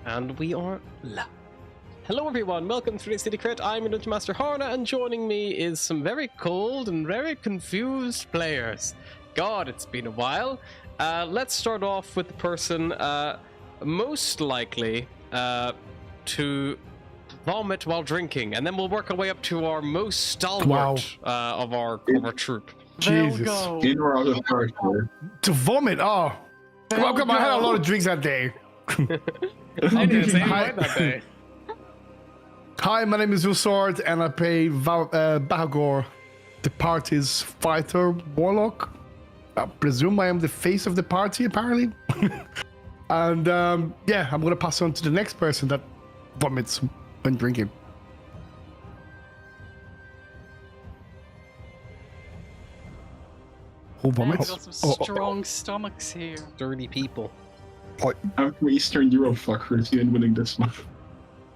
And we are live. Hello everyone, welcome to today's City Crit. I'm your Dungeon Master Harna, and joining me is some very cold and very confused players. God, it's been a while. Let's start off with the person most likely to vomit while drinking, and then we'll work our way up to our most stalwart of our troop. Jesus. In or out of character. To vomit? Oh. Come on, I had a lot of drinks that day. I did the same way that day. Hi, my name is Usord, and I play Bagor, the party's fighter warlock. I presume I am the face of the party, apparently. And yeah, I'm gonna pass on to the next person that vomits when drinking. Who Man, we vomits? got some strong stomachs here. Dirty people. I'm from Eastern Europe, fuckers. You ain't winning this one.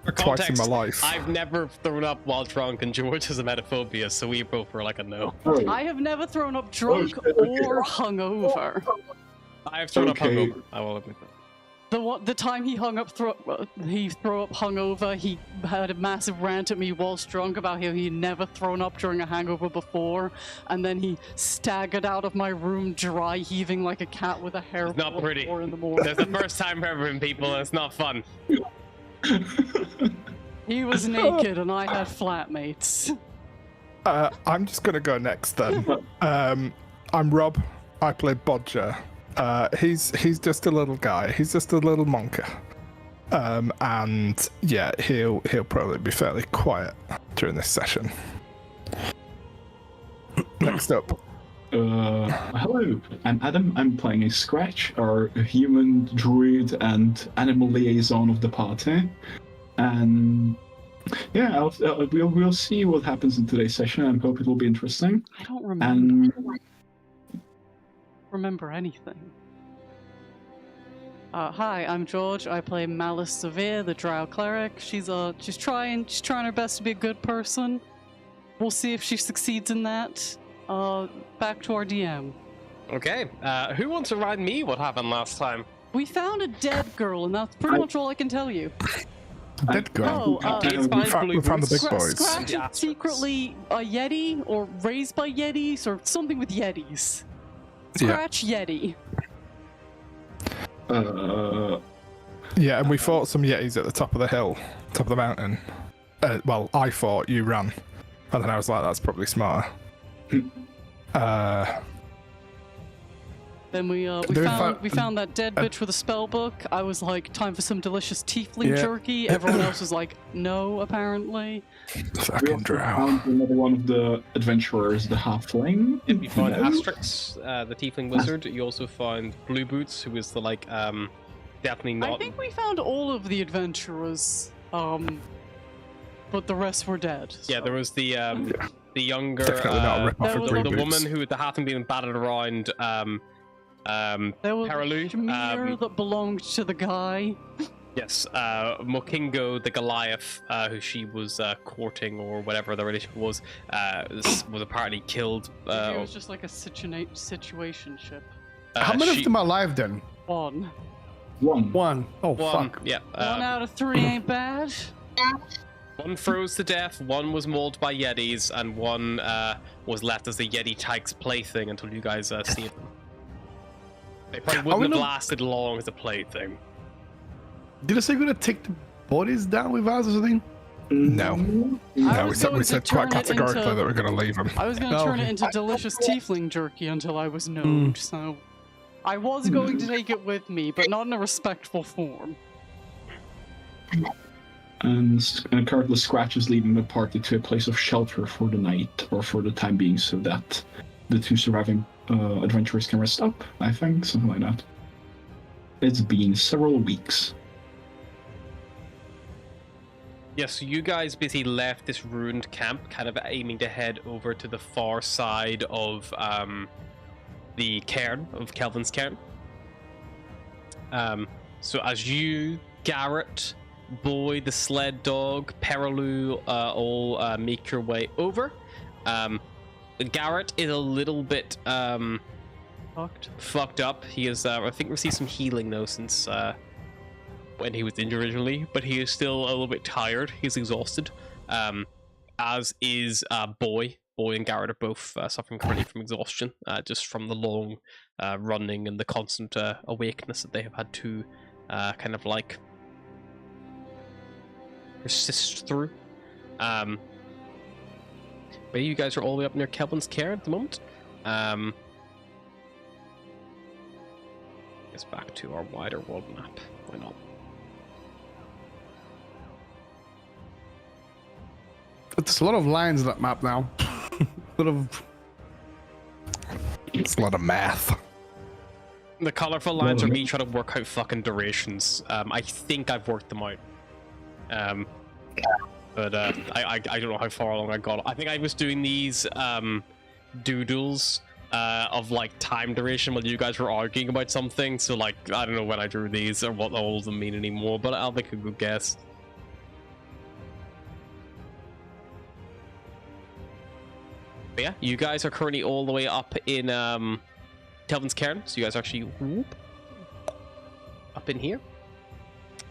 For Twice context, in my life. I've never thrown up while drunk, and George has a metaphobia, so we both were like a no. Oh, I have never thrown up drunk shit, okay. or hungover. I've thrown up Okay. hungover, I will admit that. The time he threw up hungover, he had a massive rant at me whilst drunk about how he'd never thrown up during a hangover before, and then he staggered out of my room dry heaving like a cat with a hair. It's not pretty. 4 in the morning. There's the first time for everyone, people, and it's not fun. He was naked and I had flatmates. I'm just gonna go next then. I'm Rob. I play Bodger. He's just a little guy. He's just a little monker. And yeah, he'll probably be fairly quiet during this session. Next up. Hello, I'm Adam. I'm playing a Scratch, our human, druid, and animal liaison of the party. And yeah, we'll see what happens in today's session. I hope it will be interesting. I don't remember And anything. Hi, I'm George. I play Malice Severe, the Drow cleric. She's trying her best to be a good person. We'll see if she succeeds in that. Back to our DM. Okay, who wants to remind me what happened last time? We found a dead girl, and that's pretty much all I can tell you. That girl. It's fine, We found the big boys. Scratch Yeah. is secretly a Yeti, or raised by Yetis, or something with Yetis. Scratch Yeti. Yeah, and we fought some yetis at the top of the hill, top of the mountain. Well, I fought, you ran. And then I was like, that's probably smarter. Then we found that dead bitch with a spell book. I was like, time for some delicious tiefling jerky. Everyone else was like, no, apparently. we Fucking also drow. found another one of the adventurers, the halfling. If you found No. Asterix, the tiefling wizard, you also found Blue Boots, who is the definitely I not. think we found all of the adventurers, but the rest were dead. Yeah, there was the younger, Definitely not a rip-off there of was Blue the Boots. woman who with the hat and being battered around. There was Paralu, Shamir that belonged to the guy. Yes, Mokingo the Goliath, who she was courting or whatever the relationship was apparently killed. It was just like a situationship. How many of them are alive then? One. One. Oh, One, fuck. yeah. 1 out of 3 ain't bad. One froze to death, one was mauled by Yetis, and one was left as a Yeti Tyke's plaything until you guys saved them. They probably wouldn't have lasted long as a plaything. Did I say we're gonna take the bodies down with us or something? No. No, was we going said to quite turn it categorically into- that we're going to leave them. I was going to turn it into delicious tiefling jerky until I was gnomed, so... I was going to take it with me, but not in a respectful form. And currently Scratch is leading the party to a place of shelter for the night, or for the time being, so that the two surviving adventurers can rest up, I think, something like that. It's been several weeks. Yeah, so you guys basically left this ruined camp, kind of aiming to head over to the far side of the Cairn, of Kelvin's Cairn. So as you, Garrett, Boy, the sled dog, Perilu, all make your way over. Garrett is a little bit fucked up. He is, I think, received some healing though since when he was injured originally, but he is still a little bit tired. He's exhausted, as is Boy. Boy and Garrett are both suffering currently from exhaustion, just from the long running and the constant awakeness that they have had to kind of like persist through. But you guys are all the way up near Kelvin's Cairn at the moment. It's back to our wider world map. Why not? There's a lot of lines on that map now. A lot of... It's a lot of math. The colorful lines are me trying to work out fucking durations. I think I've worked them out. But I don't know how far along I got. I think I was doing these doodles of like time duration while you guys were arguing about something. So like I don't know when I drew these or what all of them mean anymore. But I'll make a good guess. But yeah, you guys are currently all the way up in Kelvin's Cairn. So you guys are actually up in here.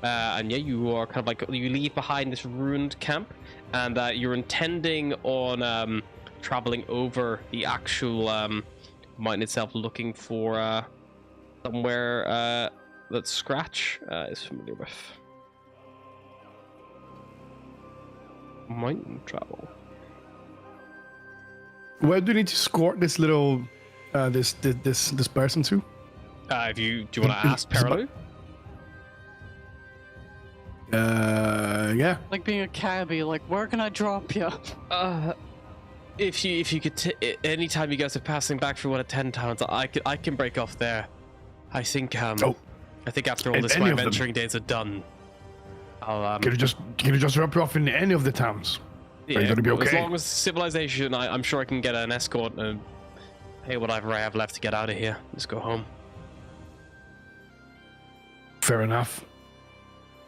And yeah, you are kind of like, you leave behind this ruined camp, and you're intending on traveling over the actual mountain itself, looking for somewhere that Scratch is familiar with. Mountain travel. Where do you need to escort this little, this person to? Do you want to ask Perlu? Yeah. Like being a cabbie, like, where can I drop you? If you could, anytime you guys are passing back through one of 10 towns, I can break off there. I think I think after all this, my adventuring days are done. I'll Can you just drop you off in any of the towns? yeah, Are you gonna be okay? as long as civilization, I'm sure I can get an escort and pay whatever I have left to get out of here. Just go home. Fair enough.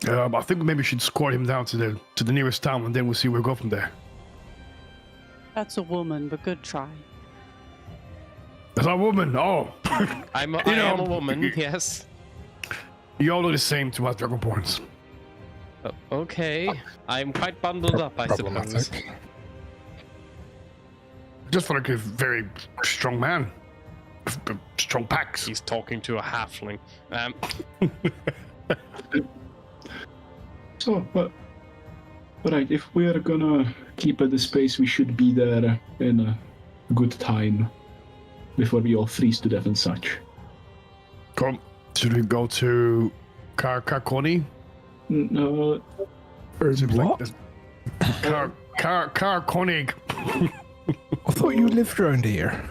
I think maybe we should escort him down to the nearest town, and then we'll see where we go from there. That's a woman, but good try. That's a woman. Oh, I am a woman. Yes. You all look the same to us Dragonborns. Okay. I'm quite bundled up, I suppose. Problematic. Just for like a very strong man, strong packs. He's talking to a halfling. So, but right, if we are gonna keep at the space, we should be there in a good time before we all freeze to death and such. Come, should we go to Carconi? No, What? Carconig. I thought you lived around here.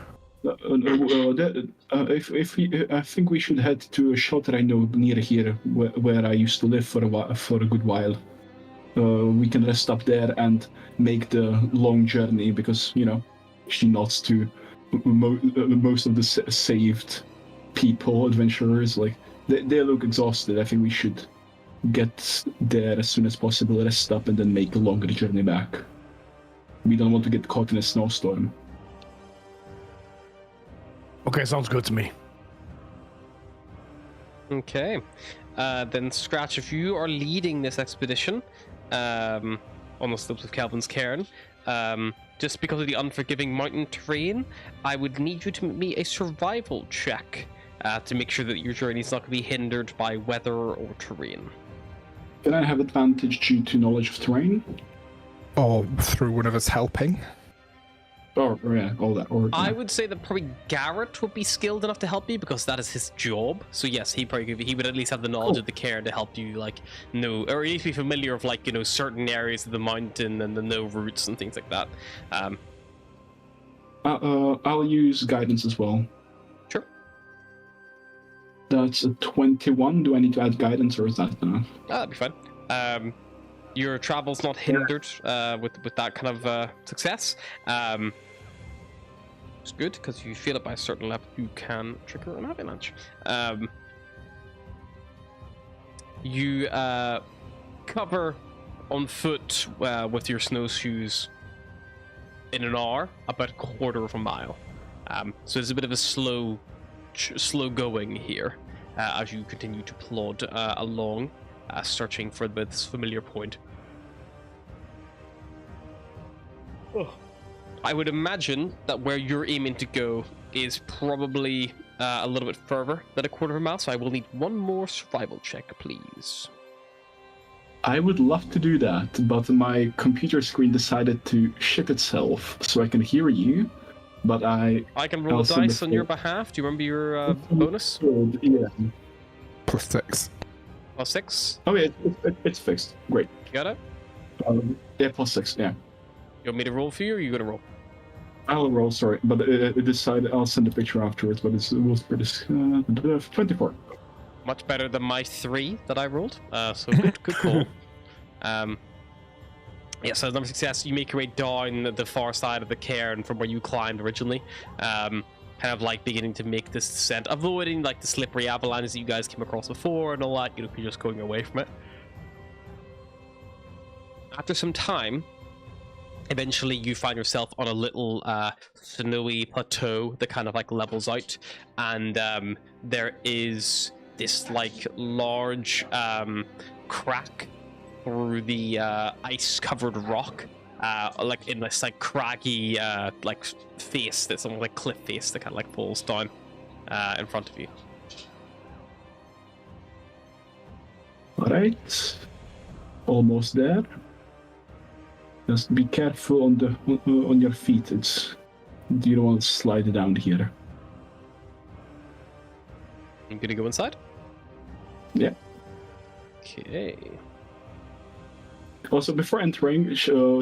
I think we should head to a shelter I know near here, where I used to live for a good while. We can rest up there and make the long journey, because she nods to most of the saved people, adventurers. Like they look exhausted. I think we should get there as soon as possible, rest up, and then make a longer journey back. We don't want to get caught in a snowstorm. Okay, sounds good to me. Okay. Then Scratch, if you are leading this expedition on the slopes of Kelvin's Cairn, just because of the unforgiving mountain terrain, I would need you to make me a survival check to make sure that your journey is not going to be hindered by weather or terrain. Can I have advantage due to knowledge of terrain? Or through one of us helping? Or yeah, all that. Or I would say that probably Garrett would be skilled enough to help you, because that is his job. So yes, he would at least have the knowledge of the Cairn to help you, like, know, or at least be familiar of, like, certain areas of the mountain and the know routes and things like that. I'll use guidance as well. Sure. That's a 21. Do I need to add guidance, or is that enough? That'd be fine. Your travel's not hindered with that kind of success. It's good, because if you feel it by a certain level, you can trigger an avalanche. You cover on foot with your snowshoes in an hour, about a quarter of a mile. So it's a bit of a slow going here as you continue to plod along. searching for this familiar point. I would imagine that where you're aiming to go is probably a little bit further than a quarter of a mile, so I will need one more survival check, please. I would love to do that, but my computer screen decided to shit itself, so I can hear you. But I can roll a dice on your behalf. Do you remember your bonus? Yeah. +6. +6? Oh yeah, it's fixed. Great. You got it? Yeah, +6. Yeah. You want me to roll for you, or are you going to roll? I'll roll. Sorry, but it decided I'll send a picture afterwards. But it was pretty 24. Much better than my 3 that I rolled. So good call. Yeah, so another success. You make your way down the far side of the cairn from where you climbed originally. Kind of like beginning to make this descent, avoiding like the slippery avalanches that you guys came across before and all that. You're just going away from it. After some time, eventually you find yourself on a little snowy plateau that kind of like levels out, and there is this like large crack through the ice-covered rock, like in this like craggy like face, that's almost like cliff face that kind of like falls down in front of you. All right, almost there. Just be careful on your feet. You don't want to slide down here. You gonna go inside? Yeah. Okay. Also, before entering,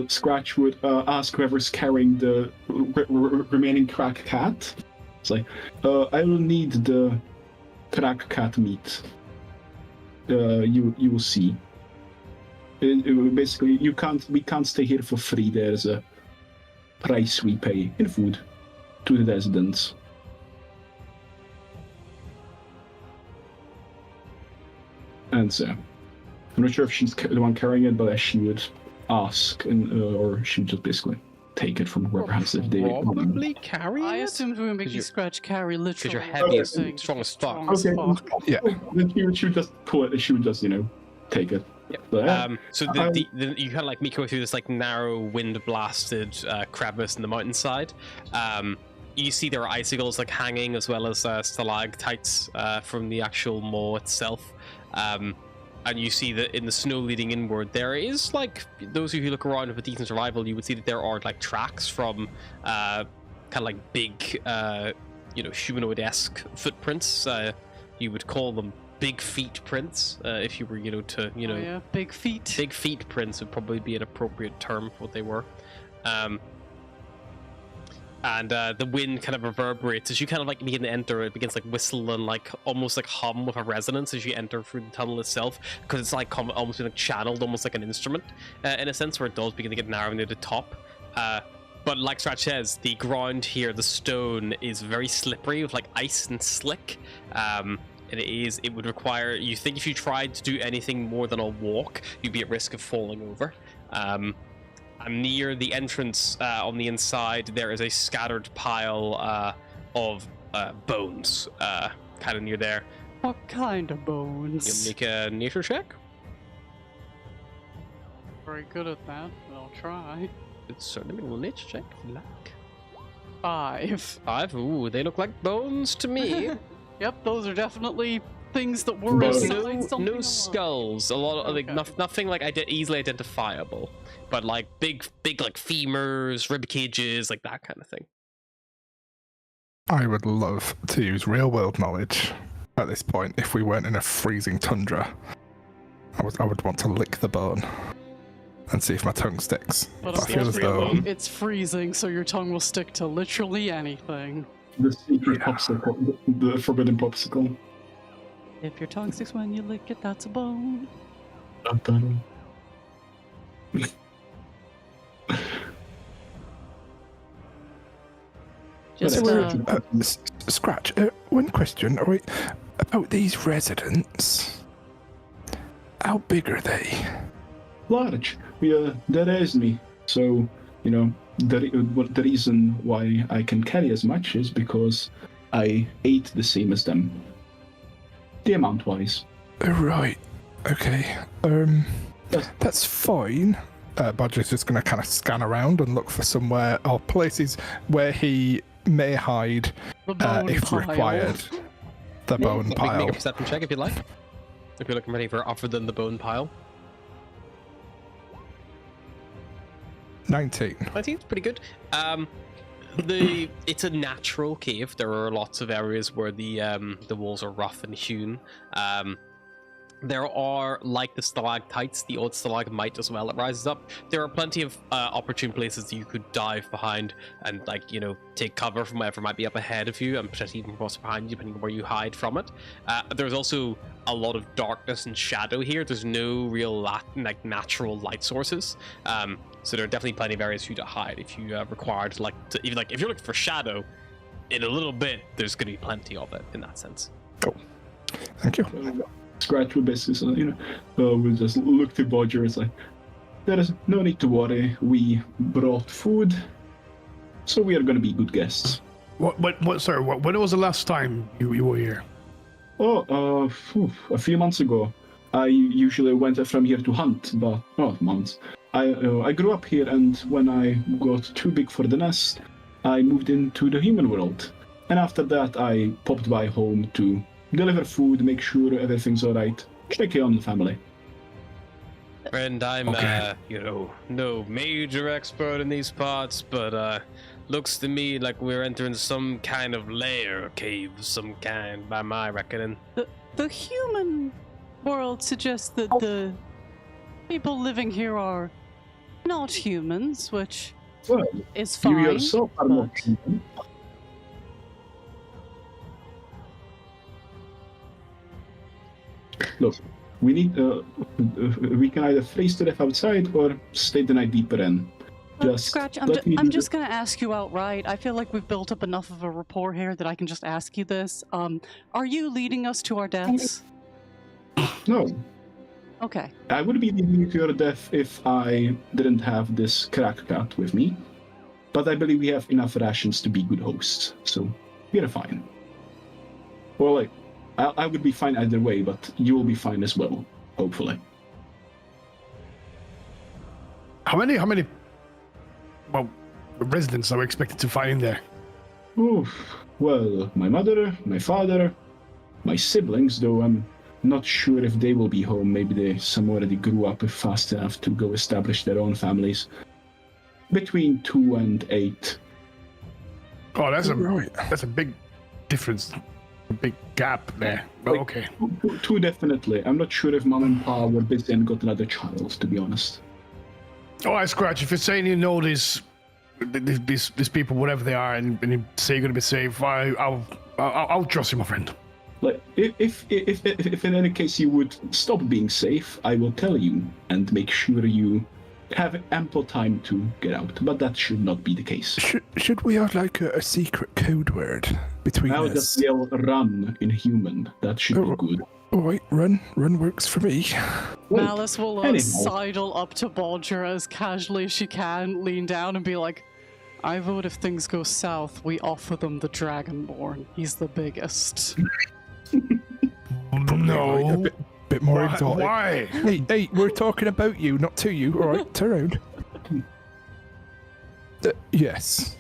Scratch would ask whoever's carrying the remaining crack cat. It's like, I will need the crack cat meat. You will see. Basically, we can't stay here for free. There's a price we pay in food to the residents. And so, I'm not sure if she's the one carrying it, but she would ask, or she would just basically take it from whoever has it. Probably carry it? I assumed we were making Scratch carry Because literally. you're heavy as everything. strong as fuck. Okay. Yeah. Then she would just pull it. She would just, take it. Yeah. So you kind of like make your way through this like narrow, wind-blasted crevice in the mountainside. You see there are icicles like hanging, as well as stalactites from the actual moor itself. And you see that in the snow leading inward, there is like, those of you who look around with a decent survival, you would see that there are like tracks from kind of like big, humanoid-esque footprints. You would call them big feet prints, if you were, Oh, yeah, big feet. Big feet prints would probably be an appropriate term for what they were. And the wind kind of reverberates as you kind of like begin to enter. It begins to like whistle and like almost like hum with a resonance as you enter through the tunnel itself, because it's like almost like channeled, almost like an instrument in a sense, where it does begin to get narrow near the top. But like Scratch says, the ground here, the stone, is very slippery with like ice and slick. It would require, you think if you tried to do anything more than a walk, you'd be at risk of falling over. And near the entrance on the inside, there is a scattered pile of bones, kind of near there. What kind of bones? You'll make a nature check. Very good at that, but I'll try. It's certainly a nature check if you like. 5. 5? Ooh, they look like bones to me. Yep, those are definitely things that were inside something No alive. skulls. A lot of like Okay. nothing like easily identifiable, but like big like femurs, rib cages, like that kind of thing. I would love to use real world knowledge at this point if we weren't in a freezing tundra. I would want to lick the bone and see if my tongue sticks. But I feel as though it's freezing, so your tongue will stick to literally anything. The secret popsicle, the forbidden popsicle. If your tongue sticks when you lick it, that's a bone. Just Scratch. One question: about these residents? How big are they? Large. They raised me, so the reason why I can carry as much is because I ate the same as them. The amount wise. Right. Okay. That's fine. Bodger's just going to kind of scan around and look for somewhere or places where he may hide The bone if pile. required. The bone Make pile. a perception check if you'd like. If you're looking ready for other than the bone pile. 19. I think it's pretty good. It's a natural cave. There are lots of areas where the walls are rough and hewn. There are, like the stalactites, the odd stalagmite as well that rises up. There are plenty of opportune places that you could dive behind and, like, you know, take cover from whatever might be up ahead of you and potentially even what's behind you, depending on where you hide from it. There's also a lot of darkness and shadow here. There's no real natural light sources. So there are definitely plenty of areas for you to hide if you required, if you're looking for shadow, in a little bit, there's going to be plenty of it in that sense. Cool. Thank you. Scratch will basically, we'll just look to Bodger and say, there is no need to worry. We brought food, so we are going to be good guests. Sorry, when was the last time you were here? A few months ago. I usually went from here to hunt, but months. I grew up here, and when I got too big for the nest, I moved into the human world. And after that, I popped by home to deliver food, make sure everything's alright, check in on the family. And I'm, no major expert in these parts, but looks to me like we're entering some kind of lair or cave of some kind, by my reckoning. The human world suggests that the people living here are not humans, which Well, is fine. you yourself are but- not human. Look, we need. We can either freeze to death outside or stay the night deeper in. Just Scratch, let me I'm do just going to ask you outright. I feel like we've built up enough of a rapport here that I can just ask you this. Are you leading us to our deaths? No, Okay. I would be leading you to your death if I didn't have this crack cat with me. But I believe we have enough rations to be good hosts, so we're fine. Well, like, I would be fine either way, but you will be fine as well, hopefully. How many residents are we expected to find there? Oof. Well, my mother, my father, my siblings, though I'm not sure if they will be home. Maybe some already grew up fast enough to go establish their own families. Between 2 and 8. Oh, Right. that's a big difference, a big gap there. Well, Like, okay. Two definitely. I'm not sure if mom and pa were busy and got another child, to be honest. All right, Scratch. If you're saying you know these people, whatever they are, and you say you're gonna be safe, I'll trust you, my friend. Like, if in any case you would stop being safe, I will tell you and make sure you have ample time to get out. But that should not be the case. Should we have like a secret code word between I'll us? just yell "run" in human. That should be good. All right, run works for me. Wait, Malice will anyhow. sidle up to Bodger as casually as she can, lean down and be like, I vote if things go south, we offer them the Dragonborn. He's the biggest. No. A bit more exotic. Why? Hey, we're talking about you, not to you. All right, turn around. Yes.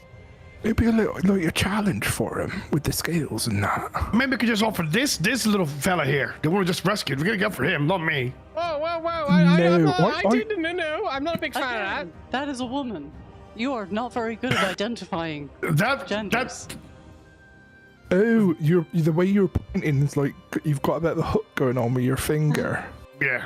It'd be a little like a challenge for him with the scales and that. Maybe we could just offer this little fella here. The one we just rescued. We're gonna get for him, not me. Whoa! No, I'm not a big fan of that. Again, that is a woman. You are not very good at identifying That genders. Oh, the way you're pointing is like you've got a bit of a hook going on with your finger. yeah.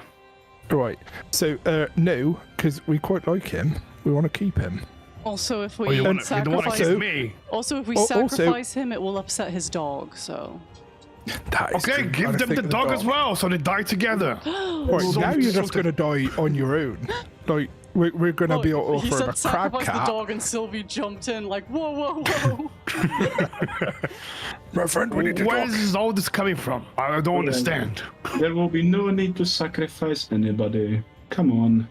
Right. So, no, because we quite like him. We want to keep him. Also, if Oh, we you don't want to sacrifice, kiss me? also if we Also- sacrifice him, it will upset his dog. So, That is Okay, true. give And I them the think dog as well, so they die together. Right, So- now you're just something- going to die on your own. Like, we're going to be able to he offer him said a crab sacrifice the cat. dog, and Sylvie jumped in like, whoa, whoa, whoa. My friend, we need to Where talk. is all this coming from? I don't understand. There will be no need to sacrifice anybody. Come on.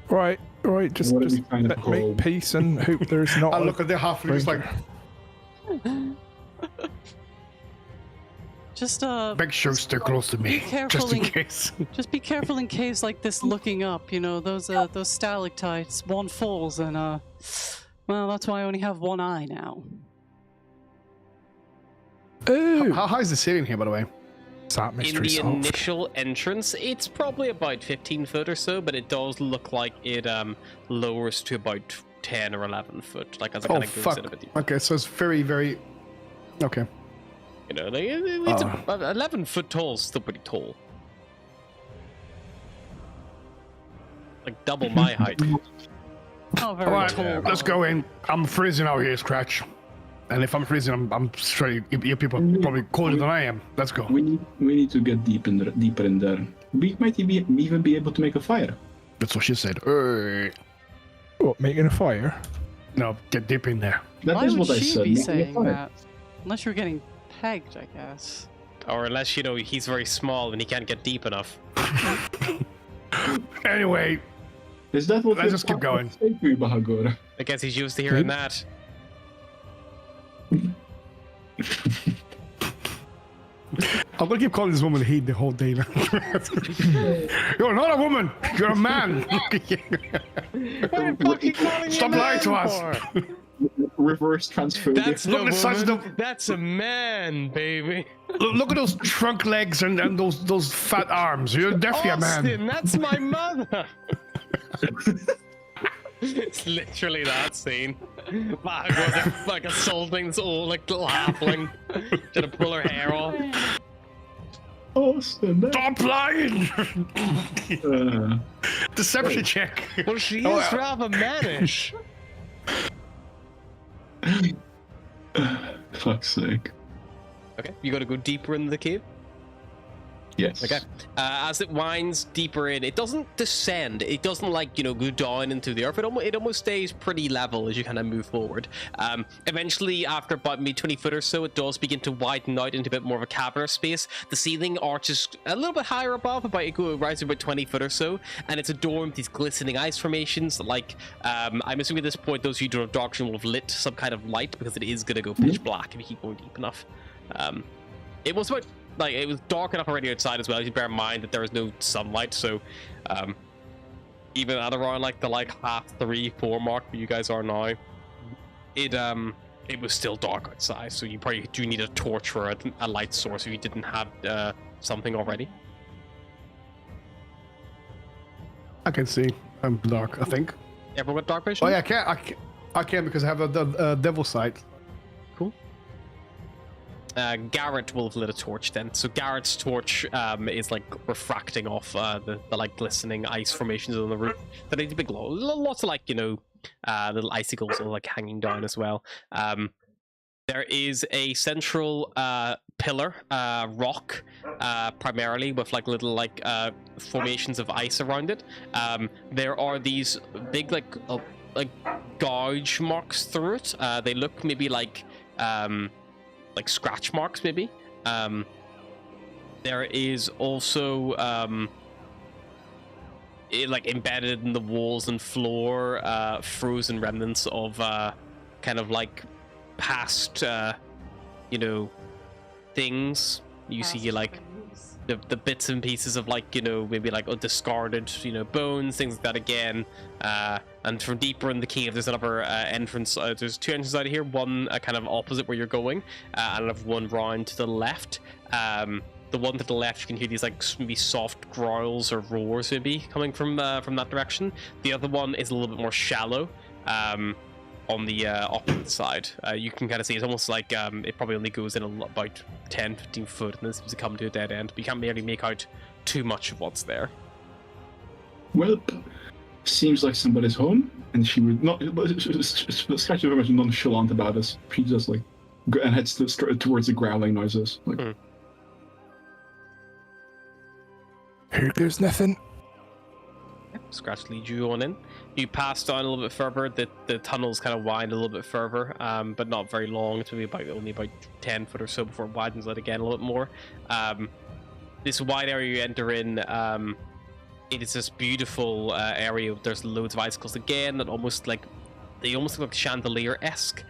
Right, just What are we trying to make call? peace and hope there's not. I look at the halfling, just like, Just Make sure to stay close to me, careful just in in- case. just be careful in case like this looking up, you know, those stalactites, one falls and well, that's why I only have one eye now. Ooh. How high is the ceiling here, by the way? Is that In mystery the solved? initial entrance, it's probably about 15 foot or so, but it does look like it lowers to about 10 or 11 foot, like as it Oh kind of goes fuck. in a bit deeper. Okay, so it's very, very. Okay. You know, like, it's 11 foot tall is still pretty tall. Like double my height. Oh, very All right, tall. let's go in. I'm freezing out here, Scratch. And if I'm freezing, I'm straight. You people are probably colder than I am. Let's go. We need to get deeper in there. We might even be able to make a fire. That's what she said. What, making a fire? No, get deep in there. That Why is would what I she said. be making a saying fire. that? Unless you're getting pegged, I guess. Or unless, you know, he's very small and he can't get deep enough. Anyway, Is that what? Let's your just keep partner going. said to you, Bahagor? I guess he's used to hearing that. I'm gonna keep calling this woman he the whole day. You're not a woman. You're a man. Stop lying to us. Reverse transphobia. That's Look no at the size of woman. That's a man, baby. Look at those trunk legs and those fat arms. You're definitely a man. Austin, that's my mother. It's literally that scene. Like assaulting this old like little halfling, trying to pull her hair off. Austin. Stop lying. Deception check. Well, she is Oh, yeah. rather mannish. Fuck's sake. Okay, you got to go deeper into the cave. Yes. Okay. As it winds deeper in, it doesn't descend. It doesn't like, you know, go down into the earth. It almost stays pretty level as you kind of move forward. Eventually, after about maybe 20 foot or so, it does begin to widen out into a bit more of a cavernous space. The ceiling arches a little bit higher above, it rises about 20 foot or so, and it's adorned with these glistening ice formations. Like, I'm assuming at this point, those of you who don't have dark vision will have lit some kind of light because it is going to go pitch black if you keep going deep enough. It was about it was dark enough already outside as well. You bear in mind that there was no sunlight, so even at around like the 3, 4 mark where you guys are now, it was still dark outside. So you probably do need a torch or a light source if you didn't have something already. I can see. I'm dark. I think. Everyone with dark vision? Oh yeah, I can't because I have a devil sight. Cool. Garrett will have lit a torch then. So Garrett's torch is like refracting off the like glistening ice formations on the roof. That need a big glow. Lots of like, you know, little icicles are like hanging down as well. There is a central pillar, rock, primarily with like little like formations of ice around it. There are these big like gouge marks through it. They look maybe like scratch marks maybe. There is also like embedded in the walls and floor frozen remnants of kind of like past you know, things. You see like the bits and pieces of like, you know, maybe like discarded, you know, bones, things like that again. And from deeper in the cave, there's another entrance. There's 2 entrances out of here. One kind of opposite where you're going, and another one round to the left. The one to the left, you can hear these like maybe soft growls or roars maybe coming from that direction. The other one is a little bit more shallow. On the opposite side, you can kind of see it's almost like it probably only goes in about 10-15 foot, and then seems to come to a dead end. But you can't really make out too much of what's there. Well, seems like somebody's home, and she would not. Scratch very much nonchalant about us. She just like and heads towards the growling noises. Like, Here goes nothing. Scratch leads you on in. You pass down a little bit further. The tunnels kind of wind a little bit further, but not very long. It's maybe only about 10 foot or so before it widens out again a little bit more. This wide area you enter in, it is this beautiful area. There's loads of icicles again that almost look like chandelier-esque.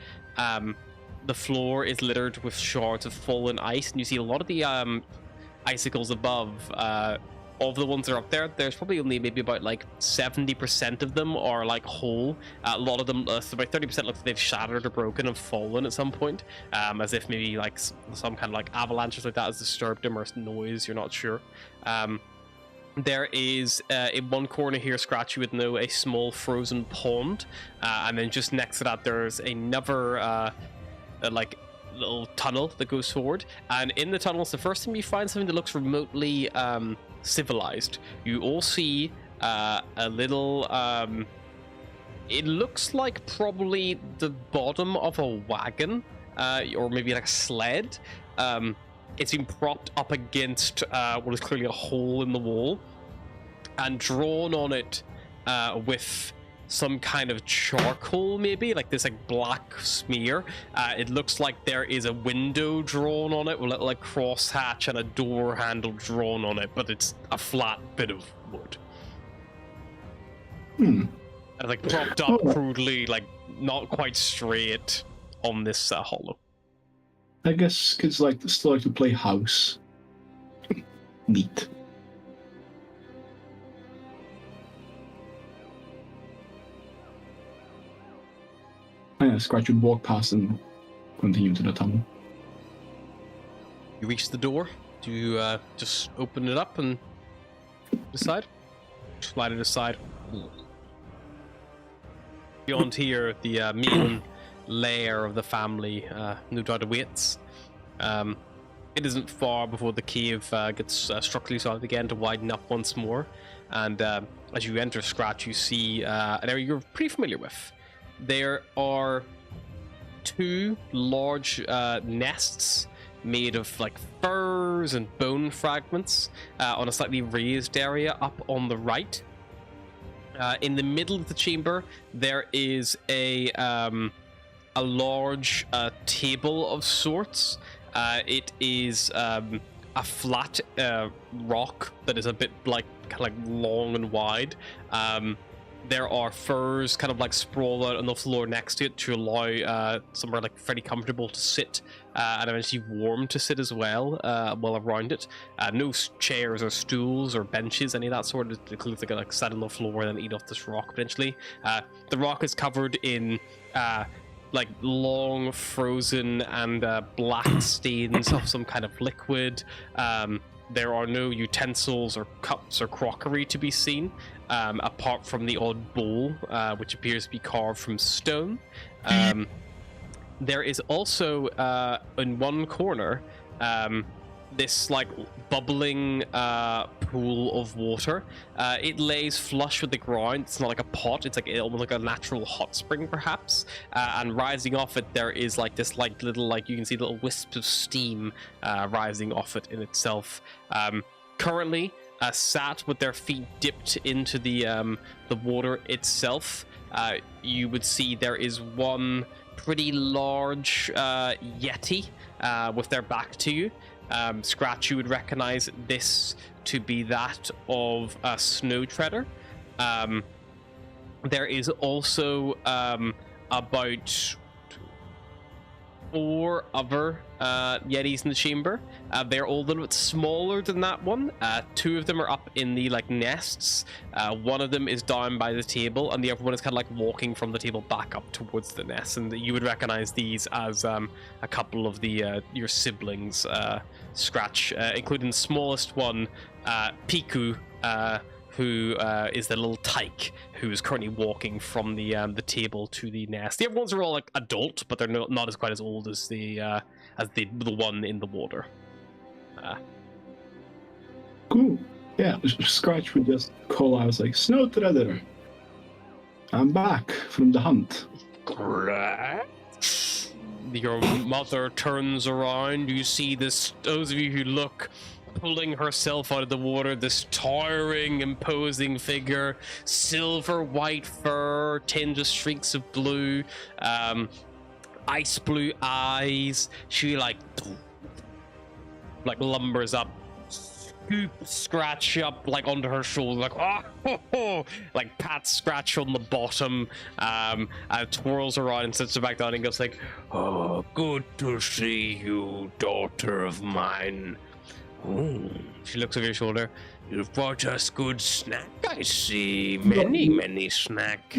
the floor is littered with shards of fallen ice, and you see a lot of the icicles above. Of the ones that are up there, there's probably only maybe about like 70% of them are like whole. A lot of them, so about 30% looks like they've shattered or broken and fallen at some point, as if maybe like some kind of like avalanche or like that has disturbed them, or noise, you're not sure. There is in one corner here, Scratch, you would know, a small frozen pond, and then just next to that there's another like little tunnel that goes forward, and in the tunnels the first time you find something that looks remotely civilized. You all see a little it looks like probably the bottom of a wagon, or maybe like a sled. It's been propped up against what is clearly a hole in the wall, and drawn on it with some kind of charcoal, maybe like this like black smear. It looks like there is a window drawn on it with a little like crosshatch and a door handle drawn on it, but it's a flat bit of wood. And like propped up crudely, like not quite straight on this hollow. I guess kids still like to play house. Neat. Scratch would walk past and continue to the tunnel. You reach the door. Do you just open it up and decide? Slide it aside. Beyond here, the main lair of the family no doubt awaits. It isn't far before the cave gets structurally solid again to widen up once more. And as you enter, Scratch, you see an area you're pretty familiar with. There are two large nests made of like furs and bone fragments on a slightly raised area up on the right. In the middle of the chamber, there is a large table of sorts. It is a flat rock that is a bit like kind of like long and wide. There are furs kind of like sprawled out on the floor next to it to allow somewhere like fairly comfortable to sit and eventually warm to sit as well while around it. No chairs or stools or benches, any of that sort. It includes like sit on the floor and then eat off this rock potentially. The rock is covered in like long frozen and black stains of some kind of liquid. There are no utensils or cups or crockery to be seen, apart from the odd bowl, which appears to be carved from stone. There is also, in one corner, this like bubbling pool of water. It lays flush with the ground. It's not like a pot. It's like almost like a natural hot spring, perhaps. And rising off it, there is like this like little like you can see little wisps of steam rising off it in itself. Currently, sat with their feet dipped into the water itself, you would see there is one pretty large yeti with their back to you. Scratch, you would recognize this to be that of a snow treader. There is also about 4 other yetis in the chamber. They're all a little bit smaller than that one. 2 of them are up in the like nests. One of them is down by the table, and the other one is kind of like walking from the table back up towards the nest. And you would recognize these as a couple of the your siblings, Scratch, including the smallest one, Piku, who is the little tyke who is currently walking from the table to the nest. The other ones are all like adult, but they're not as quite as old as the one in the water. Cool. Yeah, Scratch would just call out like, "Snow Treader, I'm back from the hunt." Your mother turns around. You see this. Those of you who look. Pulling herself out of the water, this towering, imposing figure, silver white fur, tinged with streaks of blue, ice blue eyes. She like lumbers up. scoop Scratch up like under her shoulder, like like pat Scratch on the bottom, twirls around and sits her back down and goes like, "Oh, good to see you, daughter of mine." Ooh. She looks over your shoulder. "You've brought us good snack, I see. Many snack."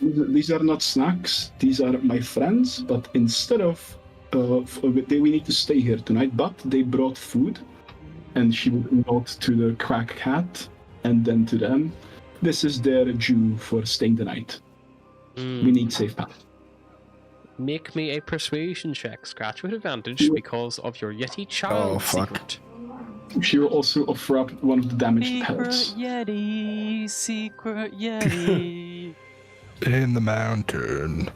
These are not snacks. These are my friends. But instead of, we need to stay here tonight. But they brought food, and she would nod to the crack hat, and then to them. This is their due for staying the night. We need safe path. Make me a persuasion check, Scratch, with advantage because of your Yeti child secret. She will also offer up one of the damaged pelts. Secret Yeti. In the mountain.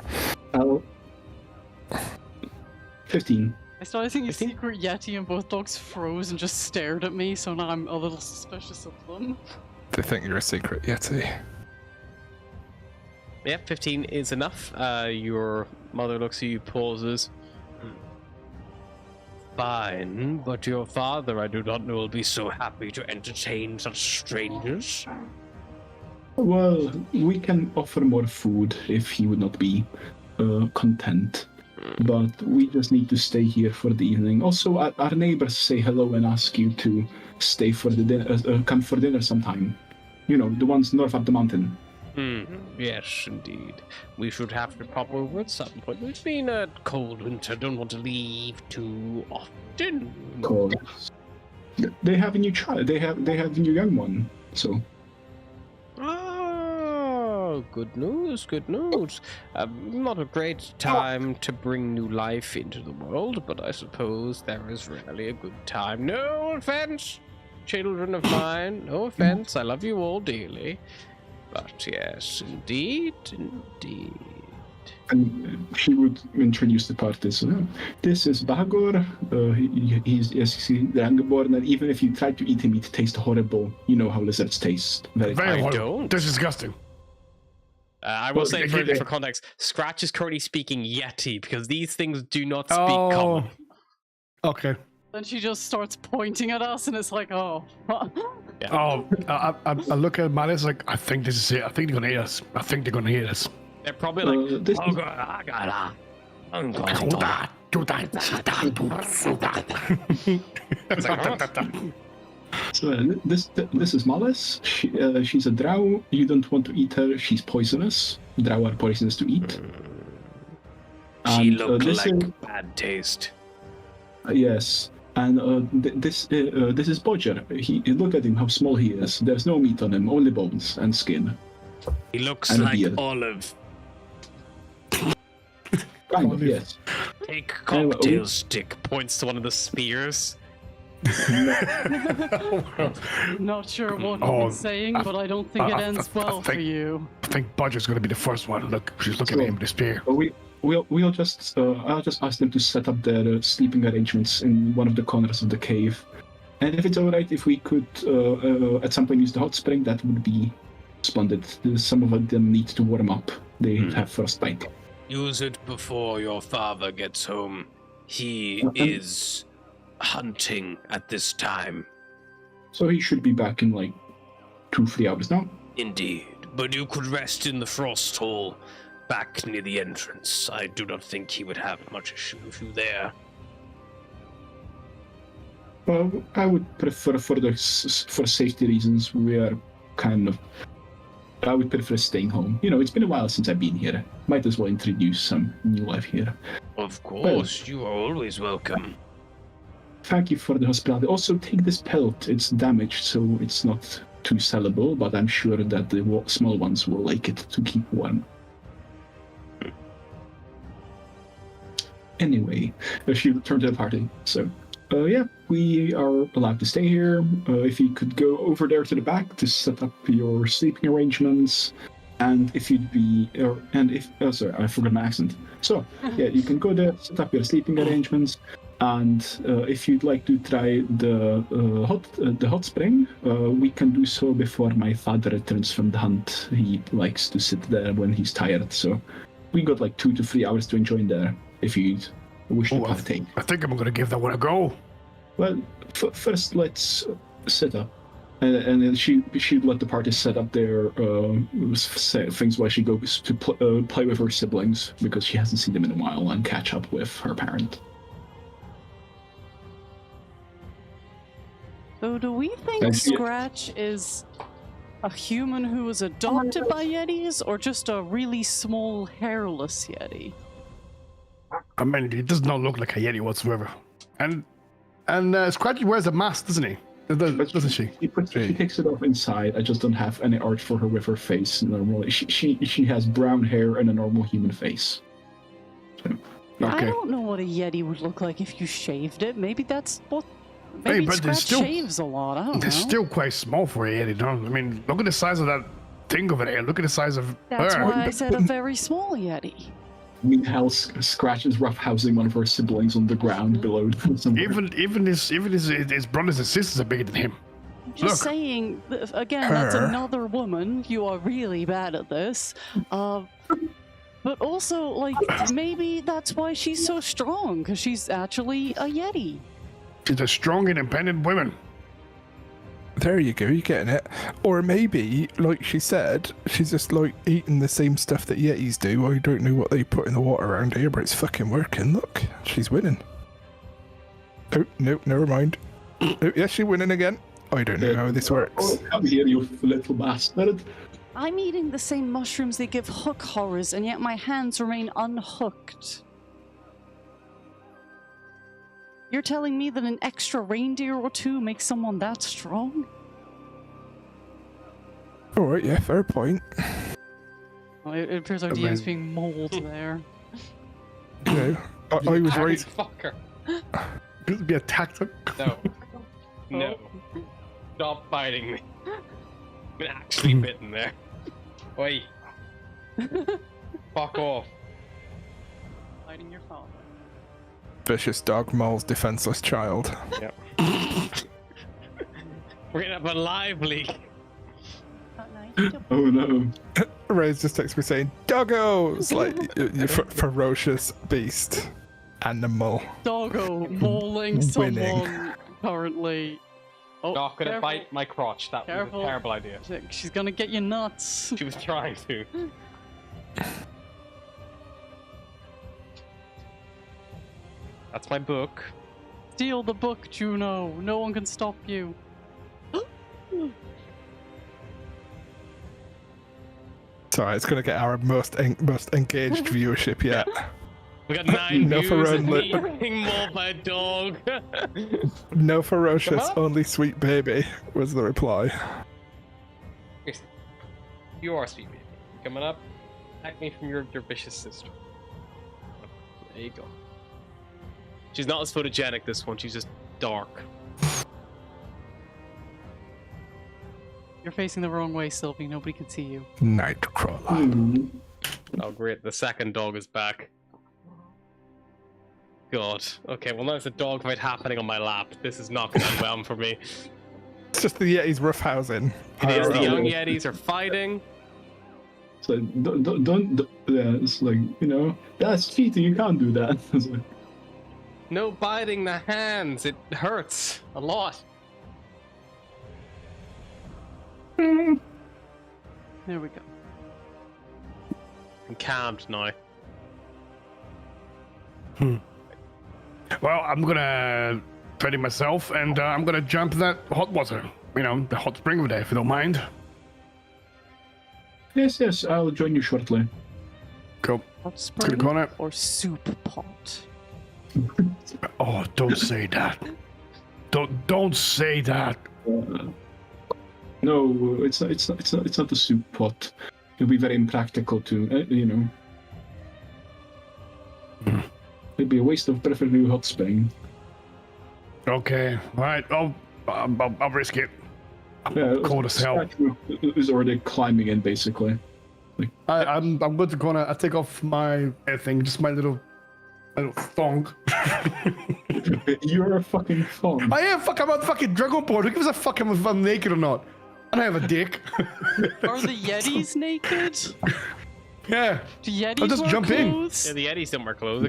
15. I started thinking Secret Yeti and both dogs froze and just stared at me, so now I'm a little suspicious of them. They think you're a secret Yeti. Yeah, 15 is enough. Your mother looks at you, pauses. Fine, but your father, I do not know, will be so happy to entertain such strangers. Well, we can offer more food if he would not be content. But we just need to stay here for the evening. Also, our neighbors say hello and ask you to stay for the dinner, come for dinner sometime. You know, the ones north of the mountain. Yes, indeed. We should have to pop over at some point. It's been a cold winter. Don't want to leave too often. Cold. They have a new child. They have a new young one. So. Oh, good news. Good news. Not a great time to bring new life into the world, but I suppose there is rarely a good time. No offense, children of mine. No offense. I love you all dearly. But yes, indeed. And she would introduce the party. So, this is Bagor. He's the Youngborn, and even if you try to eat him, it tastes horrible. You know how lizards taste. Very horrible. Don't. This is disgusting. I will say for context, Scratch is currently speaking Yeti because these things do not speak common. Okay. Then she just starts pointing at us, and it's like, oh. Yeah. Oh, I look at Malice like, I think this is it. I think they're gonna hit us. They're probably like, this is Malice. She's a drow. You don't want to eat her. She's poisonous. Drow are poisonous to eat. She looks like bad taste. Yes. And this is Bodger. Look at him, how small he is. There's no meat on him, only bones and skin. He looks and like Olive. Kind of, yes. Take cocktail stick, points to one of the spears. Not sure what he's saying, but I don't think it ends well for you. I think Bodger's gonna be the first one. Look, she's looking at him with a spear. I'll just ask them to set up their sleeping arrangements in one of the corners of the cave. And if it's alright, if we could at some point use the hot spring, that would be splendid. Some of them need to warm up. They have frostbite. Use it before your father gets home. He is hunting at this time. So he should be back in like 2-3 hours now? Indeed. But you could rest in the frost hole back near the entrance. I do not think he would have much issue with you there. Well, I would prefer for safety reasons. I would prefer staying home. You know, it's been a while since I've been here. Might as well introduce some new life here. Of course, you are always welcome. Thank you for the hospitality. Also, take this pelt. It's damaged, so it's not too sellable, but I'm sure that the small ones will like it to keep warm. Anyway, she returned to the party. So, yeah, we are allowed to stay here. If you could go over there to the back to set up your sleeping arrangements, and if you'd be, sorry, I forgot my accent. So, yeah, you can go there, set up your sleeping arrangements, and if you'd like to try the hot spring, we can do so before my father returns from the hunt. He likes to sit there when he's tired, so we got like 2 to 3 hours to enjoy in there. If you wish to partake. I think I'm going to give that one a go. Well, first let's set up. And then she'd let the party set up their things while she goes to play with her siblings because she hasn't seen them in a while and catch up with her parent. So do we think Scratch is a human who was adopted by Yetis, or just a really small, hairless Yeti? I mean, he does not look like a Yeti whatsoever. And Scratchy wears a mask, doesn't he? Doesn't she? She takes it off inside. I just don't have any art for her with her face normally. She has brown hair and a normal human face. So, I okay. don't know what a Yeti would look like if you shaved it. Maybe that's what. Hey, Maybe but Scratch it's still- shaves a lot. I don't know. They're still quite small for a Yeti, don't? I mean, look at the size of that thing over there. Look at the size of That's her. why I said a very small Yeti. meanwhile, Scratch is roughhousing one of her siblings on the ground below somewhere. Even his brothers and sisters are bigger than him. I'm just Look. saying, again, that's Her. another woman. You are really bad at this. But also, like, maybe that's why she's so strong, because she's actually a Yeti. She's a strong, independent woman. There you go, you're getting it. Or maybe, like she said, she's just like eating the same stuff that Yetis do. I don't know what they put in the water around here, but it's fucking working. Look, she's winning. Oh, no, never mind. Oh, yes, she's winning again. I don't know how this works. Oh, come here, you little bastard. I'm eating the same mushrooms they give hook horrors, and yet my hands remain unhooked. You're telling me that an extra reindeer or two makes someone that strong? Alright, yeah, fair point. Oh, it appears our DM's being mauled there. You know, I was right. Fucker. This would be a tactic. No. No. Stop biting me. I've been actually bitten there. Oi. Fuck off. Biting your father. Vicious dog mauls defenseless child. Yep. We're gonna have a live leak. Oh no. Ray's just texted me saying, "Doggos!" Like, you ferocious beast. Animal. Doggo mauling Winning. someone currently. Oh, Not gonna careful. bite my crotch. That was Careful. a terrible idea. She's gonna get you nuts. She was trying to. That's my book. Steal the book, Juno. No one can stop you. Sorry, it's gonna get our most engaged viewership yet. We got 9 No views for and only- me being mauled by a dog. No ferocious, Come on. only sweet baby was the reply. You are sweet baby. Coming up, attack me from your vicious sister. There you go. She's not as photogenic, this one. She's just dark. You're facing the wrong way, Sylvie. Nobody can see you. Nightcrawler. Oh, great. The second dog is back. God. Okay, well, now there's a dog fight happening on my lap. This is not going to be well for me. It's just the Yeti's roughhousing. It is. The Oh. young Yetis are fighting. It's like, don't yeah, it's like, you know, that's cheating, you can't do that. It's like, No biting the hands. It hurts a lot. There we go. I'm calmed now. Well, I'm gonna ready myself, and I'm gonna jump that hot water. You know, the hot spring over there, if you don't mind. yes, I'll join you shortly. Go. Hot Click spring on it. or soup pot? Oh, don't say that. Don't say that. No, it's not the soup pot. It'll be very impractical to, you know. It'd be a waste of preferably hot spring. Okay, right. I'll risk it. Yeah, Cold as hell. Is already climbing in basically. I'm going to I take off my thing, just my little thong. You're a fucking thong. I am fuck. I'm on fucking Dragon Ball. Who gives a fuck if I'm naked or not? I don't have a dick. Are the Yetis naked? Yeah. Do Yetis I'll just wear jump in. clothes? Yeah, the Yetis don't wear clothes.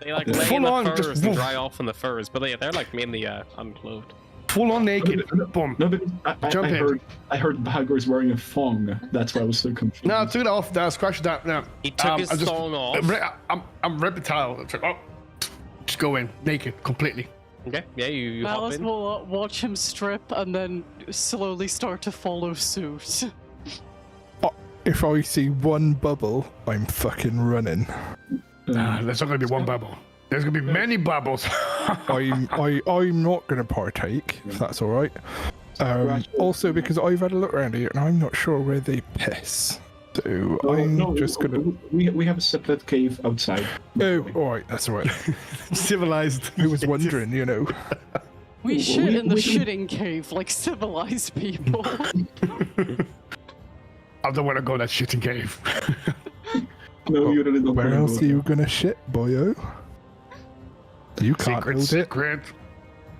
They like Yeah. lay in Full the on, furs just and woof. dry off in the furs, but they're like mainly unclothed. Full on naked. Boom. No, but Jump in. I heard Bahagor's wearing a thong. That's why I was so confused. No, I took it off. No, scratch that. No. He took his thong off. I'm reptile. It's like, oh, just go in naked, completely. Okay, yeah, you hop Malice in. will watch him strip and then slowly start to follow suit. If I see one bubble, I'm fucking running. There's not gonna be one bubble. There's gonna be many bubbles. I'm not gonna partake, if that's all right. Also, because I've had a look around here and I'm not sure where they piss. So just gonna. We have a separate cave outside. Oh, all right, that's all right. Civilized. I was wondering, you know. We shit in the shitting cave like civilized people. I don't want to go that shitting cave. No, you really don't. Where else are you gonna shit, boyo? You can't Secret, build it. secret.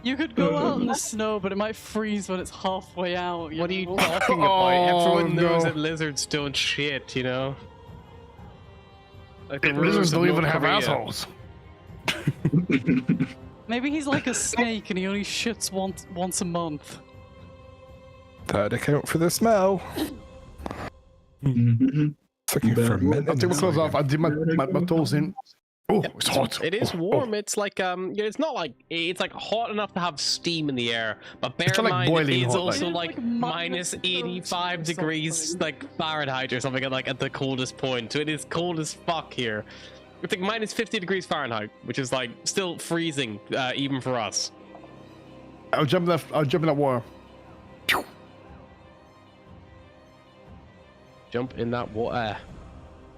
You could go out in the snow, but it might freeze when it's halfway out. What are you know? talking about? Oh, Everyone knows no. that lizards don't shit, you know? Like the Lizards rulers of don't even North have Korea. assholes. Maybe he's like a snake and he only shits once a month. That'd account for the smell. Mhm. Fucking But- fermenting. I took my clothes off. I did my toes in. Oh, it's hot. It is Oh, warm. It's like it's not like it's like hot enough to have steam in the air, but bear It's in not like mind boiling it is hot, also like- like It's like minus minus 85 30 degrees something. like Fahrenheit or something like at the coldest point. So it is cold as fuck here. It's like minus 50 degrees Fahrenheit, which is like still freezing even for us. I'll jump in that water. Jump in that water.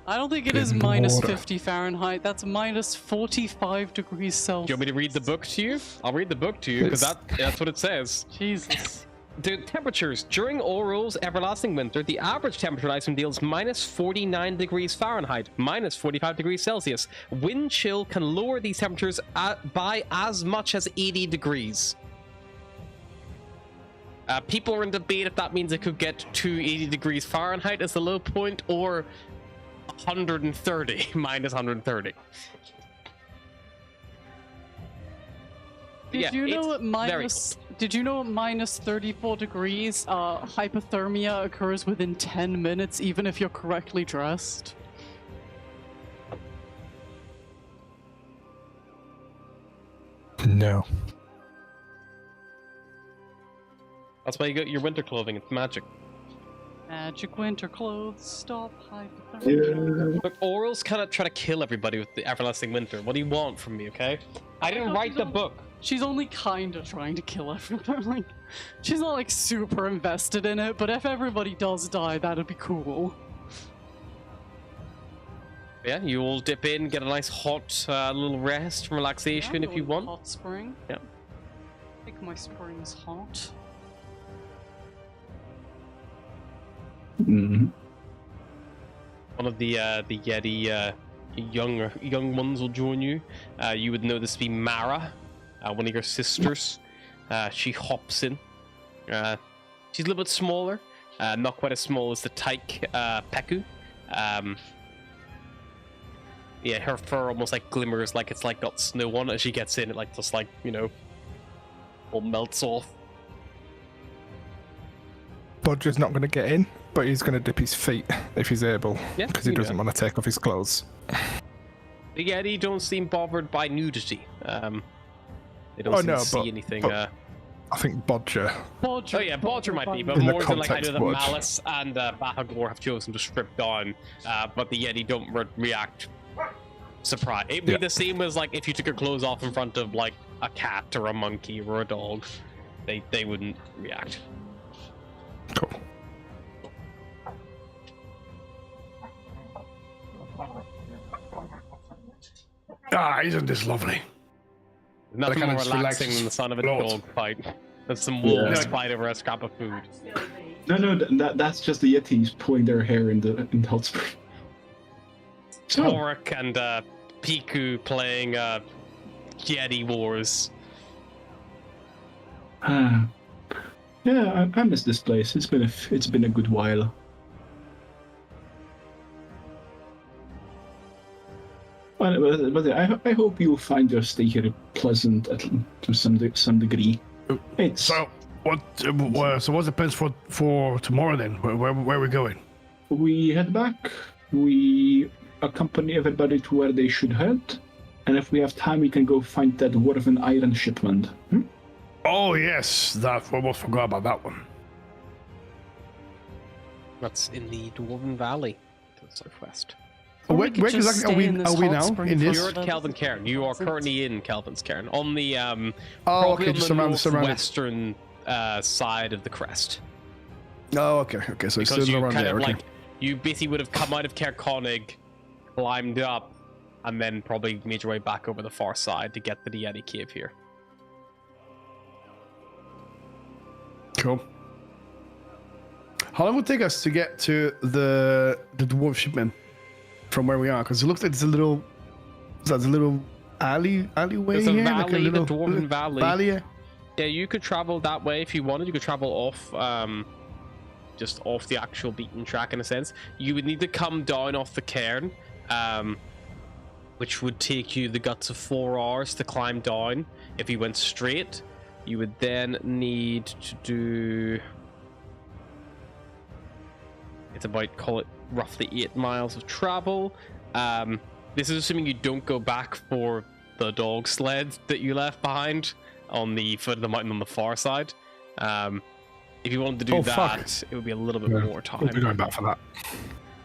I don't think it is In the minus water. 50 Fahrenheit. That's minus 45 degrees Do Celsius. you want me to read the book to you? I'll read the book to you because that's what it says. Jesus. The temperatures during Oral's everlasting winter, the average temperature in Iceland is minus 49 degrees Fahrenheit, minus 45 degrees Celsius. Wind chill can lower these temperatures by as much as 80 degrees. People are in debate if that means it could get to 80 degrees Fahrenheit as the low point or 130, minus 130. Did Yeah, you know it's at very Did you know at minus 34 degrees, hypothermia occurs within 10 minutes, even if you're correctly dressed? No. That's why you got your winter clothing. It's magic. Magic winter clothes stop hypothermia. Yeah. Look, Oral's kind of trying to kill everybody with the everlasting winter. What do you want from me, okay? I didn't write the book. She's only kind of trying to kill everyone. Like, she's not like super invested in it, but if everybody does die, that'd be cool. Yeah, you all dip in, get a nice hot little rest and relaxation Yeah, if you go to want. Hot spring. Yeah. I think my spring's hot. Mhm. One of the Yeti young ones will join you. You would know this to be Mara, one of your sisters. She hops in. She's a little bit smaller, not quite as small as the Tyke Peku. Yeah, her fur almost like glimmers like it's like got snow on it. As she gets in, it like just like, you know, all melts off. Bodger's not going to get in, but he's going to dip his feet if he's able, Yeah, because he you do doesn't that. want to take off his clothes. The Yeti don't seem bothered by nudity. They don't Oh, seem no, to see but- anything. but- I think Bodger. Oh yeah, Bodger might be, but In the more than like context either the would. Malice and Bahagor have chosen to strip down, but the Yeti don't react surprise. It'd be Yeah. the same as like if you took your clothes off in front of like a cat or a monkey or a dog, they wouldn't react. Cool. Ah, isn't this lovely? Nothing kinda more just relaxing relaxes than the sound of a blood. dog fight. There's some wolves Yeah. fight over a scrap of food. No, that's just the Yetis pulling their hair in the hot spring. So, Torek and Piku playing Yeti Wars. yeah, I miss this place. It's been a good while. But I hope you'll find your stay here pleasant to some degree. It's So what's the plans for tomorrow then? Where are we going? we head back. We accompany everybody to where they should head, and if we have time, we can go find that dwarven iron shipment. Oh yes, that almost forgot about that one. That's in the Dwarven Valley to the southwest. Or we Where could just exactly stay in this are we hot now? spring In for this? You're at another- Kelvin Cairn. You are Since- currently in Kelvin's Cairn on the Oh, probably okay, on just the around the northwestern side of the crest. Oh, okay, so it's Because still you around kind there. of Okay. like you basically would have come out of Cairn, climbed up, and then probably made your way back over the far side to get to the Yeti Cave here. Cool. How long would it take us to get to the dwarf shipment from where we are? Because it looks like it's a little alleyway There's a here, valley, like a little the Dwarven Valley. valley. Yeah, you could travel that way if you wanted. You could travel off, just off the actual beaten track in a sense. You would need to come down off the cairn, which would take you the guts of 4 hours to climb down. If you went straight, you would then need to do. It's about, call it, roughly 8 miles of travel. This is assuming you don't go back for the dog sled that you left behind on the foot of the mountain on the far side. If you wanted to do that, it would be a little bit more time. We'll be going back for that.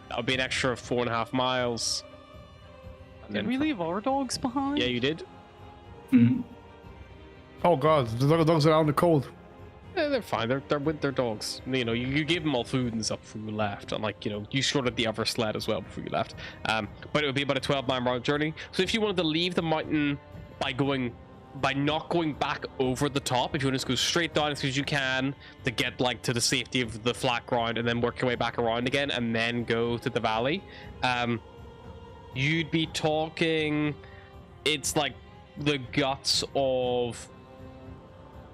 That would be an extra 4.5 miles. And Did we leave our dogs behind? Yeah, you did. Oh god, the dogs are out in the cold. Yeah, they're fine. They're with their dogs. You know, you gave them all food and stuff before you left, and like, you know, you sorted the other sled as well before you left. But it would be about a 12-mile journey. So if you wanted to leave the mountain by not going back over the top, if you want to just go straight down as soon as you can to get like to the safety of the flat ground, and then work your way back around again, and then go to the valley, you'd be talking. It's like the guts of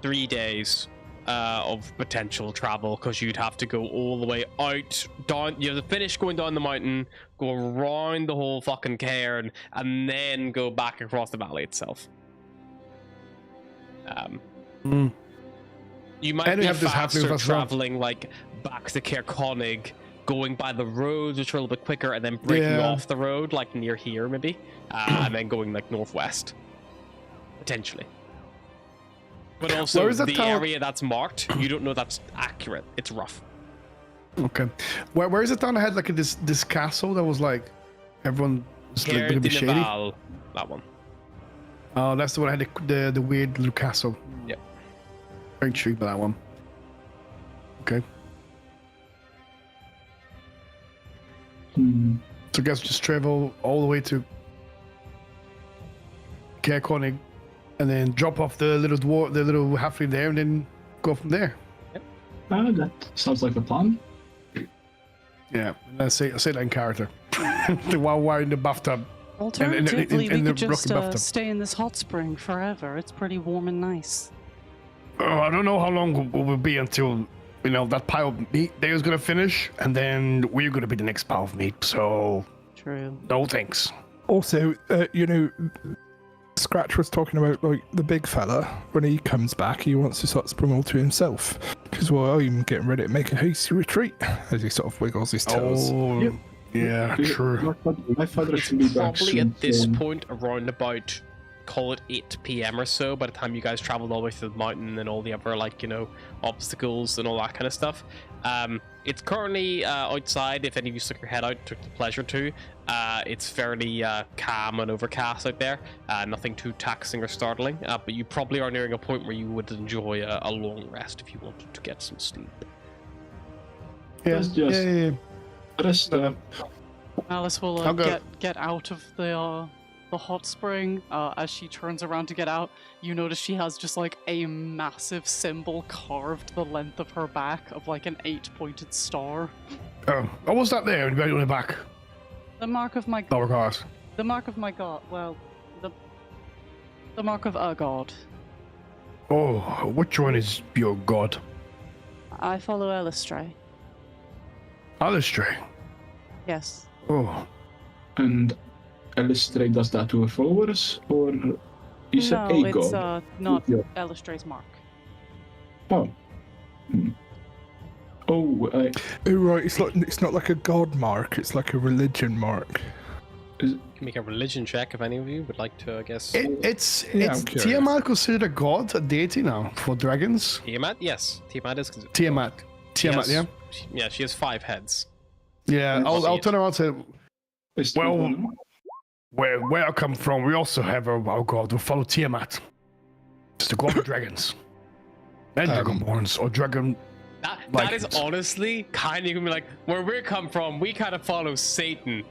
3 days of potential travel, because you'd have to go all the way out, down. You have to finish going down the mountain, go around the whole fucking cairn, and then go back across the valley itself. You might And we be have this happening faster with us as well. traveling like back to Cairn, going by the roads, which are a little bit quicker, and then breaking Yeah. off the road, like near here maybe, and then going like northwest, potentially. But also, Where is that the town? area that's marked, you don't know that's accurate. It's rough. Okay. Where is it down ahead? Like this castle that was like everyone was like, Cairn gonna be de shady. Naval, that one. Oh, that's the one that had the weird little castle. Yep. Very intrigued by that one. Okay. So I guess just travel all the way to Cairn, and then drop off the little halfling there, and then go from there. That sounds like a plan. Yeah, and I say that in character. While we're in the bathtub. Alternatively, in we the could just rocky bathtub. stay in this hot spring forever. It's pretty warm and nice. Oh, I don't know how long it will be until, you know, that pile of meat there is gonna finish, and then we're gonna be the next pile of meat. So True. no thanks. Also, you know, Scratch was talking about like the big fella. When he comes back, he wants to sort of spring all to himself. Because well, I'm getting ready to make a hasty retreat. As he sort of wiggles his toes. Oh, Yep. yeah, true. My father should be back Probably soon. at this so- point around about, call it 8 p.m. or so, by the time you guys traveled all the way through the mountain and all the other, like, you know, obstacles and all that kind of stuff. It's currently outside. If any of you stuck your head out, took the pleasure to. It's fairly calm and overcast out there. Nothing too taxing or startling. But you probably are nearing a point where you would enjoy a long rest if you wanted to get some sleep. Yeah, That's just- yeah. Just, Alice will I'll go. get out of the hot spring. As she turns around to get out, you notice she has just like a massive symbol carved the length of her back of like an 8-pointed star. Oh, what was that there? Right on the back. The mark of my Lower cars. the mark of my god. Well, the mark of a god. Oh, which one is your god? I follow Elistray. Alistair. Yes. Oh, and Elistray does that to her followers, or you said No, a it's god? not Yeah. Elistray's mark. Oh. Oh, Oh right, it's not like a god mark. It's like a religion mark. Make a religion check if any of you would like to, I guess. It's I'm curious. Tiamat considered a god, a deity now for dragons? Tiamat? Yes. Tiamat is... Tiamat, Yes. yeah? Yeah, she has 5 heads. Yeah, I'll turn around and say, well, well, where I come from, we also have our god. We follow Tiamat. It's the god of dragons. And dragonborns, or dragon... That is honestly kind of gonna be like, where we come from, we kind of follow Satan.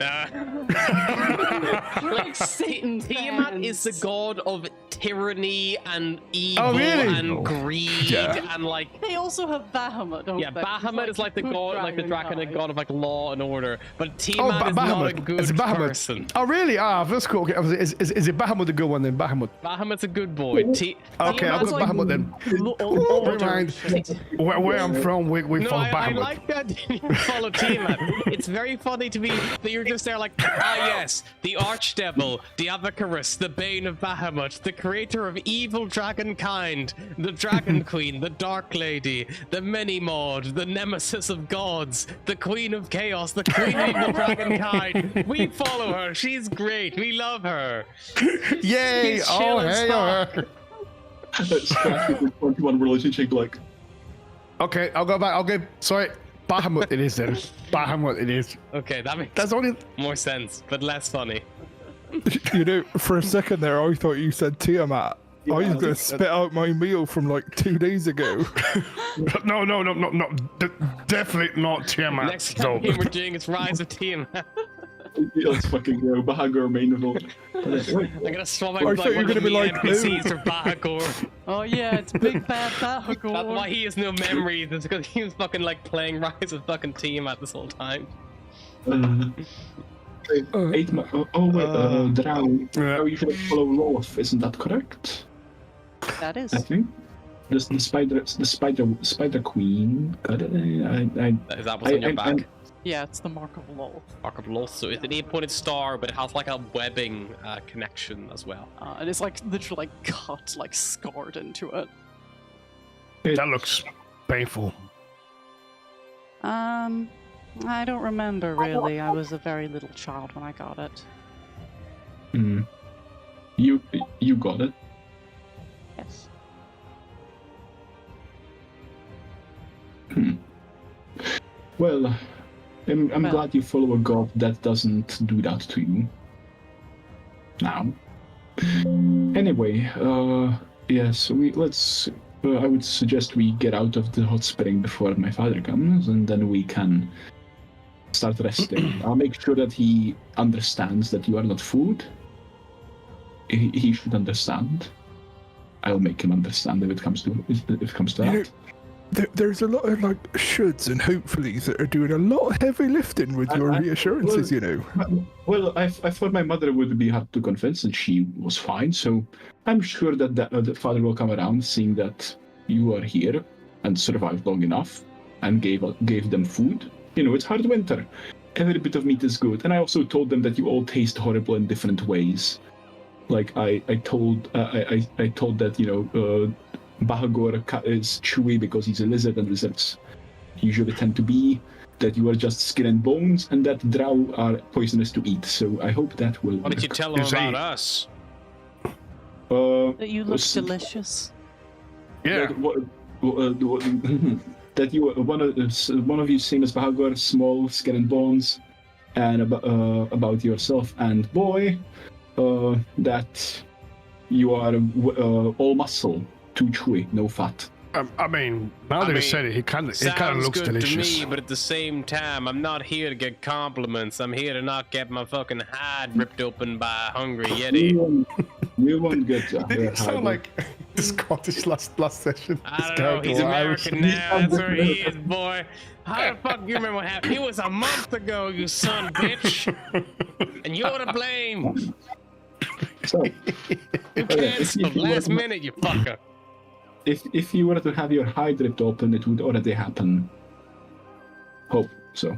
Like Satan Tiamat fans. is the god of tyranny and evil really? and greed and like... They also have Bahamut, don't Yeah, they? Bahamut is like the good god, like the draconic god of like law and order. But Tiamat is not a good Is it Bahamut? person. Oh, really? Ah, that's cool. Okay. Is it Bahamut the good one then? Bahamut. Bahamut's a good boy. Okay, I'll Tiamat's go like- Bahamut then. Never mind. Where I'm from, we No, follow I Bahamut. like that you follow Tiamat. It's very funny to me that you're just there like, yes, the Archdevil, the Abacarus, the Bane of Bahamut, the creator of evil dragonkind, the Dragon Queen, the Dark Lady, the Many-Maud, the Nemesis of Gods, the Queen of Chaos, the Queen of the Dragonkind. We follow her. She's great. We love her. Yay! She's Oh, chill as hey, fuck. Scratch with 21 religion check, like, Okay, I'll go back. I'll go. Sorry, Bahamut it is then. Bahamut it is. Okay, that makes That's only. more sense, but less funny. You know, for a second there, I thought you said Tiamat. I was gonna spit out my meal from like 2 days ago. No. Definitely not Tiamat. Next So. game we're doing is Rise of Tiamat. let's fucking go. Bahagor main revolt. I'm gonna swap out I like thought you were one of gonna be the like, NPCs for Bahagor. Oh yeah, it's big bad Bahagor. That's why he has no memories. It's because he was fucking like playing Rise of fucking Tiamat this whole time. 8 Drow usually follow Rolf, isn't that correct? That is. I think. The spider queen. Got it. Is that what's on your back? Yeah, it's the Mark of Lol. Mark of Loth. So it's an 8-pointed star, but it has like a webbing connection as well. And it's like literally like cut, like scarred into it. That looks painful. I don't remember really. I was a very little child when I got it. You got it. Yes. Well, I'm glad you follow a god that doesn't do that to you. Now. Anyway, yes, let's. I would suggest we get out of the hot spring before my father comes, and then we can start resting. I'll make sure that he understands that you are not food. He should understand. I'll make him understand if it comes to that. You know, there's a lot of like shoulds and hopefullys that are doing a lot of heavy lifting with your reassurances, you know. Well, I thought my mother would be hard to convince, and she was fine. So I'm sure that the father will come around, seeing that you are here and survived long enough, and gave them food. You know, it's hard winter. Every bit of meat is good. And I also told them that you all taste horrible in different ways. Like I told that, you know, Bahagor is chewy because he's a lizard, and lizards usually tend to be. That you are just skin and bones, and that drow are poisonous to eat. So I hope that will. What did you tell him about us? That you look s- delicious. Yeah. That you one of you same as Bahagor, small skin and bones, and about yourself, and boy, that you are all muscle, too chewy, no fat. I mean, now that you said it, it kind of looks good delicious. to me, but at the same time, I'm not here to get compliments. I'm here to not get my fucking hide ripped open by a hungry yeti. We won't get you. Did it sound like the Scottish last session? I don't know. He's American now. That's where he is, boy. How the fuck you remember what happened? It was a month ago, you son of a bitch. And you're to blame. So, You canceled last minute, you fucker. if you were to have your hide ripped open, it would already happen. Hope so.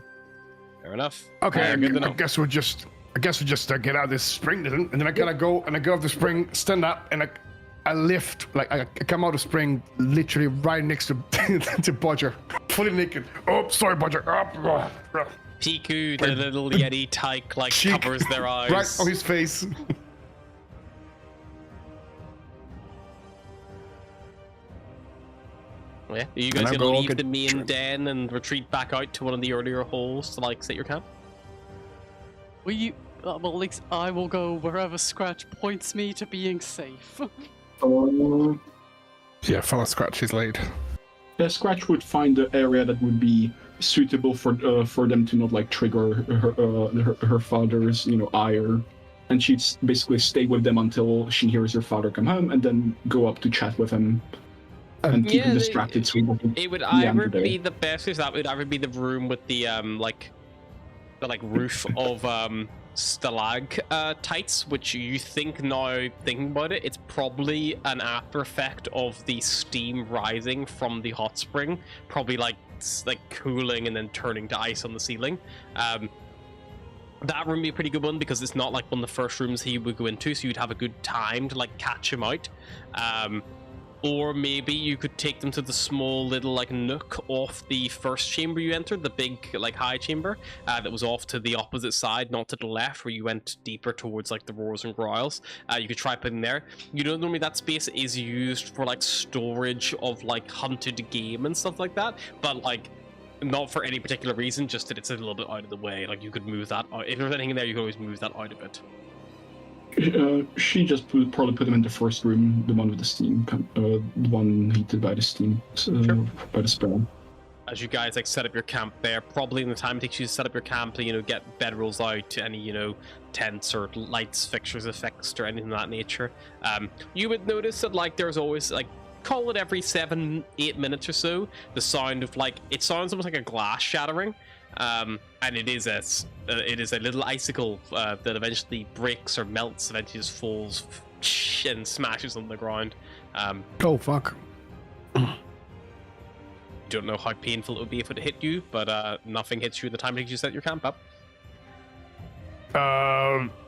Fair enough. Okay, Good to I know. guess we'll just get out of this spring, and then I gotta go out of the spring, stand up, and I lift, like I come out of spring, literally right next to to Bodger, fully naked. Oh, sorry, Bodger. Piku, the little Yeti tyke, like Cheek. covers their eyes. Right on his face. Yeah. Are you guys And I gonna go, leave okay, the main sure. den and retreat back out to one of the earlier holes to like set your camp? Will you? Well, at least I will go wherever Scratch points me to being safe. Yeah, follow Scratch's lead. Scratch would find the area that would be suitable for them to not like trigger her father's ire, and she'd basically stay with them until she hears her father come home, and then go up to chat with him and keep him distracted. So It would either be the best case, that would either be the room with the roof of stalactites, which you think now thinking about it, it's probably an after effect of the steam rising from the hot spring, probably like cooling and then turning to ice on the ceiling. That room would be a pretty good one because it's not like one of the first rooms he would go into, so you'd have a good time to like catch him out. Or maybe you could take them to the small little like nook off the first chamber you entered, the big like high chamber that was off to the opposite side, not to the left, where you went deeper towards like the roars and growls. You could try putting there. You know, normally that space is used for like storage of like hunted game and stuff like that, but like not for any particular reason, just that it's a little bit out of the way. Like you could move that out. If there's anything in there, you could always move that out of it. She just probably put them in the first room, the one with the steam, the one heated by the steam, by the spell. As you guys like set up your camp there, probably in the time it takes you to set up your camp to get bedrolls out, any tents or lights, fixtures affixed, or anything of that nature. You would notice that like there's always like, call it every 7-8 minutes or so, the sound of like, it sounds almost like a glass shattering. And it is a little icicle that eventually breaks or melts, eventually just falls and smashes on the ground. Oh fuck! You don't know how painful it would be if it hit you, but nothing hits you at the time that you set your camp up.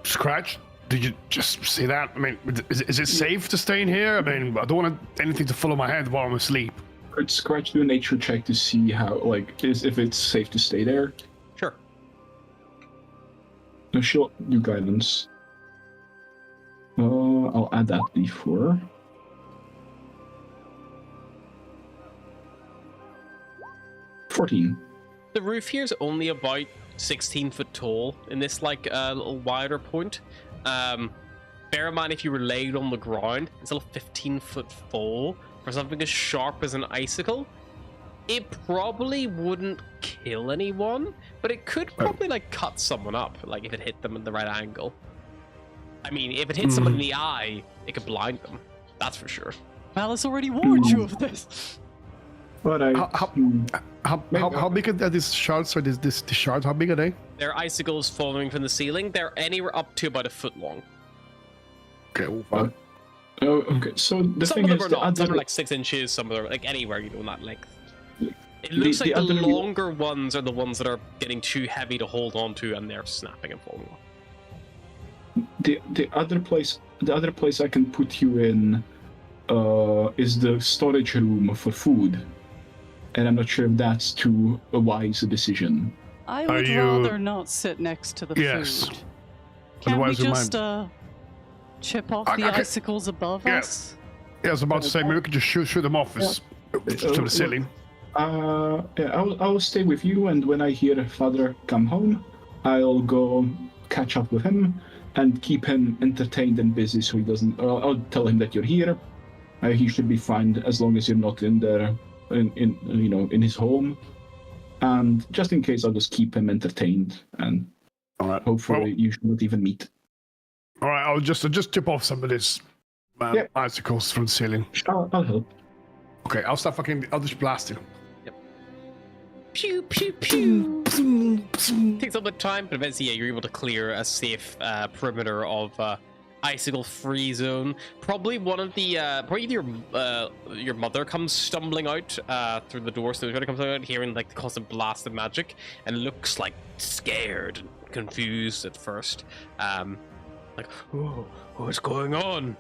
Scratch, did you just see that? I mean, is it safe to stay in here? I mean, I don't want anything to follow my head while I'm asleep. Could Scratch do a nature check to see how, if it's safe to stay there? Sure. No, she'll do guidance. I'll add that before. $14. The roof here is only about 16 foot tall in this little wider point. Bear in mind, if you were laid on the ground, it's a 15-foot fall. For something as sharp as an icicle, it probably wouldn't kill anyone, but it could probably cut someone up, if it hit them at the right angle. I mean, if it hit someone in the eye, it could blind them. That's for sure. Malice already warned you of this. But how big are these shards? Or this shards? How big are they? They're icicles falling from the ceiling. They're anywhere up to about a foot long. Okay. Okay, so the some thing of them is, are not. Some are 6 inches. Some of them are anywhere in that length. It looks like the longer ones are the ones that are getting too heavy to hold on to, and they're snapping and falling off. The other place I can put you in is the storage room for food, and I'm not sure if that's too wise a decision. I would rather not sit next to the food. Can't we just chip off the icicles above us? Yeah, I was about to say, maybe we could just shoot them off to the ceiling. I'll stay with you, and when I hear Father come home, I'll go catch up with him and keep him entertained and busy, so he doesn't. I'll tell him that you're here. He should be fine as long as you're not in there, in his home. And just in case, I'll just keep him entertained, and hopefully you should not even meet. All right, I'll just tip off some of this icicles from the ceiling. I'll help. Okay, I'll start I'll just blast him. Yep. Pew pew pew. Takes a little bit of time, but eventually, you're able to clear a safe perimeter of icicle-free zone. Probably one of the probably your mother comes stumbling out through the door. So she comes out hearing the constant blast of magic, and looks scared and confused at first. What's going on?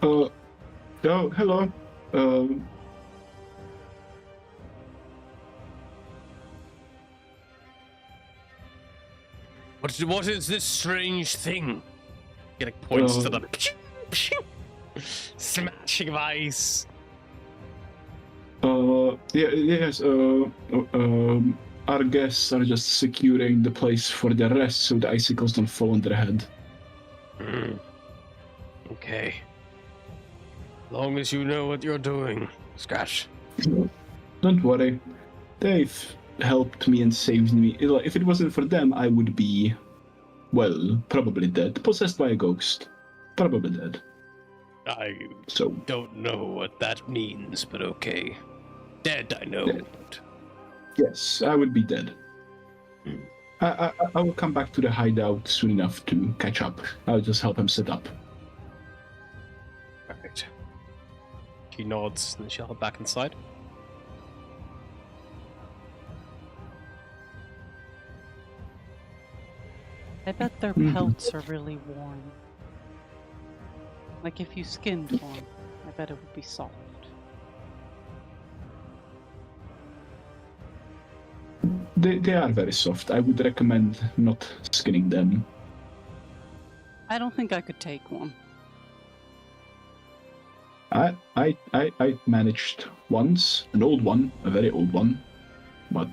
Oh, hello. What is this strange thing? He like points to the smashing of ice. Yes. Our guests are just securing the place for their rest, so the icicles don't fall on their head. Okay. Long as you know what you're doing, Scratch. Don't worry. They've helped me and saved me. If it wasn't for them, I would be, well, probably dead. Possessed by a ghost. Probably dead. I So don't know what that means, but okay. Dead, I know. Dead. Yes, I would be dead. I will come back to the hideout soon enough to catch up. I'll just help him set up. Perfect. She nods and she'll head back inside. I bet their pelts are really warm. Like if you skinned one, I bet it would be soft. They are very soft. I would recommend not skinning them. I don't think I could take one. I managed once, an old one, a very old one, but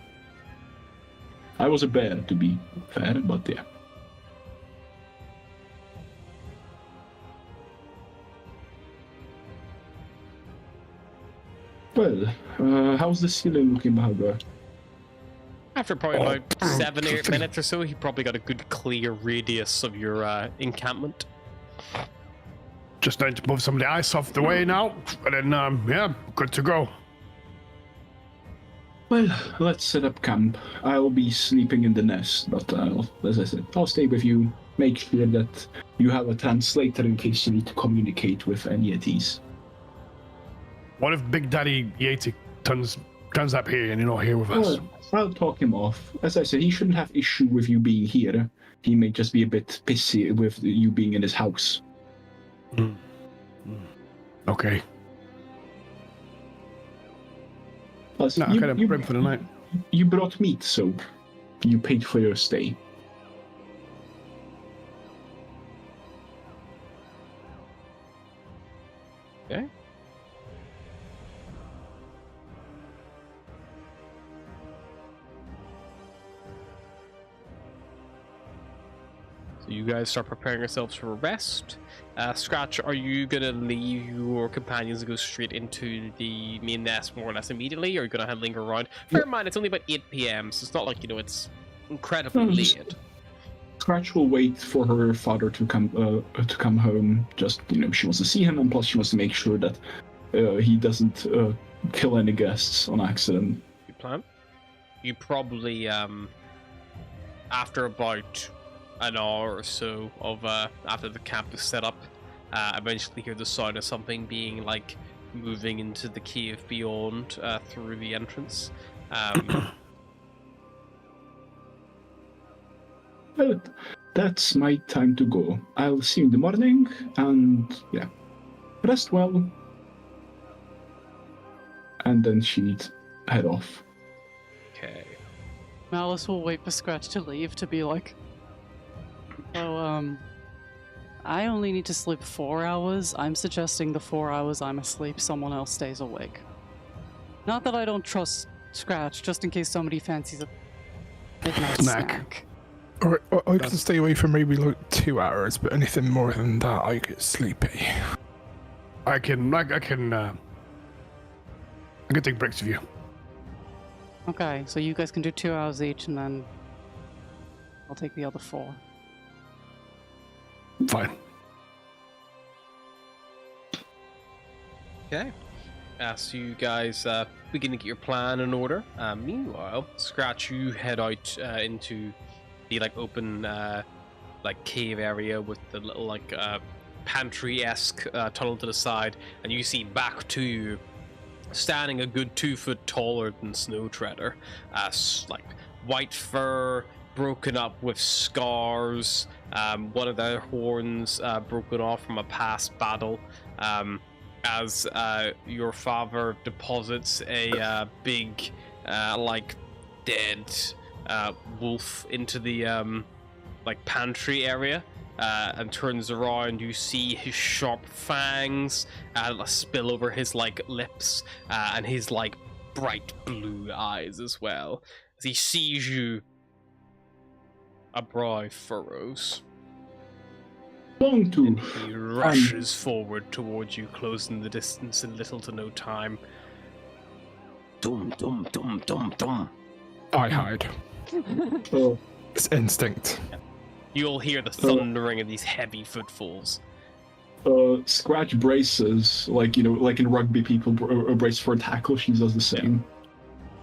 I was a bear to be fair, but yeah. Well, how's the ceiling looking, Bahagor? After probably about 7 or 8 minutes or so, he probably got a good clear radius of your encampment. Just need to move some of the ice off the way now, and then, yeah, good to go. Well, let's set up camp. I'll be sleeping in the nest, but as I said, I'll stay with you. Make sure that you have a translator in case you need to communicate with any Yetis. What if Big Daddy Yeti turns up here and you're not here with us? I'll talk him off. As I said, he shouldn't have issue with you being here. He may just be a bit pissy with you being in his house. Okay. Plus, No, I kind of brim for the night. You brought meat, so you paid for your stay. Okay. So you guys start preparing yourselves for a rest. Scratch, are you gonna leave your companions and go straight into the main nest more or less immediately, or are you gonna linger around? Bear in mind, it's only about 8 p.m., so it's not like, it's incredibly late. Scratch will wait for her father to come home. Just, she wants to see him, and plus she wants to make sure that he doesn't kill any guests on accident. You plan? You probably, after about an hour or so of after the camp is set up, eventually hear the sound of something being moving into the cave beyond through the entrance. Well, that's my time to go. I'll see you in the morning, and yeah, rest well. And then she'd head off. Okay. Malice will wait for Scratch to leave to be like, I only need to sleep 4 hours. I'm suggesting the 4 hours I'm asleep, someone else stays awake. Not that I don't trust Scratch, just in case somebody fancies a midnight snack. Or I can stay away for maybe 2 hours, but anything more than that, I get sleepy. I can take breaks with you. Okay, so you guys can do 2 hours each, and then I'll take the other 4. Fine. Okay. So you guys begin to get your plan in order. Meanwhile, Scratch, you head out into the open cave area with the little pantry-esque tunnel to the side, and you see back to you, standing a good 2 foot taller than Snow Treader, white fur, broken up with scars. One of their horns broken off from a past battle. As your father deposits a big, like, dead wolf into the like pantry area. And turns around, you see his sharp fangs spill over his like lips and his like bright blue eyes as well. As he sees you, a brow furrows. And he rushes forward towards you, closing the distance in little to no time. Dum dum dum dum dum. I hide. Oh. It's instinct. You'll hear the thundering of these heavy footfalls. Scratch braces, like, you know, like in rugby, people brace for a tackle. She does the same.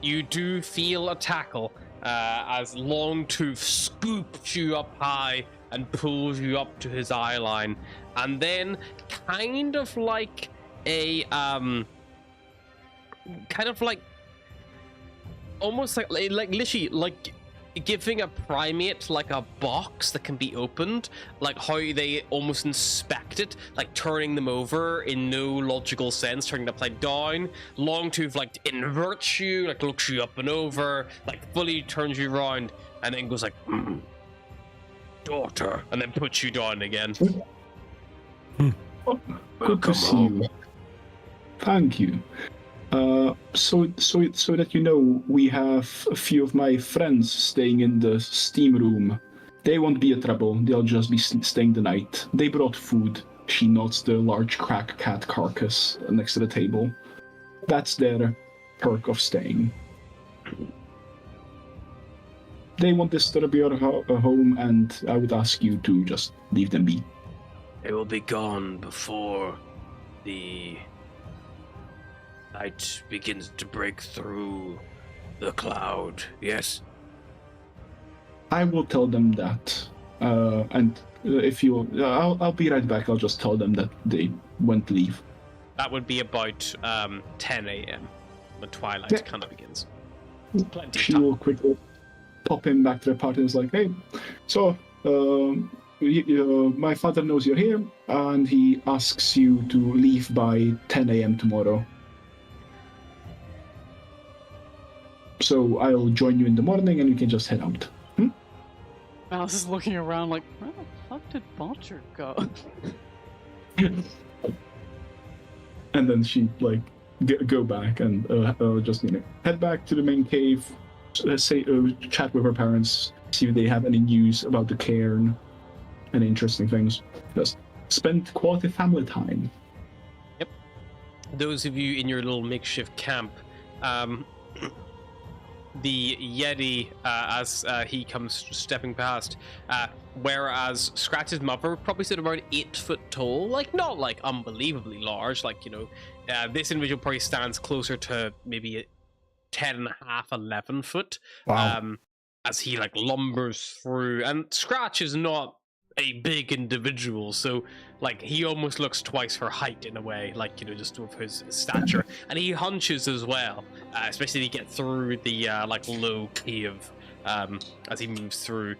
You do feel a tackle as Longtooth scoops you up high and pulls you up to his eye line, and then kind of like a almost like literally like giving a primate like a box that can be opened, like how they almost inspect it, like turning them over in no logical sense, turning it upside down. Longtooth like inverts you, like looks you up and over, like fully turns you around, and then goes like, daughter, and then puts you down again. Good to see you. Thank you. So that you know, we have a few of my friends staying in the steam room. They won't be a trouble. They'll just be staying the night. They brought food. She nods the large crack cat carcass next to the table. That's their perk of staying. They want this to be a home, and I would ask you to just leave them be. They will be gone before the light begins to break through the cloud, yes? I will tell them that. And if you... I'll be right back. I'll just tell them that they won't leave. That would be about 10 a.m. when twilight kind of begins. Plenty of She time. will quickly pop him back to the party and is like, hey, so my father knows you're here, and he asks you to leave by 10 a.m. tomorrow. So I'll join you in the morning and we can just head out. Alice is looking around like, where the fuck did Bodger go? And then she like go back and just head back to the main cave, chat with her parents, see if they have any news about the Cairn, any interesting things. Just spend quality family time. Yep. Those of you in your little makeshift camp, the Yeti, as he comes stepping past, whereas Scratch's mother probably stood around 8 foot tall, like not like unbelievably large, like, you know, this individual probably stands closer to maybe 10 and a half, 11 foot. Wow. As he like lumbers through, and Scratch is not a big individual, so like he almost looks twice her height in a way, like, you know, just with his stature, and he hunches as well, especially to get through the like low cave. As he moves through,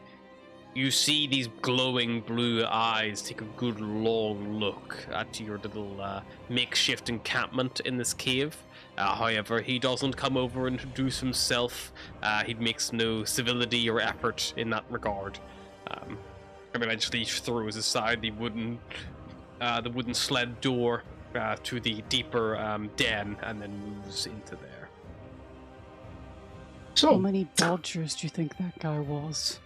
you see these glowing blue eyes take a good long look at your little makeshift encampment in this cave. However, he doesn't come over and introduce himself. He makes no civility or effort in that regard. And eventually throws aside the wooden sled door to the deeper den, and then moves into there. How So, many Bodgers do you think that guy was?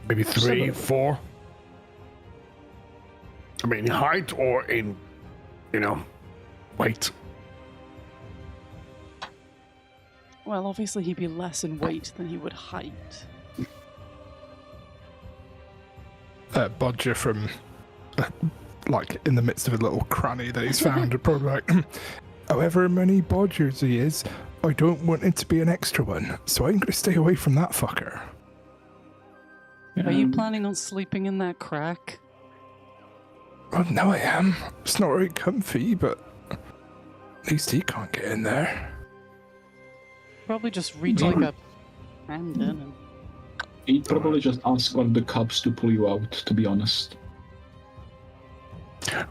Maybe 3, 4. I mean, in height or in, weight. Well, obviously he'd be less in weight than he would height. Bodger from, like, in the midst of a little cranny that he's found, are probably like, however many Bodgers he is, I don't want it to be an extra one, so I'm going to stay away from that fucker. Are you planning on sleeping in that crack? Well, no, I am. It's not very comfy, but at least he can't get in there. Probably just reach like a hand in and... He'd probably just ask one of the cubs to pull you out, to be honest.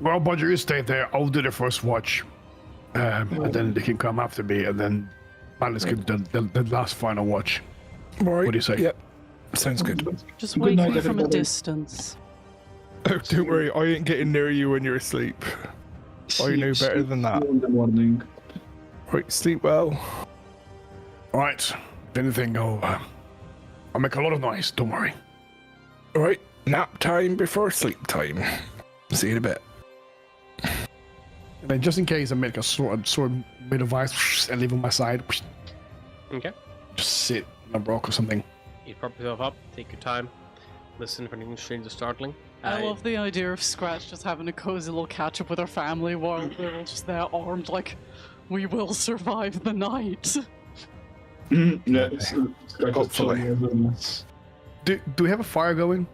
Well, Bodger, you stay there. I'll do the first watch. And then they can come after me, and then Malice can do the last final watch. Right. What do you say? Yep. Sounds good. Just Good wait night, from a everybody. distance. Oh, don't worry. I ain't getting near you when you're asleep. I know better than that. In the morning. Right, sleep well. Right. If anything, I'll make a lot of noise. Don't worry. Right, nap time before sleep time. See you in a bit. And then just in case, I make a sword made of ice and leave on my side. Okay. Just sit on a rock or something. You prop yourself up, take your time, listen for anything strange or startling. I love the idea of Scratch just having a cozy little catch up with her family while they're all just there armed like, we will survive the night. Yeah, Hopefully. Do we have a fire going?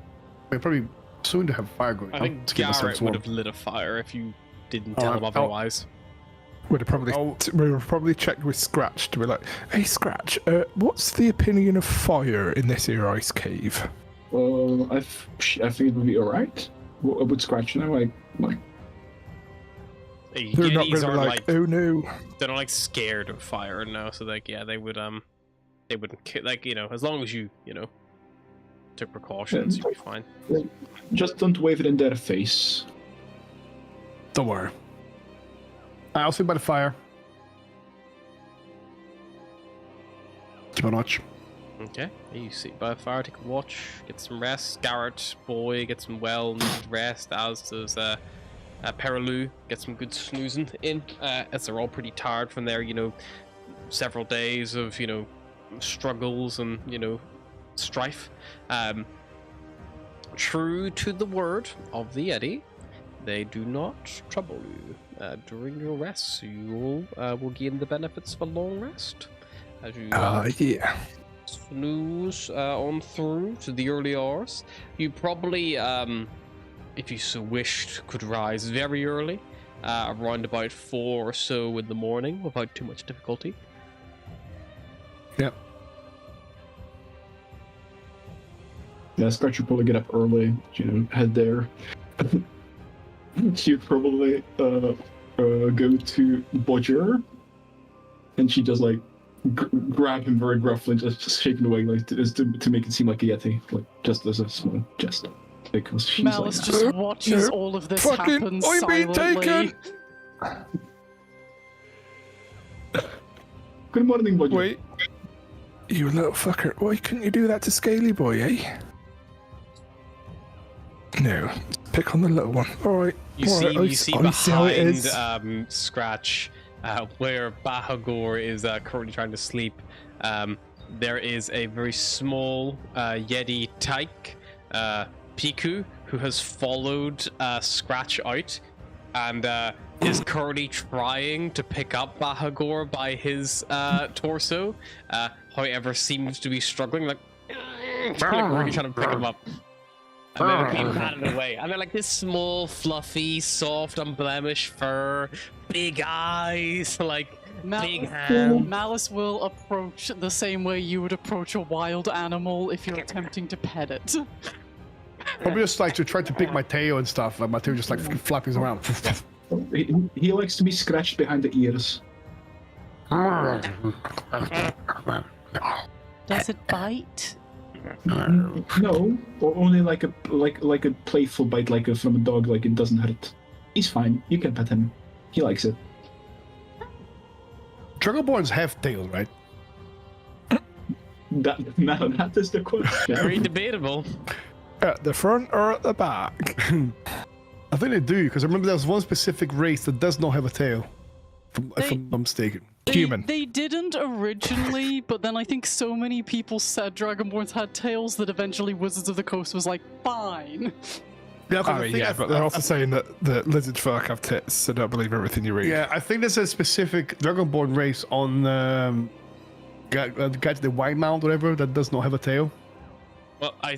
We're probably soon to have a fire going. I think to keep ourselves Garrett warm. would have lit a fire if you didn't Oh, tell him oh. otherwise. We'd have probably checked with Scratch to be like, hey Scratch, what's the opinion of fire in this here ice cave? I think it would be alright. Would Scratch know? Like, They're not Yetis going to be aren't like, oh no. they're not like scared of fire no, so like yeah, they wouldn't like, you know, as long as you took precautions, you'd be fine. just don't wave it in their face. Don't worry. I'll sit by the fire. Keep a watch. Okay, you sit by the fire, take a watch, get some rest. Garrett, boy, get some well-needed rest, as does Perilou, get some good snoozing in, as they're all pretty tired from their, several days of, struggles and, strife. True to the word of the Yeti, they do not trouble you. During your rest, you will gain the benefits of a long rest. As you Yeah. snooze on through to the early hours. You probably, if you so wished, could rise very early, around about 4 or so in the morning, without too much difficulty. Yep. Yeah, Scratch would probably get up early, head there. She'd probably go to Bodger, and she just like grab him very gruffly, just shake him away, like to make it seem like a Yeti, like just as a small jest, because she's Malice like, just watches all of this happen I'm being silently. taken! Good morning, Bodger. Wait. You little fucker. Why couldn't you do that to Scaly Boy, eh? No. Pick on the little one. Alright. You see how it is. behind Scratch, where Bahagor is currently trying to sleep, there is a very small Yeti tyke, Piku, who has followed Scratch out and is currently trying to pick up Bahagor by his torso, however seems to be struggling, like really trying to pick him up. And then keep patting away. And they're like this small, fluffy, soft, unblemished fur, big eyes, like big hands. Malice will approach the same way you would approach a wild animal if you're attempting to pet it. Probably just like to try to pick my tail and stuff. Like my tail just like flapping around. He likes to be scratched behind the ears. Does it bite? No, or only like a playful bite, from a dog. Like it doesn't hurt. He's fine. You can pet him. He likes it. Dragonborns have tails, right? That is the question. Very debatable. At the front or at the back? I think they do, because I remember there was one specific race that does not have a tail. If I'm not mistaken. Human. They didn't originally, but then I think so many people said Dragonborns had tails that eventually Wizards of the Coast was like, fine. Yeah, I mean, yeah, but they're also saying that the lizard folk have tits, so don't believe everything you read. Yeah, I think there's a specific Dragonborn race on the White Mount, whatever, that does not have a tail. Well, I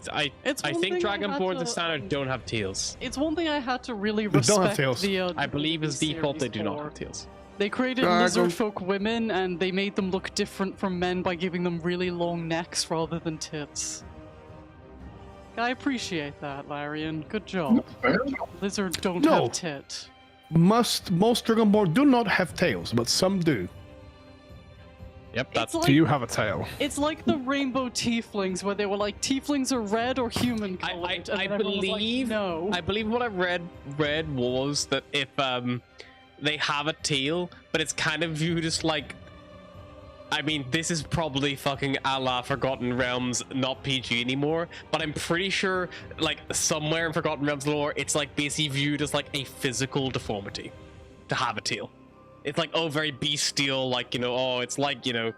It's one think thing I had Dragonborn, the to- standard, don't have tails. It's one thing I had to really They don't have respect tails. the I believe as default they series do not for. have tails. They created Gargle. lizard folk women, and they made them look different from men by giving them really long necks rather than tits. I appreciate that, Larian. Good job. Lizards don't No. have tit. Most Dragonborn do not have tails, but some do. Yep, that's It's Do you like, have a tail? it's like the rainbow tieflings, where they were like, tieflings are red or human I colored. and I then everyone was like, believe no. I believe what I read was that if they have a tail, but it's kind of viewed as like, I mean, this is probably fucking a la Forgotten Realms, not PG anymore, but I'm pretty sure like somewhere in Forgotten Realms lore, it's like basically viewed as like a physical deformity to have a tail. It's like, oh, very bestial, like, you know, oh, it's like, you know,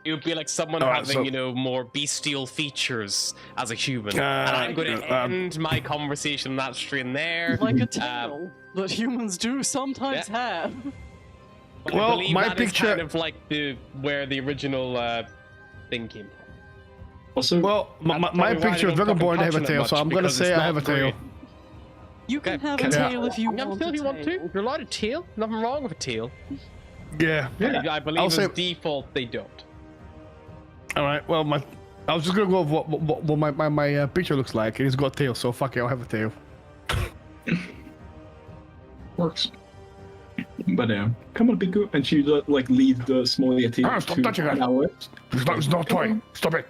it would be like someone Alright, having, so- you know, more bestial features as a human. And I'm going to end my conversation on that stream there. Like a tail that humans do sometimes have. But Well, I believe my that is picture- kind of like where the original thing came from. Also, Well, my That's probably why picture of they don't Dragonborn, they have a fucking tail, touch so it I'm gonna much, say because I have a it's tail. not You can Okay, have can a I- tail if you You want can a if you want to. tail. You're allowed a tail. Nothing wrong with a tail. Yeah. I believe I'll as say- default they don't. All right. Well, I was just gonna go with what my picture looks like. He's got a tail, so fuck it, I'll have a tail. works. But come on, Piku, and she like lead the small yeti. Stop touching her. Alex. It's not a toy. Stop it.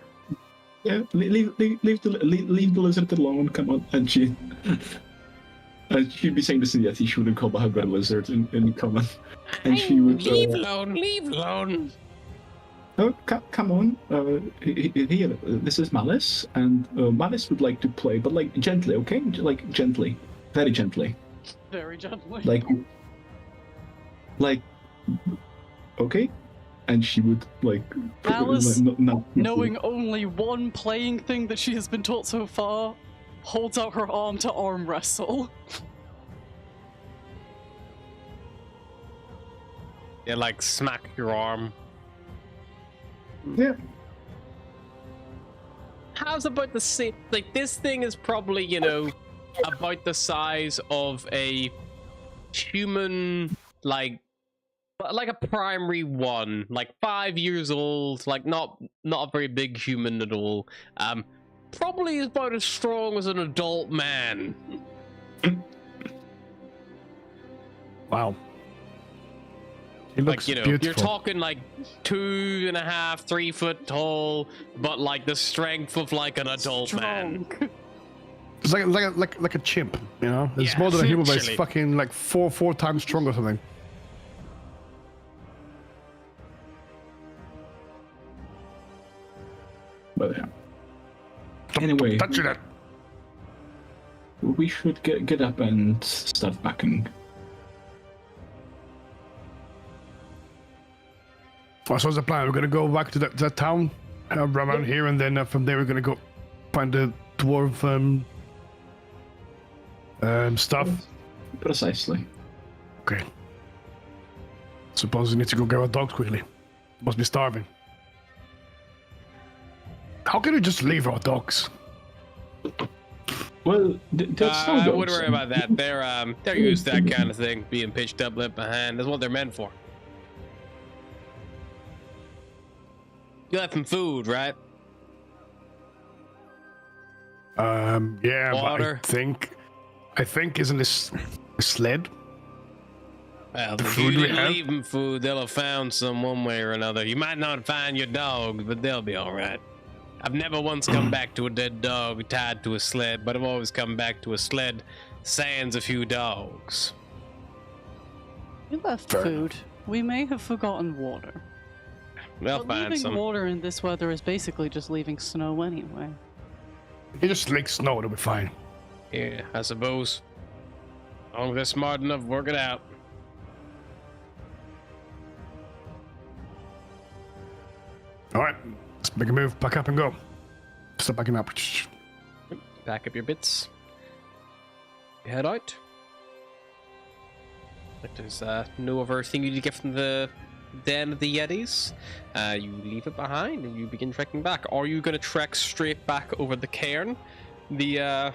Yeah, leave the lizard alone. Come on, and she'd be saying this in Yeti. She wouldn't call her a lizard in common, and she would. Leave alone. Leave alone. Oh, come on. Here, this is Malice, and Malice would like to play, but like gently, okay? Like gently, very gently. Very gently. Like, okay? And she would like. Alice, not knowing only one playing thing that she has been taught so far, holds out her arm to arm wrestle. Yeah, like smack your arm. Yeah. How's about the same? Like this thing is probably, you know, about the size of a human, like a primary one, like 5 years old, like not a very big human at all. Probably is about as strong as an adult man. Wow. He looks Like, you know, beautiful. you're talking like 2.5, 3 foot tall, but like the strength of like an adult man. Strong. It's like a chimp, you know. It's Yeah, more than a human, but it's literally. fucking like four times strong or something. But anyway, Touching it. we should get up and start packing. So what's the plan? We're gonna go back to that town around here, and then from there we're gonna go find the dwarf stuff. Precisely. Okay. Suppose we need to go get our dogs quickly. Must be starving. How can we just leave our dogs? Well, that's no I dogs. wouldn't worry about that. They're used to that kind of thing, being pitched up left behind. That's what they're meant for. You left them food, right? Yeah, Water. but I think isn't this a sled? Well, The if food you we didn't have? leave them food, they'll have found some one way or another. You might not find your dog, but they'll be all right. I've never once come back to a dead dog tied to a sled, but I've always come back to a sled sans a few dogs. We left Fair food. We may have forgotten water. They'll But find leaving some. water in this weather is basically just leaving snow anyway. You just lick snow, it'll be fine. Yeah, I suppose. As long as they're smart enough, work it out. All right, let's make a move. Pack up and go. Start packing up. Pack up your bits. Head out. Like there's no other thing you need to get from the den of the Yetis. You leave it behind and you begin trekking back. Are you going to trek straight back over the cairn? The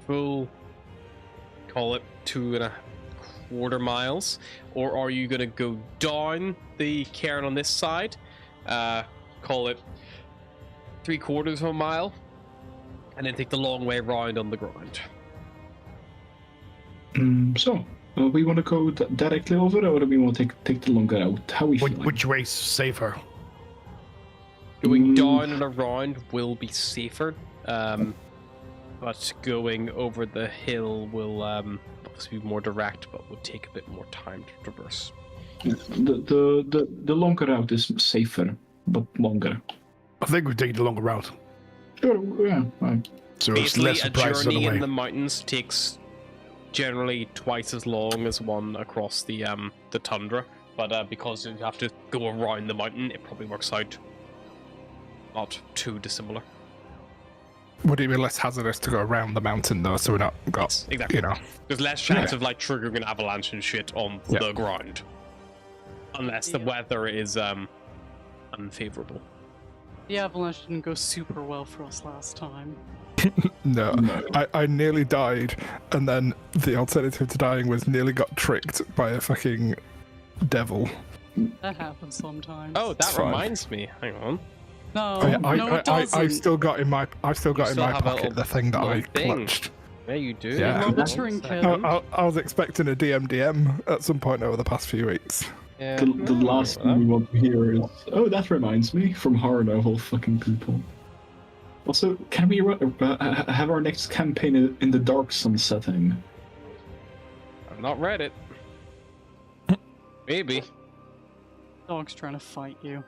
full, call it 3/4 miles, or are you going to go down the cairn on this side, call it 3/4 of a mile, and then take the long way around on the ground? So, we want to go directly over, or do we want to take the longer route? How we feeling? Which way's safer? Going down and around will be safer, but going over the hill will obviously be more direct, but would take a bit more time to traverse. The longer route is safer, but longer. I think we take the longer route. Sure, yeah. So it's Basically, less a surprises on journey the way. in the mountains takes generally twice as long as one across the tundra, but because you have to go around the mountain, it probably works out not too dissimilar. Would it be less hazardous to go around the mountain though, so we're not got Yes, exactly. you know? There's less chance of like triggering an avalanche and shit on the ground, unless the weather is unfavorable. The avalanche didn't go super well for us last time. No. I nearly died, and then the alternative to dying was nearly got tricked by a fucking devil. That happens sometimes. Oh, that fine. reminds me. Hang on. No, Oh, it doesn't. I've still got in my still have a pocket little- the thing that I little thing. clutched. Yeah, you do. Yeah. Monitoring One kit. second. I was expecting a DMDM at some point over the past few weeks. Yeah, The no, last I thing we remember want to hear is, oh, that reminds me, from Harna, of all fucking people. Also, can we have our next campaign in the Dark Sun setting? that. I've not read it. Maybe. Dog's trying to fight you.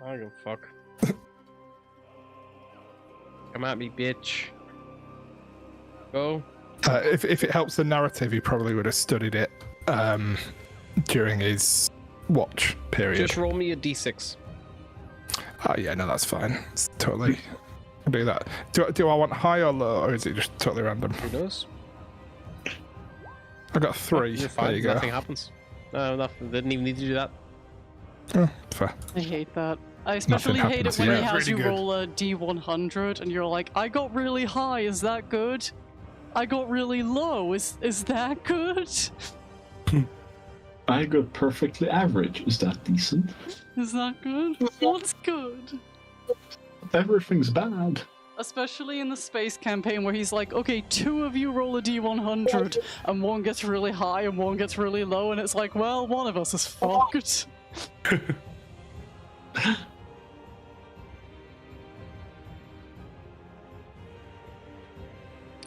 I go fuck. Come at me, bitch. Go. If it helps the narrative, he probably would have studied it during his watch period. Just roll me a d6. Oh yeah, no, that's fine. It's totally. I'll do that. Do I want high or low, or is it just totally random? Who knows? I got 3. You're fine. There you go. Nothing happens. No, nothing. Didn't even need to do that. Oh, fair. I hate that. I especially hate it happens, when yeah. he has Really you good. roll a D100 and you're like, I got really high, is that good? I got really low, is that good? I got perfectly average. Is that decent? Is that good? What's good? Everything's bad. Especially in the space campaign where he's like, okay, 2 of you roll a D100 and one gets really high and one gets really low, and it's like, well, one of us is fucked.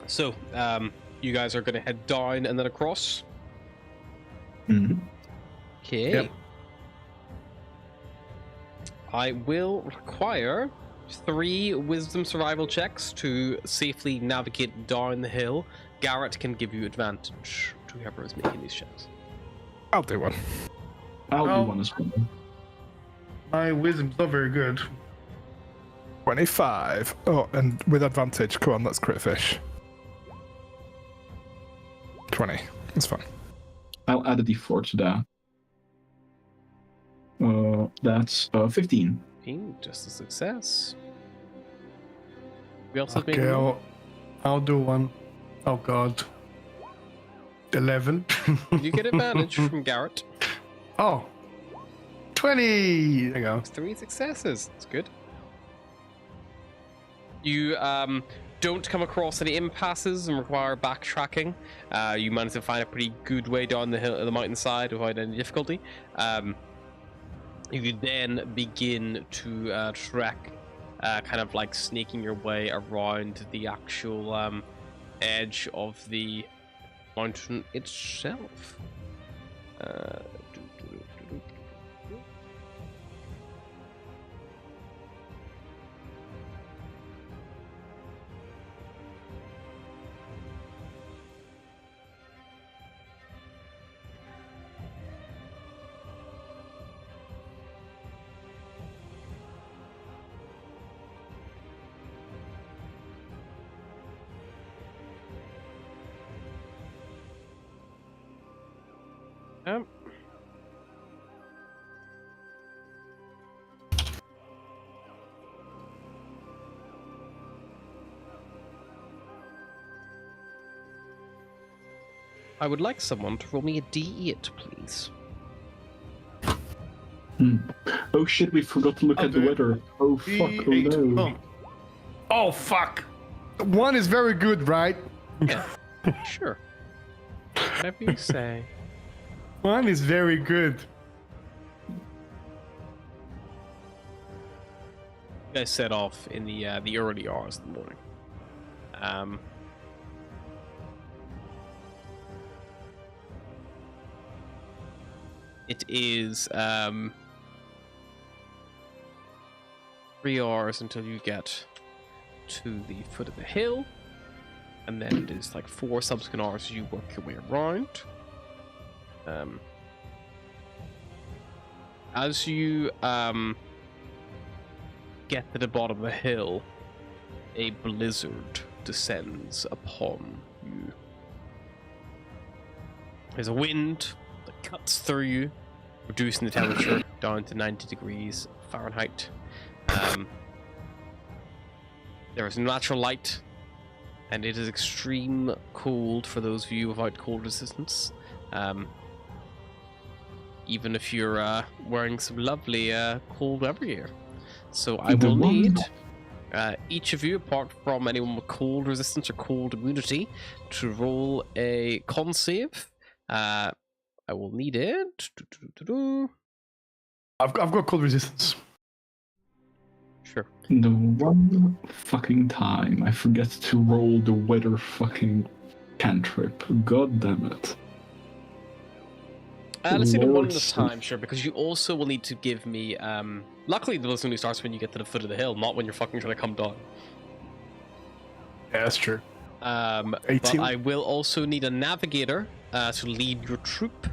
So, you guys are going to head down and then across. Mm-hmm. Okay. Yep. I will require 3 wisdom survival checks to safely navigate down the hill. Garrett can give you advantage to whoever is making these checks. I'll do one. I'll Oh. do one as well. My wisdom's not very good. 25. Oh, and with advantage. Come on, let's crit fish. 20. That's fine. I'll add a d4 to that. That's 15. 15, just a success. We also Okay, made I'll do one. Oh god. 11. you get advantage from Garrett. Oh. 20! There you go. 3 successes. That's good. You don't come across any impasses and require backtracking. You manage to find a pretty good way down the hill, the mountainside without any difficulty. You then begin to trek, kind of like snaking your way around the actual edge of the mountain itself. Yep. I would like someone to roll me a D8, please. Oh shit, we forgot to look at the weather. Oh fuck, oh D8. no. Oh fuck. 1 is very good, right? Yeah, sure. Whatever you say. 1 is very good. You guys set off in the early hours of the morning. It is 3 hours until you get to the foot of the hill, and then it is like 4 subsequent hours as you work your way around. As you get to the bottom of the hill, a blizzard descends upon you. There's a wind that cuts through you, reducing the temperature down to 90 degrees Fahrenheit. There is natural light, and it is extreme cold for those of you without cold resistance. Even if you're wearing some lovely cold weather gear. So I will need each of you, apart from anyone with cold resistance or cold immunity, to roll a con save. I will need it. I've got cold resistance. Sure. The one fucking time I forget to roll the weather fucking cantrip. God damn it. Let's do it one at a Lord. time, sure, because you also will need to give me. Luckily, the blizzard only starts when you get to the foot of the hill, not when you're fucking trying to come down. Yeah, that's true. But 18. I will also need a navigator to lead your troop.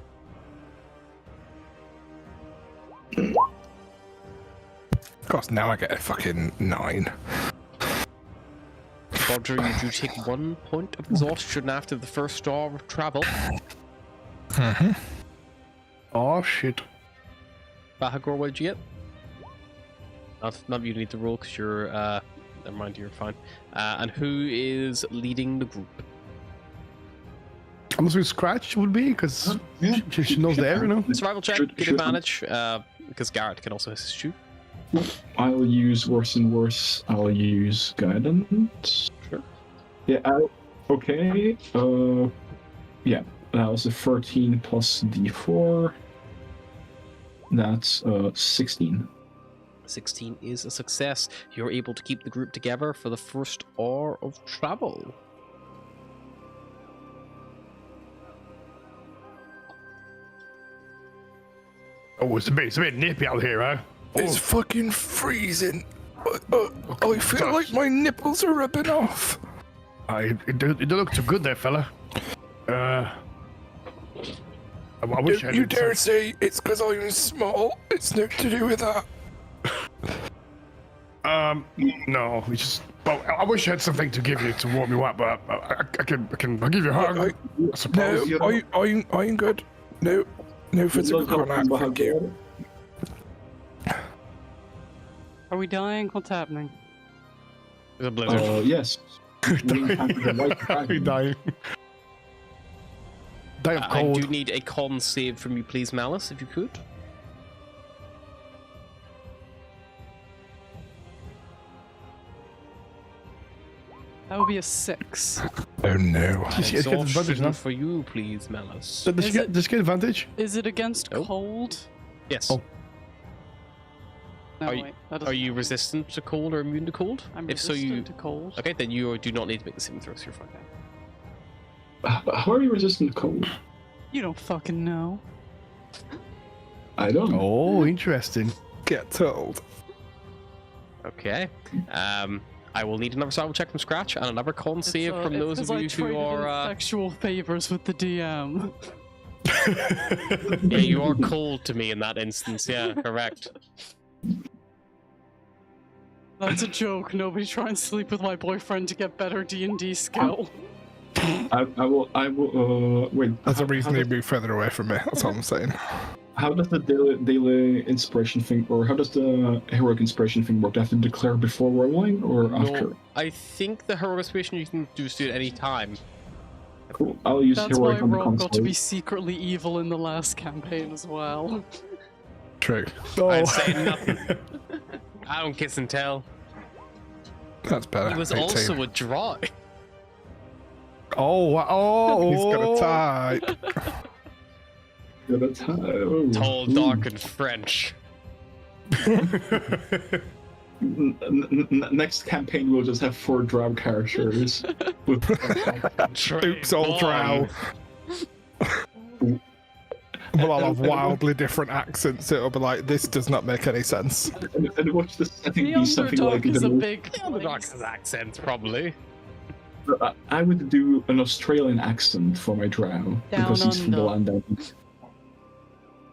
Of course, now I get a fucking 9. Roger, you do take 1 point of exhaustion after the first hour of travel. Mm-hmm. Oh shit. Bahagor, what did you get? Not you need to roll because you're. Never mind, you're fine. And who is leading the group? I'm assuming Scratch would be, because she knows the area, you know? Survival check, Should- get should- advantage, because Garrett can also assist you. I'll use worse and worse. I'll use guidance. Sure. Yeah. Okay. Yeah. That was a 13 plus D4. That's 16. 16 is a success. You're able to keep the group together for the first hour of travel. Oh, it's a bit nippy out here, huh? It's fucking freezing. I feel like my nipples are rubbing off. It don't look too good there, fella. I wish I You did dare some- say it's because I'm small? It's nothing to do with that. No, we just. Well, I wish I had something to give you to warm you up, but I'll give you a hug. I suppose. No, I'm good. No physical contact, thank you. Are we dying? What's happening? There's a blizzard. Yes. We encountered a white We dragon. die. Die of I cold. do need a con save from you, please, Malice, if you could. That would be a 6. Oh no. Does she get advantage Exhaustion now? for you, please, Malice. Does she Is get advantage? Is it against Nope. cold? Yes. Oh. No, Are you- wait. That Are doesn't you work. resistant to cold or immune to cold? I'm If so, resistant you. to cold. Okay, then you do not need to make the saving throw, so you're fine. How are you resistant to cold? You don't fucking know. I don't know. Oh, interesting. Get told. Okay. I will need another survival check from scratch and another con save from those of you who are. sexual favors with the DM. Yeah, you are cold to me in that instance. Yeah, correct. That's a joke. Nobody try and sleep with my boyfriend to get better D&D skill. I will, wait. That's a how- reason how to does- move further away from me. That's all I'm saying. How does the daily inspiration thing, or how does the heroic inspiration thing work? Do I have to declare before rolling or after? No, I think the heroic inspiration you can do at any time. Cool. I'll use That's why heroic on the Rob got to console. be secretly evil in the last campaign as well. True. I'd say nothing. I don't kiss and tell. That's better. He was 18. also a draw. He's got a type. Yeah, that's how. Oh. Tall, dark, and French. Next campaign, we'll just have 4 drow characters. With Oops, all drow. We'll all have wildly different accents. It'll be like, this does not make any sense. and watch the setting The be something like Underdark is a the- big Underdark place. has accents, probably. I would do an Australian accent for my drow because he's from the under. land down.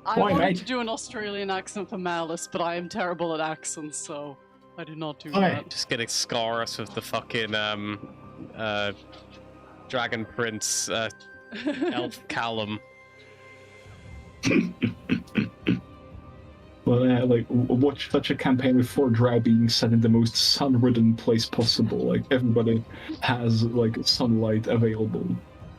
I Why, wanted mate? to do an Australian accent for Malice, but I am terrible at accents, so I did not do Why? that. Just getting scars with the fucking Dragon Prince Elf Callum. Well, yeah, like watch such a campaign with 4 drow being set in the most sun-ridden place possible. Like everybody has like sunlight available.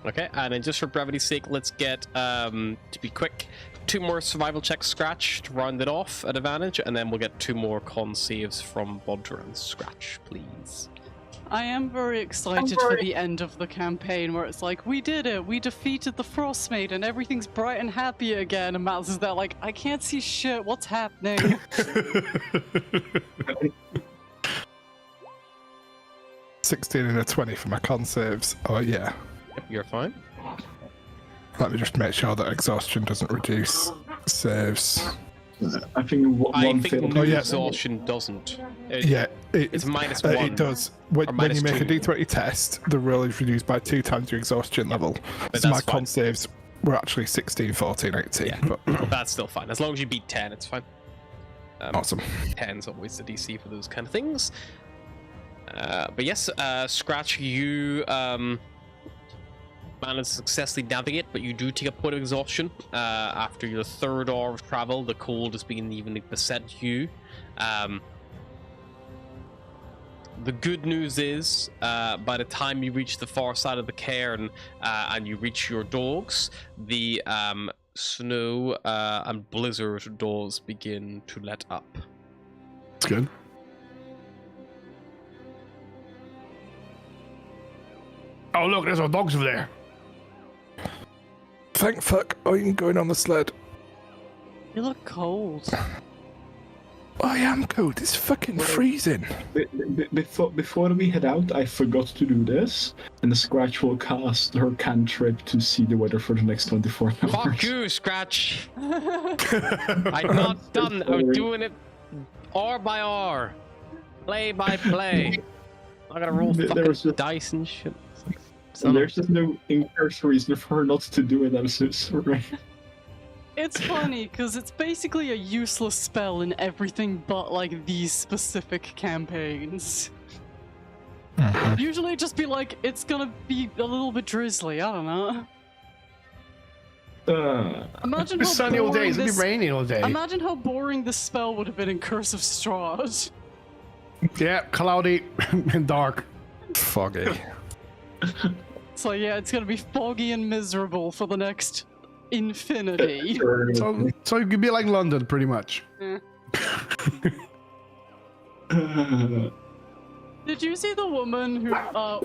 Okay, and then just for brevity's sake, let's get, to be quick, 2 more survival checks Scratch to round it off at advantage, and then we'll get 2 more con saves from Bodger and Scratch, please. I am very excited for the end of the campaign where it's like, we did it, we defeated the Frostmaiden, everything's bright and happy again, and Malice is there like, I can't see shit, what's happening? 16 and a 20 for my con saves. Oh yeah. You're fine. Let me just make sure that exhaustion doesn't reduce saves. I think I one think failed. new yeah. exhaustion doesn't. Yeah, It's minus 1. It does. When you minus make a 2. d20 test, the roll is reduced by 2 times your exhaustion level. but So my that's fine. con saves were actually 16, 14, 18. Yeah. But That's still fine. As long as you beat 10, it's fine. awesome. 10's always the DC for those kind of things. But yes, Scratch, you managed to successfully navigate, but you do take a point of exhaustion. After your 3rd hour of travel, the cold is beginning to even beset you. The good news is, by the time you reach the far side of the cairn and you reach your dogs, the snow and blizzard doors begin to let up. That's good. Oh, look, there's our dogs over there. Thank fuck, I'm going on the sled. You look cold. I am cold, it's fucking freezing. Before we head out, I forgot to do this, and the Scratch will cast her cantrip to see the weather for the next 24 hours. Fuck you, Scratch! I'm not done. I'm doing it hour by hour, play by play. I gotta roll fucking There's just- dice and shit. And there's just no inherent reason for her not to do it. I'm so sorry. It's funny, because it's basically a useless spell in everything but, like, these specific campaigns. Usually just be like, it's gonna be a little bit drizzly, I don't know. Imagine It's how sunny all day. boring It's gonna this... be raining all day. Imagine how boring this spell would have been in Curse of Strahd. Yeah, cloudy and dark. Foggy. So yeah, it's gonna be foggy and miserable for the next infinity. So you could be like London, pretty much. Did you see the woman who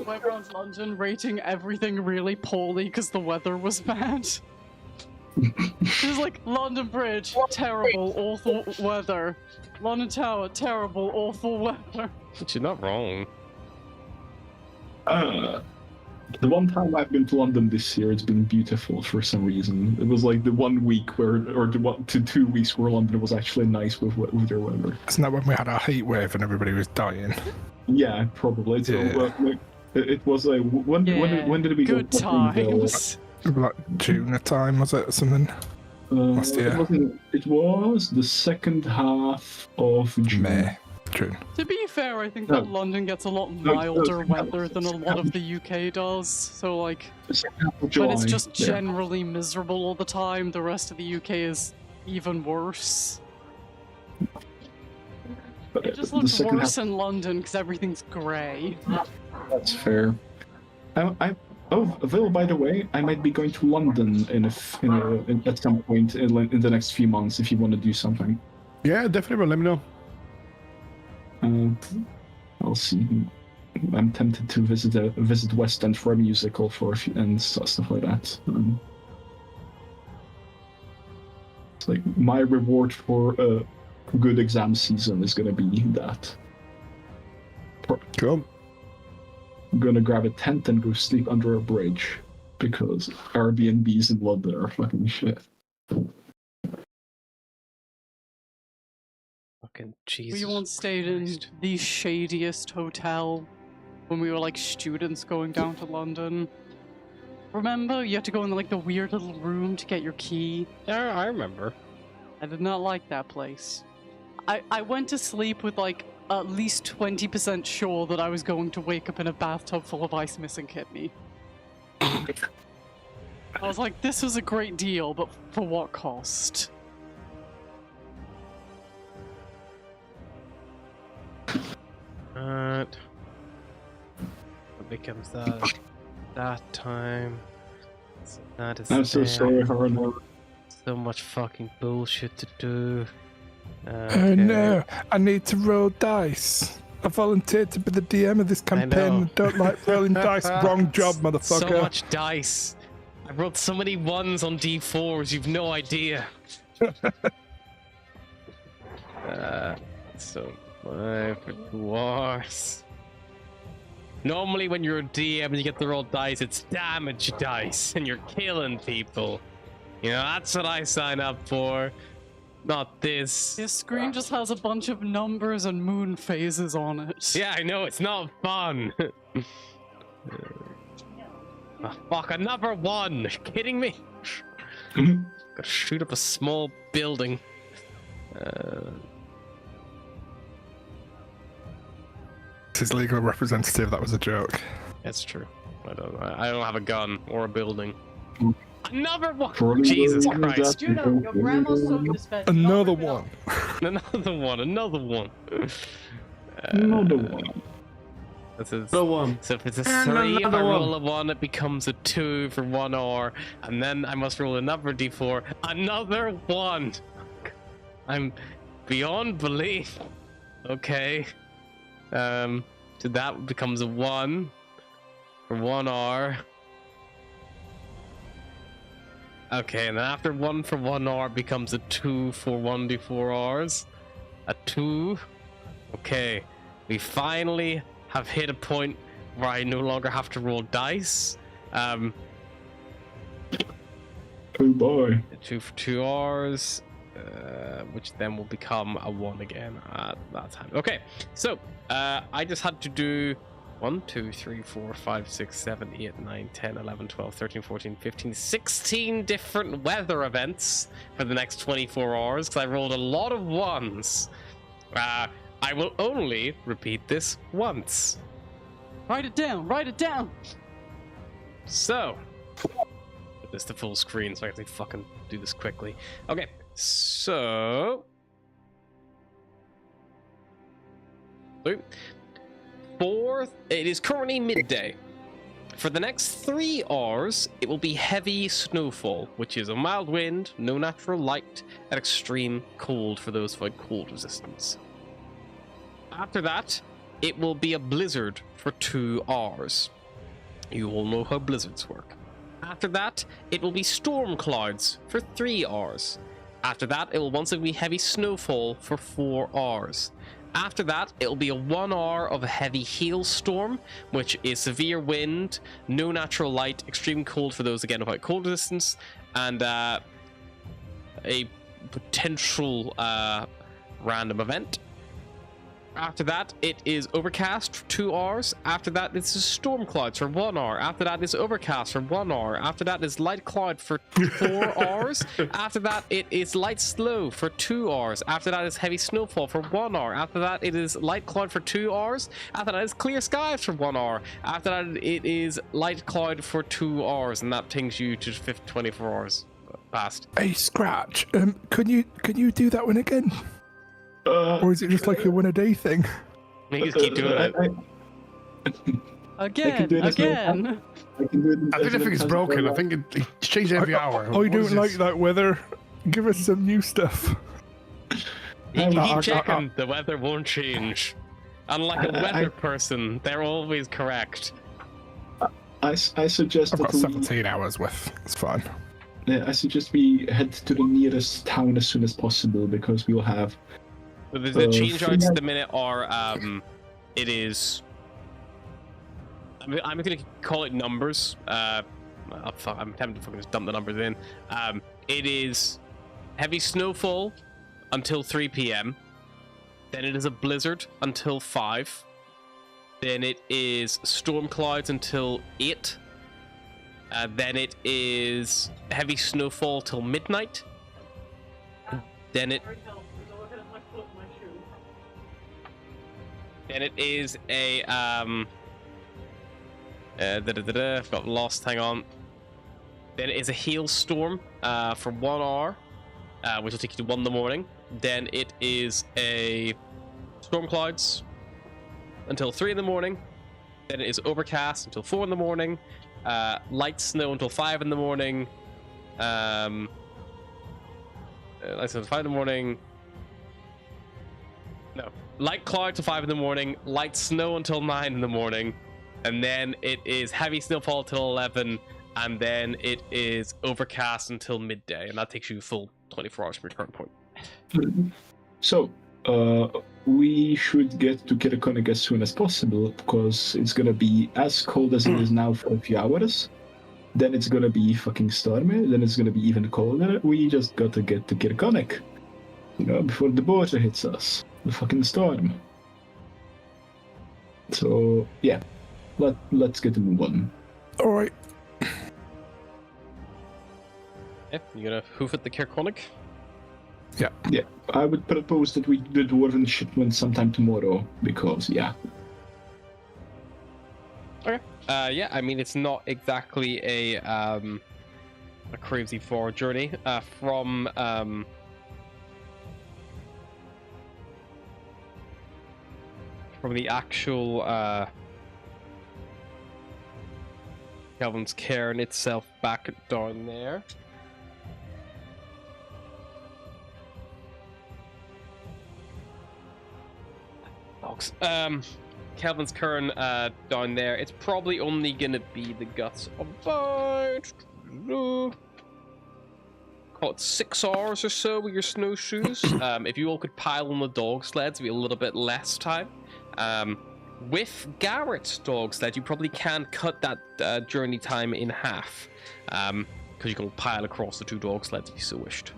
went around London rating everything really poorly because the weather was bad? She was like, London Bridge, terrible, awful weather. London Tower, terrible, awful weather. But you're not wrong. The one time I've been to London this year, it's been beautiful for some reason. It was like the 1 week where, or the 1 to 2 weeks where London was actually nice with their weather. Isn't that when we had our heat wave and everybody was dying? Yeah, probably. So, Yeah. it was a when did we Good go? times. Like June time, was it, or something? Last year. It was the second half of June. May. June. To be fair, I think No. that London gets a lot No, milder no, weather than a lot of the UK does. So like, The second half of July. when it's just yeah. generally miserable all the time, the rest of the UK is even worse. But, It just the looks second worse in London because everything's grey. half, that's fair. I Vil, by the way, I might be going to London at some point in the next few months if you want to do something. Yeah, definitely. Let me know. I'll see. I'm tempted to visit West End for a musical and stuff like that. It's like my reward for a good exam season is gonna be that. Cool. I'm gonna grab a tent and go sleep under a bridge because Airbnbs in London are fucking shit. Fucking Jesus. We once stayed in the shadiest hotel when we were like students going down to London. Remember? You had to go in like the weird little room to get your key. Yeah, I remember. I did not like that place. I went to sleep with like at least 20% sure that I was going to wake up in a bathtub full of ice missing kidney. I was like, this was a great deal, but for what cost? What becomes that time? So that is I'm so there. sorry, Harna. So much fucking bullshit to do. Oh no, I need to roll dice. I volunteered to be the DM of this campaign and don't like rolling dice. Wrong job, motherfucker. So much dice. I rolled so many ones on D4s, you've no idea. So 5 for 2 hours. Normally when you're a DM and you get the roll dice, it's damage dice and you're killing people. You know, that's what I sign up for. Not this. This screen just has a bunch of numbers and moon phases on it. Yeah, I know, it's not fun. Oh, fuck, another one. Are you kidding me? Gotta shoot up a small building. His legal representative, that was a joke. That's true. I don't have a gun or a building. Another one! For Jesus anyone Christ. that- Juno, your grandma soaked this bed. Another one. Another one, another one. Another one. This is, Another one. so if it's a And 3, if I another roll a 1, it becomes a 2 for 1 hour, and then I must roll another d4. Another 1! I'm beyond belief. Okay. So that becomes a 1 for 1 hour. Okay, and then after 1 for 1 hour it becomes a 2 for 1d4 hours. A 2. Okay, we finally have hit a point where I no longer have to roll dice. Oh boy. 2 for 2 hours, which then will become a 1 again at that time. Okay, so I just had to do 1, 2, 3, 4, 5, 6, 7, 8, 9, 10, 11, 12, 13, 14, 15, 16 different weather events for the next 24 hours because I rolled a lot of 1s. I will only repeat this once. Write it down, write it down! So, put this to full screen so I can fucking do this quickly. Okay, so... It is currently midday. For the next 3 hours, it will be heavy snowfall, which is a mild wind, no natural light, and extreme cold for those who fight cold resistance. After that, it will be a blizzard for 2 hours. You all know how blizzards work. After that, it will be storm clouds for 3 hours. After that, it will once again be heavy snowfall for 4 hours. After that, it will be a 1 hour of a heavy hailstorm, which is severe wind, no natural light, extreme cold for those again without cold resistance, and a potential random event. After that, it is overcast for 2 hours. After that, it's storm clouds for 1 hour. After that, it's overcast for 1 hour. After that, is light cloud for 4 hours. After that, it is light slow for 2 hours. After that, is heavy snowfall for 1 hour. After that, it is light cloud for 2 hours. After that, is clear skies for 1 hour. After that, it is light cloud for 2 hours, and that takes you to 24 hours past. Hey, Scratch, can you do that one again? Or is it just like a 1 a day thing? You just keep doing it. Again, do it as again. I can do it. I think the thing's broken. I think it changes every hour. I What don't is like this? that weather. Give us some new stuff. You I- keep I- checking, the weather won't change. Unlike a weather person, they're always correct. I suggest I've that got 17 hours with. It's fine. I suggest we head to the nearest town as soon as possible because we'll have. The change free outs at night- the minute are it is. I'm gonna call it numbers. I'm tempted to fucking just dump the numbers in. It is heavy snowfall until 3 p.m. Then it is a blizzard until 5. Then it is storm clouds until 8. Then it is heavy snowfall till midnight. Then it is a I've got lost. Hang on. Then it is a hailstorm for 1 hour, which will take you to 1 in the morning. Then it is a storm clouds until 3 in the morning. Then it is overcast until 4 in the morning. Light snow until 5 in the morning. Light snow until 5 in the morning. No. Light cloud till 5 in the morning. Light snow until 9 in the morning. And then it is heavy snowfall till 11. And then it is overcast until midday. And that takes you full 24 hours from your current point. So, we should get to Kirkonig as soon as possible because it's gonna be as cold as it is now for a few hours. Then it's gonna be fucking stormy. Then it's gonna be even colder. We just gotta get to Kirkonig, before the border hits us, the fucking storm. So yeah, let's get a move on. All right. Yeah, you gonna hoof at the Kirkonic? Yeah, I would propose that we do the dwarven shipment sometime tomorrow because Okay. Yeah, I mean it's not exactly a crazy far journey from the actual Kelvin's Cairn itself back down there. Dogs. Kelvin's Cairn down there. It's probably only gonna be the guts of about call it 6 hours or so with your snowshoes. If you all could pile on the dog sleds, it'd be a little bit less time. With Garrett's dog sled, you probably can cut that journey time in half, because you can pile across the 2 dog sleds if you so wished.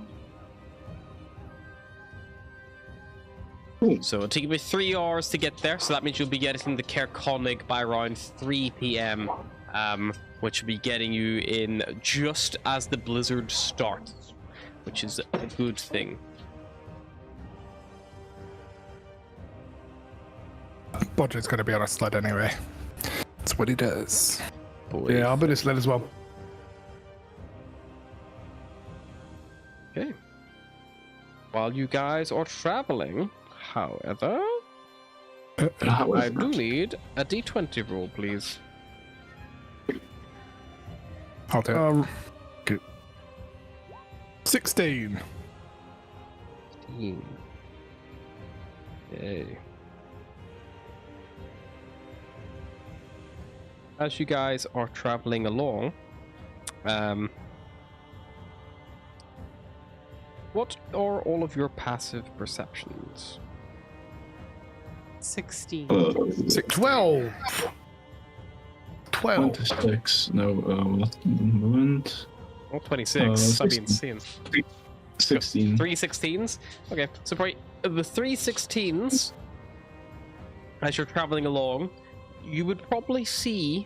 Cool. So it'll take you about 3 hours to get there, so that means you'll be getting the Cairn by around 3 p.m., which will be getting you in just as the blizzard starts, which is a good thing. Bodger's going to be on a sled anyway. That's what he does. Boy. Yeah, I'll be the sled as well. Okay. While you guys are traveling, however, I do need a d20 roll, please. I'll do it. 16. Yay. As you guys are traveling along, what are all of your passive perceptions? 16. 12. 12. 26. No, what moment? Oh, 26. That'd be 16. insane. 16. 3 16s? Okay, so probably the 3 16s, as you're traveling along, you would probably see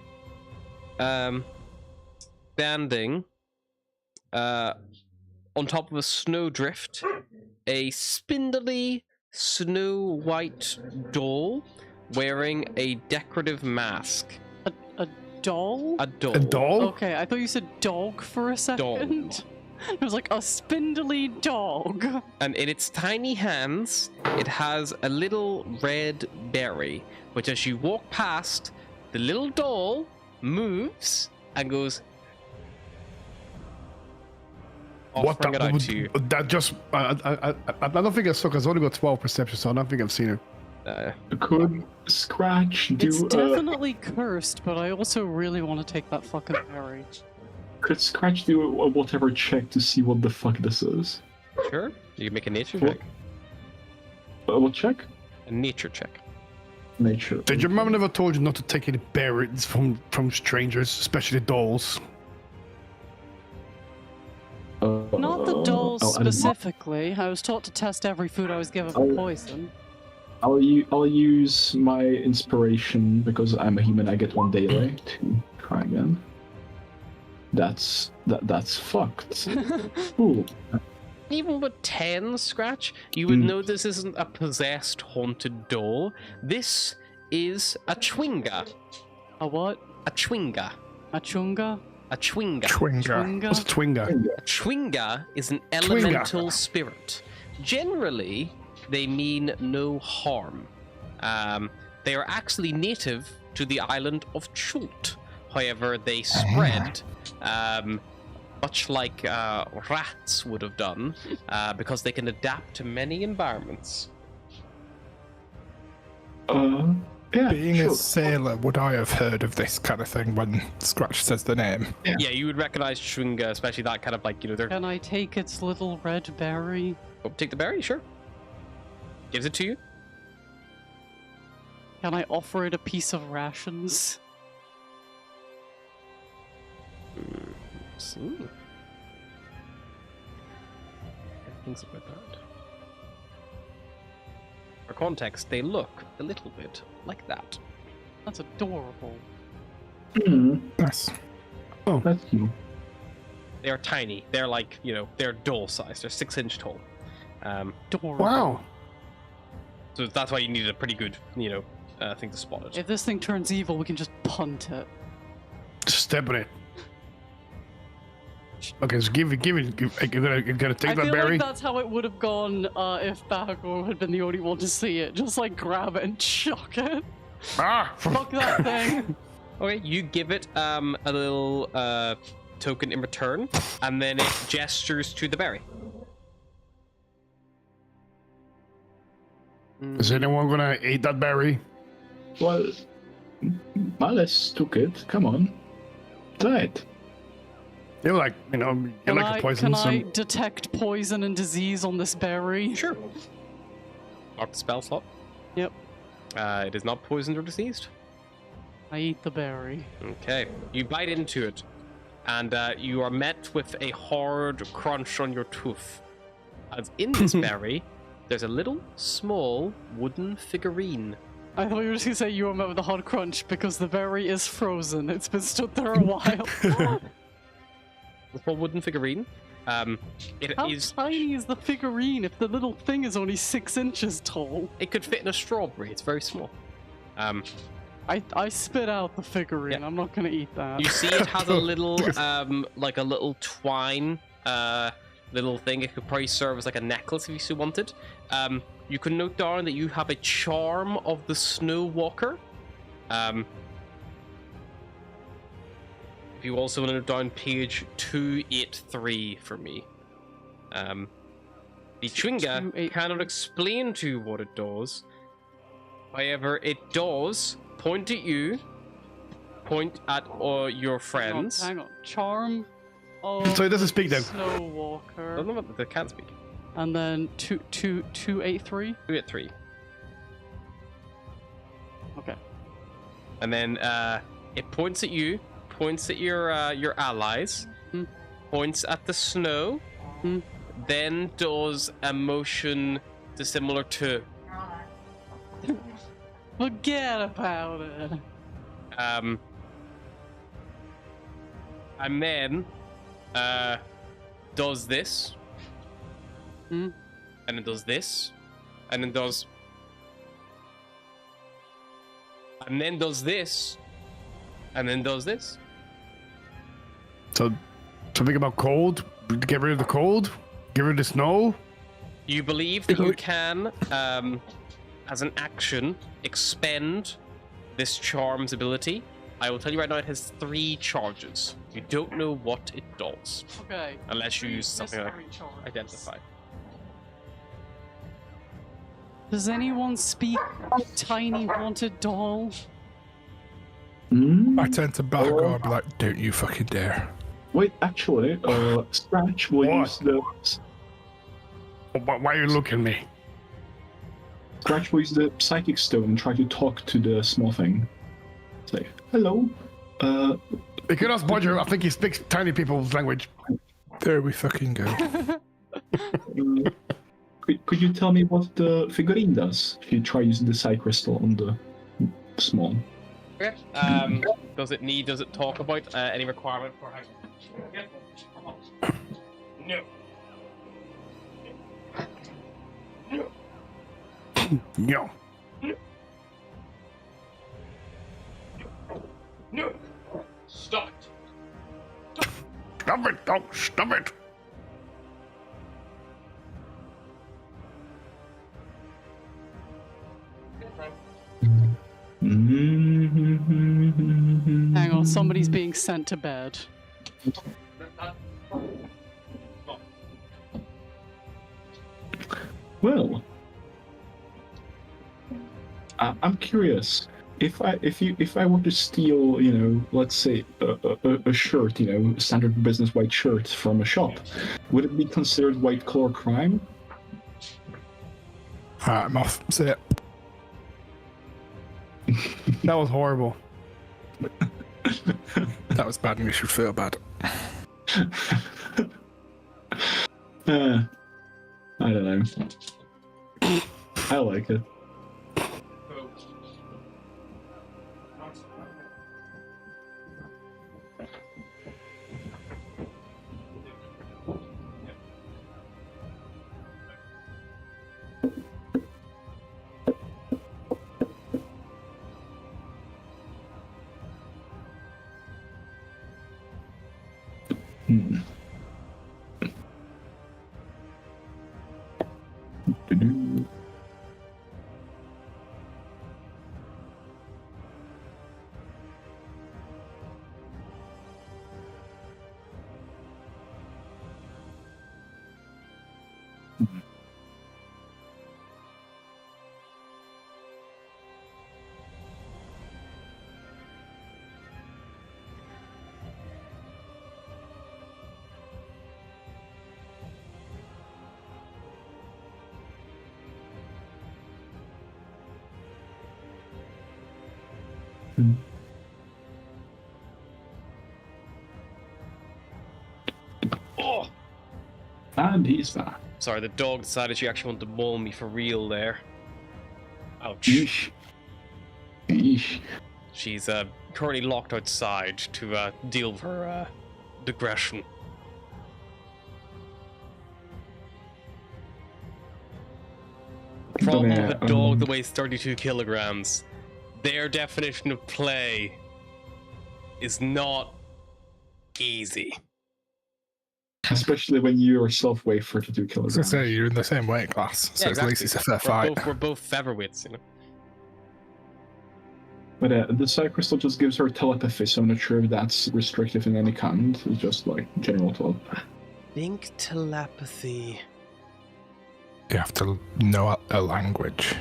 standing on top of a snowdrift a spindly snow white doll wearing a decorative mask. A doll? A doll. A doll? Okay, I thought you said dog for a second. It was like a spindly dog. And in its tiny hands, it has a little red berry, which as you walk past, the little doll moves and goes. Offering it out to you. That just I don't think I saw. 'Cause I only got 12 perception, so I don't think I've seen it. Could Scratch do? It's definitely cursed, but I also really want to take that fucking berry. Could Scratch do a whatever check to see what the fuck this is? Sure. You can make a nature What? check. What check? A nature check. Nature. Did your mom never told you not to take any berries from strangers, especially dolls? Not the dolls oh, specifically. I was taught to test every food I was given for poison. I'll use my inspiration because I'm a human. I get one daily to try again. That's fucked. Ooh. Even with 10 Scratch, you would know this isn't a possessed haunted doll. This is a chwinga. A what? A chwinga. A chunga? A chwinga. Twinga. What's a twinga? A chwinga is an elemental spirit. Generally, they mean no harm. They are actually native to the island of Chult. However, they spread, much like rats would have done, because they can adapt to many environments. Yeah, Being sure. a sailor, would I have heard of this kind of thing when Scratch says the name? Yeah, you would recognize chwinga, especially that kind of like, they're... Can I take its little red berry? Oh, take the berry, sure. Gives it to you. Can I offer it a piece of rations? See. Things about that. For context, they look a little bit like that. That's adorable. Nice. That's you. They are tiny. They're like, they're doll size. They're 6-inch tall. Adorable. Wow. So that's why you needed a pretty good, thing to spot it. If this thing turns evil, we can just punt it. Just step on it. Okay, so give it. You're gonna take I that feel berry. like that's how it would have gone if Bahagor had been the only one to see it. Just like grab it and chuck it. Ah! Fuck that thing. Okay, you give it a little token in return, and then it gestures to the berry. Is anyone gonna eat that berry? Well, Malice took it. Come on, try it. You're like, you like the poison. Can I detect poison and disease on this berry? Sure. Mark the spell slot. Yep. It is not poisoned or diseased. I eat the berry. Okay. You bite into it, and you are met with a hard crunch on your tooth. As in this berry, there's a little, small, wooden figurine. I thought you were just gonna say you were met with a hard crunch because the berry is frozen. It's been stood there a while. A small wooden figurine. It How is. tiny is the figurine if the little thing is only 6 inches tall? It could fit in a strawberry. It's very small. I spit out the figurine. Yeah. I'm not gonna eat that. You see, it has a little, like a little twine, little thing. It could probably serve as like a necklace if you so wanted. You can note down that you have a charm of the Snow Walker. If you also want to note down page 283 for me. The Chwinga 283. cannot explain to you what it does. However, it does point at you, point at your friends. Hang on. Charm of So it doesn't speak then. Snow I Walker. don't know what they can't speak. And then 283. 283. Okay. And then it points at you, points at your allies, points at the snow, then does a motion dissimilar to Forget about it. and then does this, and then does this, and then does, and then does this, and then does this. So, something about cold. Get rid of the cold. Get rid of the snow. You believe that you can, as an action, expend this charms ability, I will tell you right now, it has 3 charges. You don't know what it does, Okay. unless you use something like Mystery charms. identify. Does anyone speak tiny haunted doll? I turn to Bahagor and be like, don't you fucking dare. Wait, actually, Scratch will use the Why are you looking at me? Scratch will use the psychic stone and try to talk to the small thing. Say, hello. You can ask Bodger. I think he speaks tiny people's language. There we fucking go. Could you tell me what the figurine does? If you try using the psi crystal on the small. Okay. Does it talk about any requirement for how? No. No. No. Stop it. Stop it! Don't stop it! Hang on, somebody's being sent to bed. Well, I'm curious. If I were to steal, let's say a shirt, a standard business white shirt from a shop, would it be considered white collar crime? Alright, I'm off. See it. That was horrible. That was bad and you should feel bad. I don't know. I like it. Oh! And he's back. Sorry, the dog decided she actually wanted to maul me for real there. Ouch. Yeesh. Yeesh. She's currently locked outside to deal with her digression. The problem with a dog that weighs 32 kilograms, their definition of play is not easy. Especially when you yourself weigh 32 I was kilograms. gonna say, you're in the same weight class, so Yeah, at least it's a fair We're fight. we're both featherweights, But the psi crystal just gives her telepathy, so I'm not sure if that's restrictive in any kind. It's just like general telepathy. Think telepathy. You have to know a language.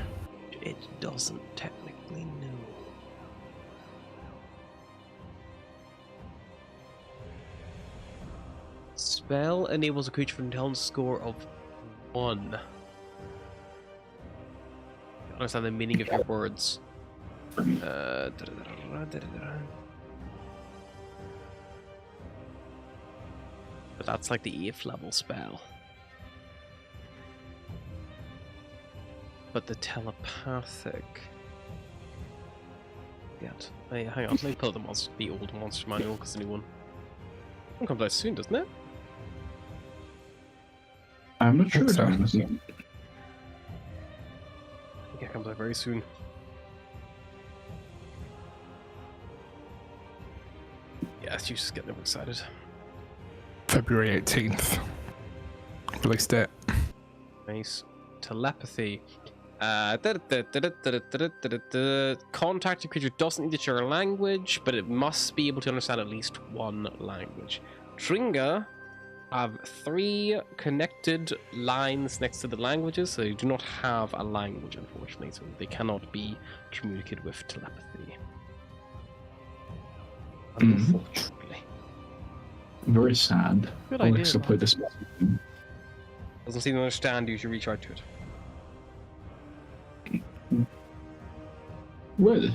It doesn't technically know. Spell enables a creature with an intelligence score of 1. I understand the meaning of your words. But that's like the 8th level spell. But the telepathic. Yet. Hey, hang on, let me pull the old monster manual because the new one comes out soon, doesn't it? I'm not sure. So. I think it comes out very soon. Yeah, it's just getting excited. February 18th. Release date. Nice. Telepathy. Contact a creature doesn't need to share a language, but it must be able to understand at least one language. Tringa have 3 connected lines next to the languages, so they do not have a language, unfortunately, so they cannot be communicated with telepathy. Unfortunately. Very sad. Good Alexa idea, played this. Doesn't seem to understand you should reach out to it. Well,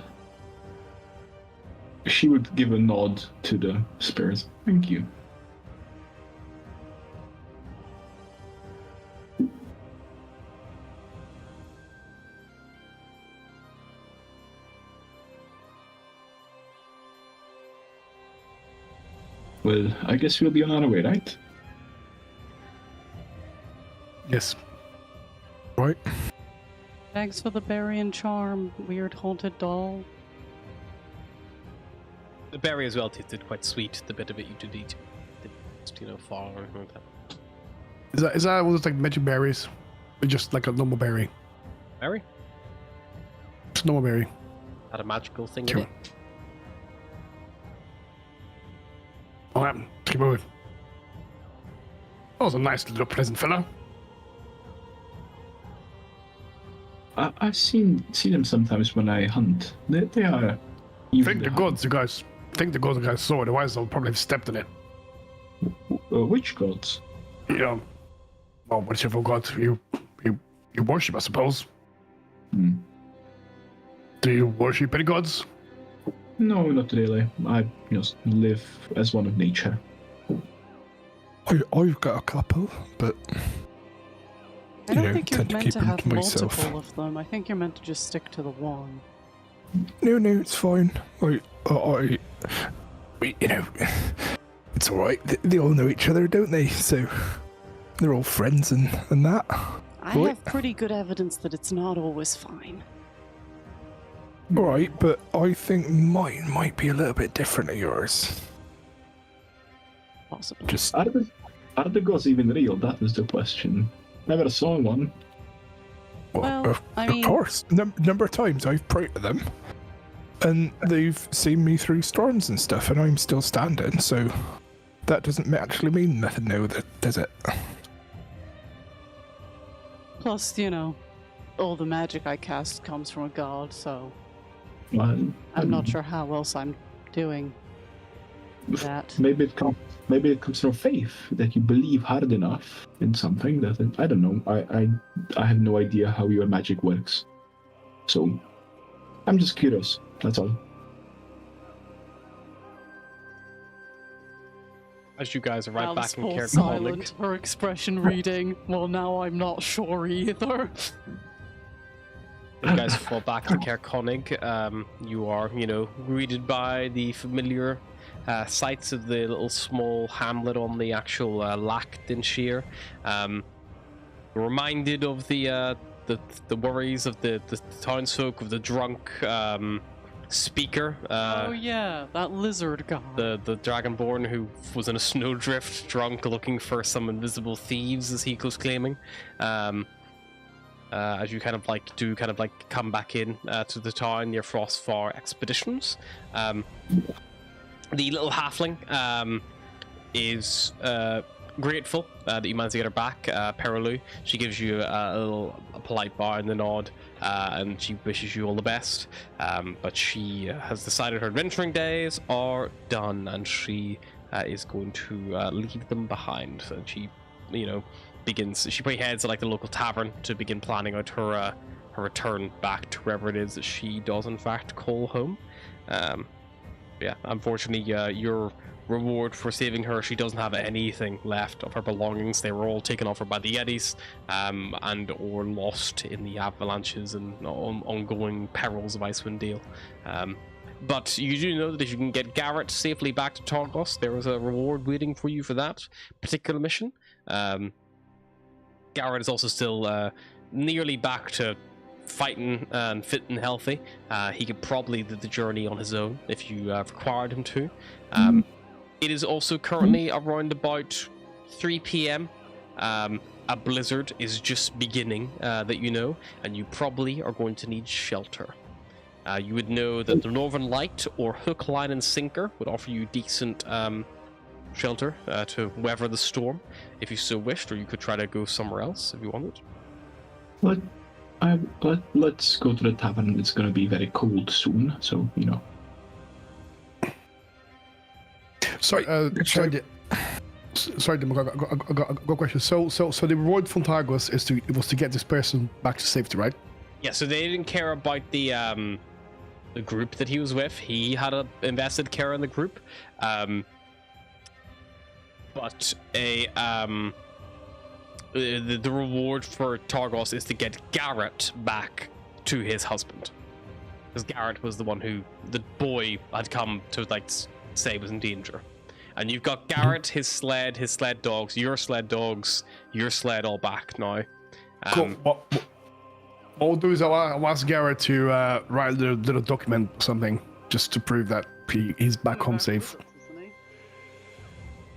she would give a nod to the spirits. Thank you. Well, I guess we'll be on our way, right? Yes. Right. Thanks for the berry and charm, weird haunted doll. The berry as well tasted quite sweet. The bit of it you did eat, fall or anything like that. Is that one of those like magic berries? Or just like a normal berry? Berry? Just normal berry. Had a magical thing in Sure. it. What happened? Keep moving. That was a nice little pleasant fella. I've seen them sometimes when I hunt. They are. Thank the gods you guys saw it, otherwise I'll probably have stepped in it. Which gods? Yeah. Well, whichever god you worship, I suppose. Hmm. Do you worship any gods? No, not really. I just live as one of nature. I've got a couple, but I don't think you're tend to meant keep to them have to myself. multiple of them. I think you're meant to just stick to the one. No, it's fine. It's all right. They all know each other, don't they? So they're all friends and that. I Right. have pretty good evidence that it's not always fine. All right, but I think mine might be a little bit different to yours. Possibly. Just Are the gods even real? That is the question. Never saw one. Well, of I mean- course, number of times I've prayed to them, and they've seen me through storms and stuff, and I'm still standing. So that doesn't actually mean nothing, now, does it? Plus, all the magic I cast comes from a god, so Well, I'm not sure how else I'm doing that. Maybe it comes from faith that you believe hard enough in something that I don't know. I have no idea how your magic works, so I'm just curious. That's all. As you guys are right Alice back in falls Cairn, silent, her expression reading, well, now I'm not sure either. you guys fall back to Cairn. You are, greeted by the familiar sights of the little small hamlet on the actual Lackdenshire. Reminded of the worries of the townsfolk, of the drunk speaker. Oh yeah, that lizard guy. The Dragonborn who was in a snowdrift, drunk, looking for some invisible thieves, as he was claiming. As you kind of come back in to the town, your Frostfar expeditions. The little halfling is grateful that you managed to get her back, Perilu. She gives you a polite bow and a nod, and she wishes you all the best. But she has decided her adventuring days are done, and she is going to leave them behind. So she, she probably heads to the local tavern to begin planning out her return back to wherever it is that she does in fact call home. Yeah, unfortunately, your reward for saving her, she doesn't have anything left of her belongings. They were all taken off her by the Yetis, and or lost in the avalanches and ongoing perils of Icewind Dale. But you do know that if you can get Garrett safely back to Targos, there is a reward waiting for you for that particular mission. Garrett is also still nearly back to fighting and fit and healthy. He could probably do the journey on his own if you required him to. It is also currently around about 3 p.m. A blizzard is just beginning, that you know, and you probably are going to need shelter. You would know that the Northern Light or Hook, Line, and Sinker would offer you decent shelter to weather the storm, if you so wished, or you could try to go somewhere else if you wanted. Let's go to the tavern. It's going to be very cold soon, so, you know. Sorry, sorry, Tim, I got a question. So the reward from Targos was to get this person back to safety, right? Yeah, so they didn't care about the group that he was with. He had a invested care in the group, but the reward for Targos is to get Garrett back to his husband, because Garrett was the one who the boy had come to say was in danger. And you've got Garrett, his sled dogs, your sled all back now. Cool. What I'll do is I'll ask Garrett to write a little document or something, just to prove that he's back home safe.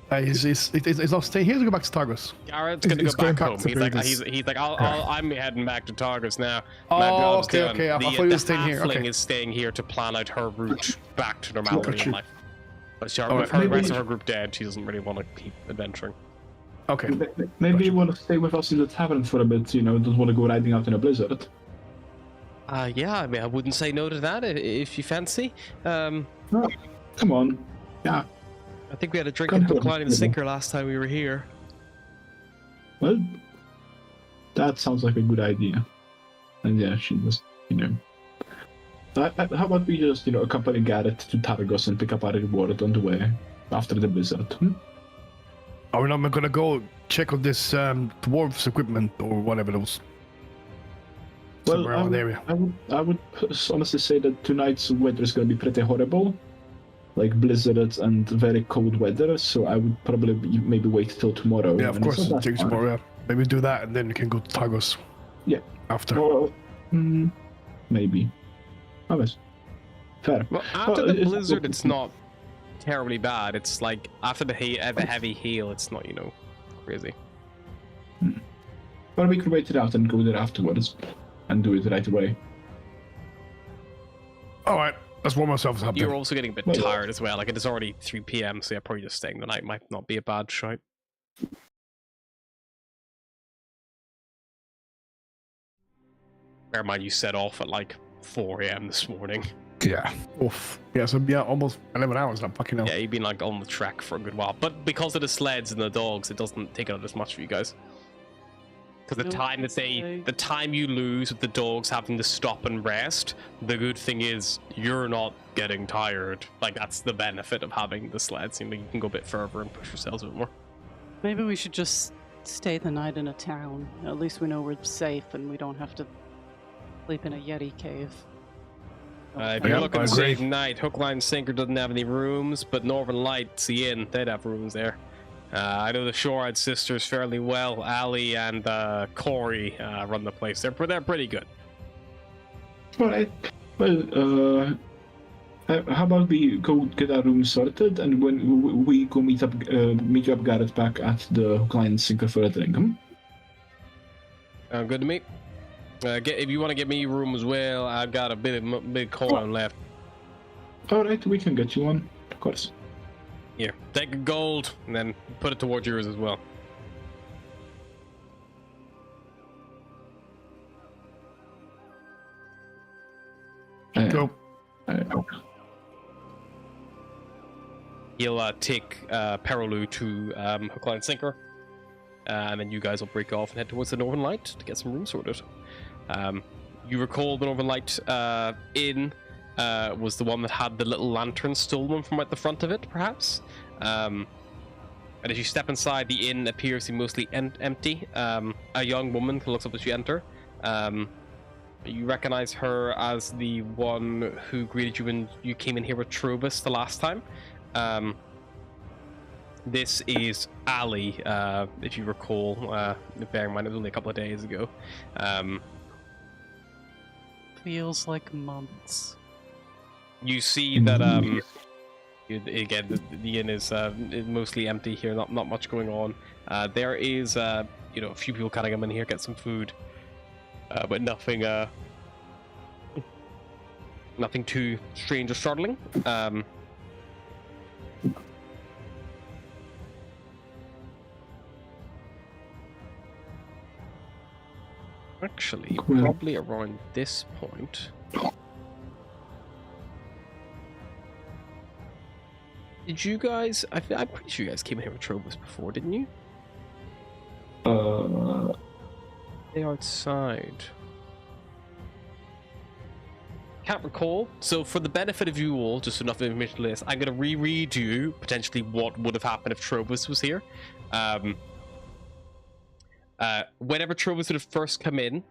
He's not staying here to go back to Targos. Garrett's gonna go back home. He's like, I'm heading back to Targos now. Oh, okay. I thought he was staying here. Okay. Is staying here to plan out her route back to normality in life. But with Right. the rest of her group dead, she doesn't really want to keep adventuring. Okay. Maybe you want to stay with us in the tavern for a bit, you know, don't want to go riding out in a blizzard. Yeah, I mean, I wouldn't say no to that if you fancy. Oh, come on. Yeah. I think we had a drink at Hook, Line, and Sinker last time we were here. Well, that sounds like a good idea. And yeah, she was, you know. How about we just, you know, accompany Garrett to Targos and pick up our reward on the way after the blizzard? Are we not gonna go check on this dwarves equipment or whatever it was? Well, Around the area. I would honestly say that tonight's weather is going to be pretty horrible, like blizzards and very cold weather. So I would probably maybe wait till tomorrow. Yeah, of course. So Take tomorrow. Yeah. Maybe do that and then you can go to Targos. Yeah. After. Or, maybe. Oh, yes. Fair. Well, after the blizzard, it's not terribly bad. It's like after the heavy hail, it's not, you know, crazy. Well, we could wait it out and go there afterwards and do it right away. All right. Let's warm ourselves up. You're also getting a bit tired as well. Like, it is already 3 p.m., so yeah, probably just staying the night might not be a bad shout. Bear in mind, you set off at like 4 a.m. this morning. Yeah. Oof. Yeah, so almost 11 hours now. Fucking hell. Yeah, you've been like on the trek for a good while. But because of the sleds and the dogs, it doesn't take out as much for you guys. Because the time you lose with the dogs having to stop and rest, the good thing is you're not getting tired. Like, that's the benefit of having the sleds. You know, you can go a bit further and push yourselves a bit more. Maybe we should just stay the night in a town. At least we know we're safe and we don't have to sleep in a Yeti cave. If you're looking to save night, Hook, Line, Sinker doesn't have any rooms, but Northern Lights, the inn, they'd have rooms there. I know the Shorehead sisters fairly well. Ali and Corey run the place. They're pretty good. All right. Well, how about we go get our room sorted, and when we go meet you up, Garrett, back at the Hook, Line, Sinker for a drink? Good to meet. If you want to get me a room as well, I've got a big coin left. All right, we can get you one, of course. Here, take a gold and then put it towards yours as well. Go. He'll take Perolu to Hook, Line, Sinker, and then you guys will break off and head towards the Northern Light to get some room sorted. You recall the Northern Light Inn was the one that had the little lantern stolen from at the front of it, perhaps? And as you step inside, the inn appears to be mostly empty. A young woman looks up as you enter. You recognize her as the one who greeted you when you came in here with Trobus the last time. This is Ali, if you recall. Bear in mind, it was only a couple of days ago. Feels like months. You see that Again, the inn is mostly empty here. Not much going on. There is a few people kind of come in here, get some food, but nothing nothing too strange or startling. Actually, probably around this point. Did you guys? I'm pretty sure you guys came in here with Trobus before, didn't you? They outside. Can't recall. So for the benefit of you all, just enough information list, I'm gonna reread you potentially what would have happened if Trobus was here. Whenever Trobus would have first come in,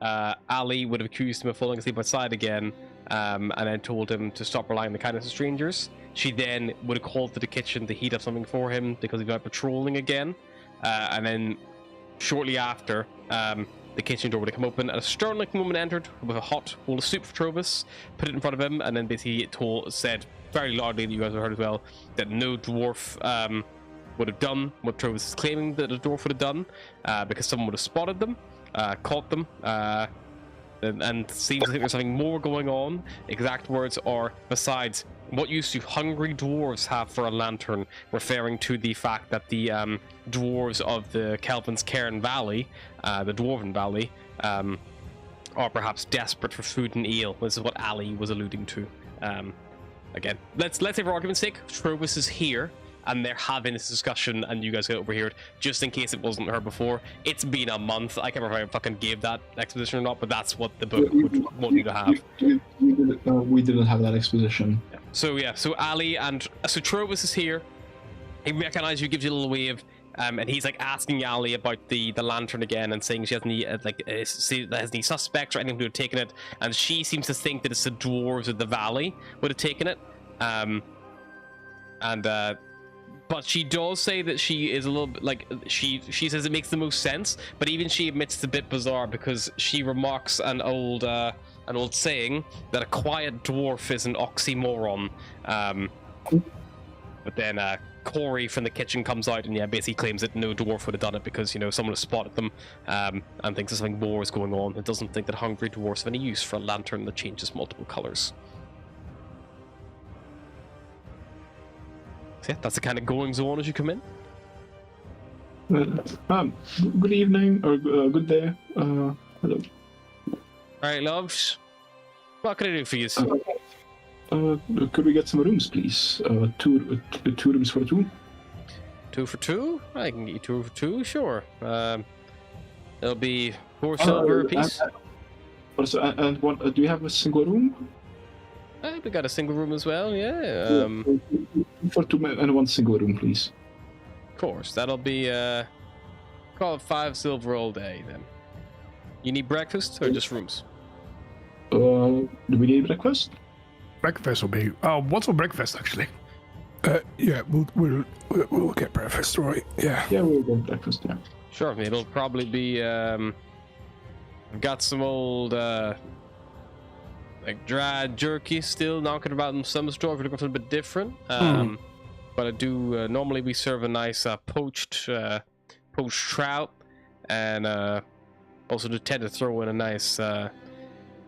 Ali would have accused him of falling asleep outside again, and then told him to stop relying on the kindness of strangers. She then would have called to the kitchen to heat up something for him because he was out patrolling again, and then shortly after, the kitchen door would have come open, and a stern-looking woman entered with a hot bowl of soup for Trobus, put it in front of him, and then basically said very loudly, that you guys have heard as well, that no dwarf would have done what Trobus is claiming that the dwarf would have done, because someone would have spotted them, caught them, and seems like there's something more going on. Exact words are, besides, what use do hungry dwarves have for a lantern, referring to the fact that the dwarves of the Kelvin's Cairn Valley, the Dwarven Valley, are perhaps desperate for food and ale. This is what Ali was alluding to. Again, let's say for argument's sake, Trobus is here, and they're having this discussion, and you guys get overheard, just in case it wasn't heard before. It's been a month. I can't remember if I fucking gave that exposition or not, but that's what the book would want you to have. We didn't have that exposition. Yeah. So Ali and so Trobus is here. He recognizes you, gives you a little wave, and he's like asking Ali about the lantern again, and saying she has any has any suspects or anyone who have taken it, and she seems to think that it's the dwarves of the valley would have taken it, but she does say that she is a little bit like she says it makes the most sense, but even she admits it's a bit bizarre because she remarks an old saying that a quiet dwarf is an oxymoron. But then Corey from the kitchen comes out and basically claims that no dwarf would have done it because someone has spotted them, and thinks that something more is going on. It doesn't think that hungry dwarves have any use for a lantern that changes multiple colors. So yeah, that's the kind of goings on as you come in. Good evening or good day. Hello. All right, loves. What can I do for you? Could we get some rooms, please? Two rooms for two. 2 for 2? I can get you 2 for 2, sure. It'll be 4 silver a piece. And one, do you have a single room? We got a single room as well, yeah. For 2 men and 1 single room, please. Of course, that'll be call it 5 silver all day then. You need breakfast or just rooms? Do we need breakfast? Breakfast will be. What's for breakfast actually? Yeah, we'll get breakfast, right? Yeah. Yeah, we'll get breakfast. Yeah. Sure, it'll probably be. I've got some old like dried jerky still knocking about in some store. If you're looking for something a bit different, but I do normally we serve a nice poached trout, and also do tend to throw in a nice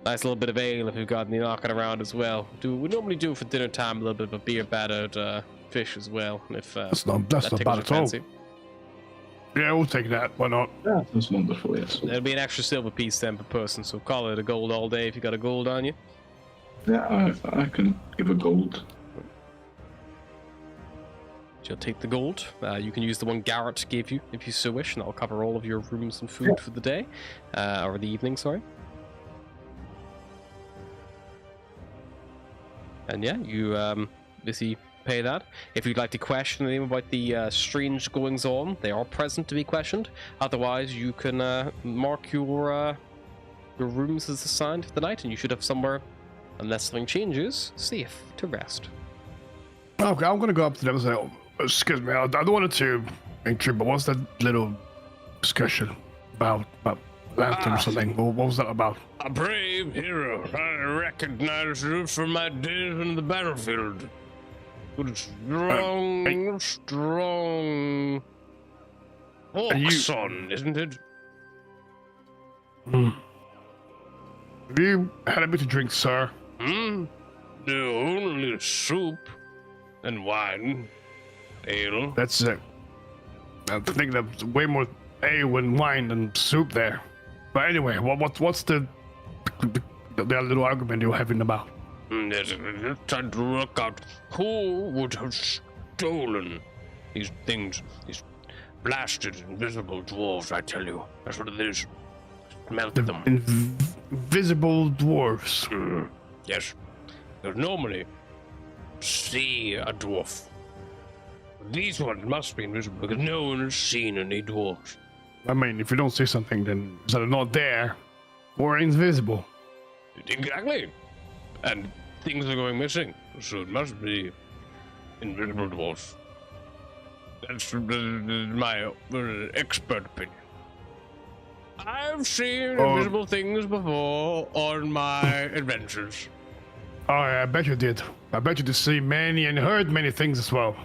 little bit of ale if you've got any knocking around as well. We normally do for dinner time a little bit of a beer battered fish as well. If that's not bad at all. Yeah, we'll take that. Why not? Yeah, that's wonderful. Yes. It'll be an extra silver piece then per person. So call it a gold all day if you got a gold on you. Yeah, I can give a gold. You'll take the gold. You can use the one Garrett gave you if you so wish, and I'll cover all of your rooms and food for the day, or the evening. Sorry. And yeah, you basically pay that. If you'd like to question them about the strange goings on, they are present to be questioned. Otherwise, you can mark your rooms as assigned for the night, and you should have somewhere, unless something changes, safe to rest. Okay, I'm gonna go up to them and say, oh, "Excuse me, I don't want to intrude, but what's that little discussion about lantern or something? What was that about?" A brave hero. I recognize you from my days on the battlefield. Good, strong oxen, isn't it? Have you had a bit to drink, sir? No, only soup and wine, ale. That's it. I think there's way more ale and wine than soup there. But anyway, what's the little argument you're having about? Yes, trying to work out who would have stolen these things, these blasted invisible dwarves. I tell you, that's what it is. Melt them. Invisible dwarves. Yes, because normally see a dwarf. These ones must be invisible because no one has seen any dwarves. I mean, if you don't see something, then it's either not there or invisible. Exactly. And things are going missing, so it must be invisible dwarfs. That's my expert opinion. I've seen invisible things before on my adventures. Oh, yeah, I bet you did. I bet you did see many and heard many things as well.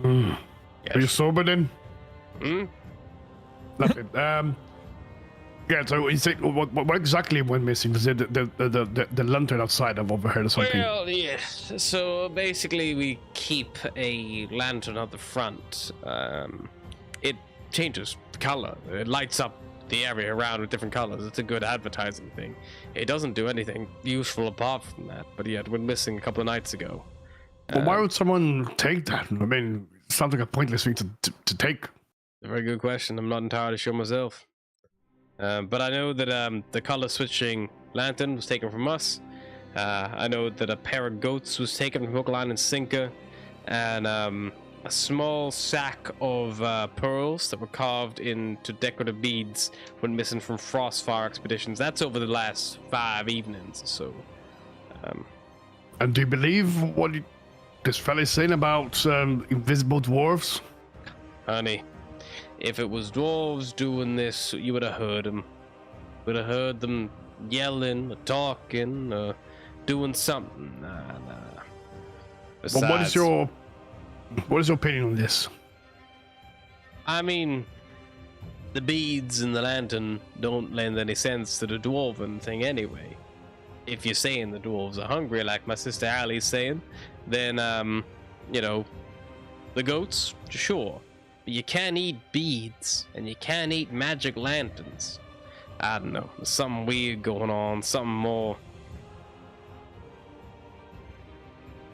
Yes. Are you sober then? Nothing. Yeah. So you say what exactly went missing? Is it the lantern outside I've overheard or something? Well, yes. So basically, we keep a lantern at the front. It changes color. It lights up the area around with different colors. It's a good advertising thing. It doesn't do anything useful apart from that. But yeah, it went missing a couple of nights ago. But why would someone take that? I mean, it sounds like a pointless thing to take. A very good question. I'm not entirely sure myself. But I know that the color switching lantern was taken from us. I know that a pair of goats was taken from Hook, Line, and Sinker. And a small sack of pearls that were carved into decorative beads went missing from Frostfire expeditions. That's over the last 5 evenings or so. And do you believe what this fella's saying about invisible dwarves? Honey, if it was dwarves doing this, you would have heard them. Would have heard them yelling, or talking, or doing something. Nah. Well, what is your opinion on this? I mean, the beads and the lantern don't lend any sense to the dwarven thing anyway. If you're saying the dwarves are hungry, like my sister Allie's saying, then, the goats, sure. But you can't eat beads, and you can't eat magic lanterns. I don't know, there's something weird going on, something more.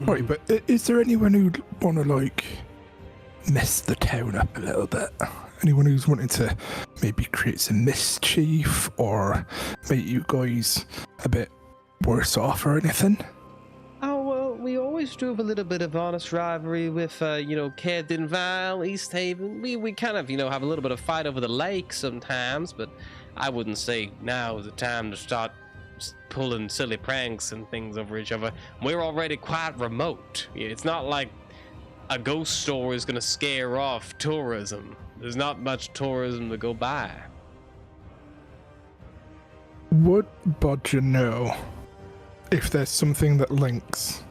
Right, but is there anyone who'd want to, mess the town up a little bit? Anyone who's wanting to maybe create some mischief or make you guys a bit worse off or anything? Oh, well, we always do have a little bit of honest rivalry with, Cairn Vale, East Haven. We kind of, have a little bit of fight over the lake sometimes, but I wouldn't say now is the time to start pulling silly pranks and things over each other. We're already quite remote. It's not like a ghost story is going to scare off tourism. There's not much tourism to go by. Would Bodger know if there's something that links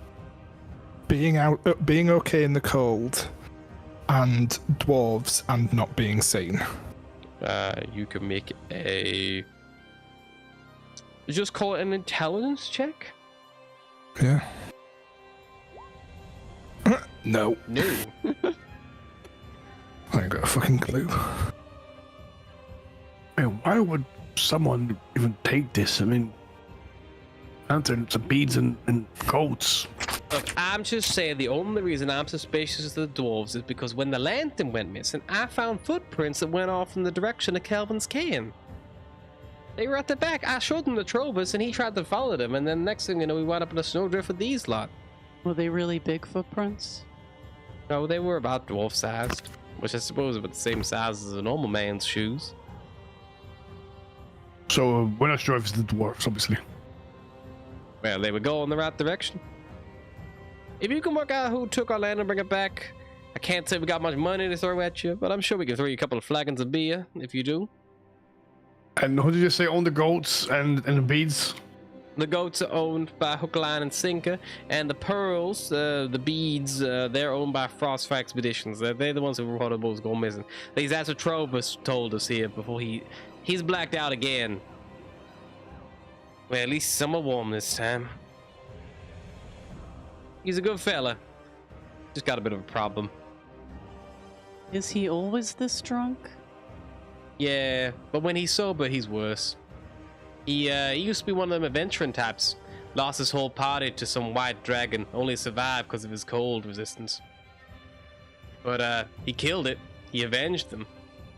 being okay in the cold and dwarves and not being seen? You can make just call it an intelligence check? Yeah. No. I ain't got a fucking clue. Hey, why would someone even take this? I mean, lanterns and beads and goats. Look, I'm just saying the only reason I'm suspicious of the dwarves is because when the lantern went missing, I found footprints that went off in the direction of Kelvin's Cairn. They were at the back. I showed him the Trovus, and he tried to follow them, and then next thing you know, we wound up in a snowdrift with these lot. Were they really big footprints? No, they were about dwarf-sized, which I suppose is about the same size as a normal man's shoes. So we're not sure if it's the dwarves, obviously. Well, they would go in the right direction. If you can work out who took our land and bring it back, I can't say we got much money to throw at you, but I'm sure we can throw you a couple of flagons of beer if you do. And who did you say owned the goats and the beads? The goats are owned by Hook, Line, and Sinker, and the pearls, the beads, they're owned by Frost Expeditions. They're the ones who brought the boats go missing. These that's what Trovus told us here before he's blacked out again. Well, at least some are warm this time. He's a good fella. Just got a bit of a problem. Is he always this drunk? Yeah, but when he's sober, he's worse. He used to be one of them adventuring types. Lost his whole party to some white dragon, only survived because of his cold resistance. But he killed it. He avenged them.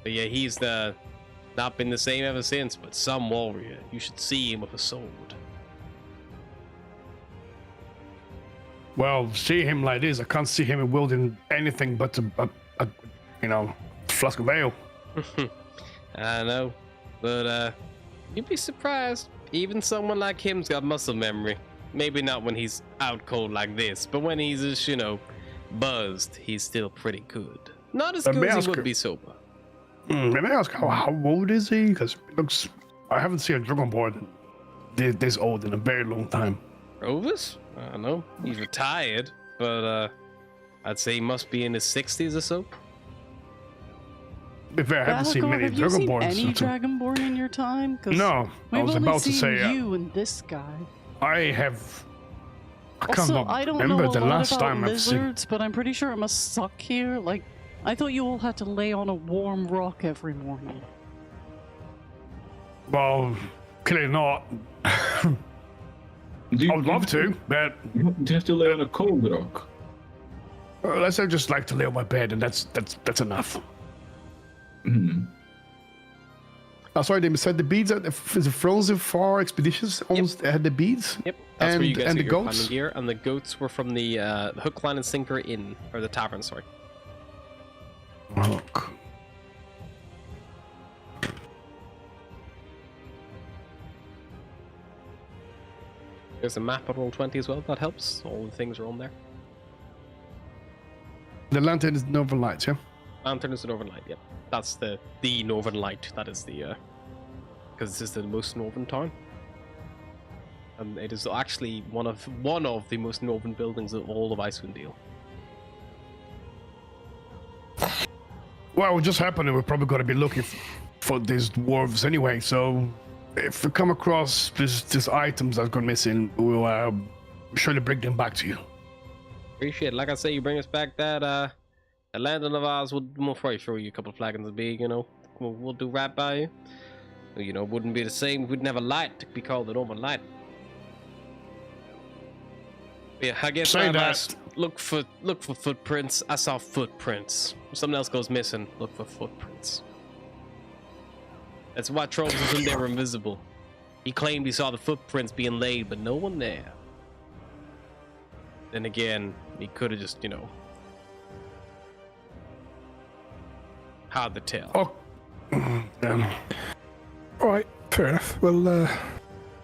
But yeah, he's not been the same ever since, but some warrior. You should see him with a sword. Well, see him like this, I can't see him wielding anything but a flask of ale. I know, but you'd be surprised. Even someone like him's got muscle memory. Maybe not when he's out cold like this, but when he's just, buzzed, he's still pretty good. Not as good as he would be sober. May I ask how old is he? Because I haven't seen a dragonborn this old in a very long time. Rovus? I don't know. He's retired, but I'd say he must be in his 60s or so. If I haven't seen many have you seen dragonborns. any dragonborn in your time? 'Cause No, I was about to say you and this guy. I can't I don't remember know a the lot last about time I've seen. lizards, but I'm pretty sure it must suck here. Like, I thought you all had to lay on a warm rock every morning. Well, clearly not. I would love to, but Do you have to lay on a cold rock? let's say I just like to lay on my bed, and that's enough. Hmm. Oh, sorry, they said the beads are the frozen far expeditions almost had the beads. Yep, that's where you guys and get the your goats. climbing gear, and the goats were from the Hook, Line, and Sinker Inn, or the tavern, sorry. Look. There's a map at Roll20 as well, that helps. All the things are on there. The lantern is Northern Lights, yeah? Lantern is the Northern Light, yep. That's the Northern Light. That is the because this is the most northern town, and it is actually one of the most northern buildings of all of Icewind Dale. Well, it just happened that we're probably going to be looking for these dwarves anyway, so if we come across these items that gone missing, we'll surely bring them back to you. Appreciate it. Like I say, you bring us back that landing of ours, we'll probably throw you a couple of flagons of beer, We'll do right by you. It wouldn't be the same. We'd never light to be called the Northern Light. Yeah, I guess Say I that. must look for footprints. I saw footprints. If something else goes missing, look for footprints. That's why Trolls was in there invisible. He claimed he saw the footprints being laid, but no one there. Then again, he could have just, hard to tell. Oh, All right, fair enough. Well,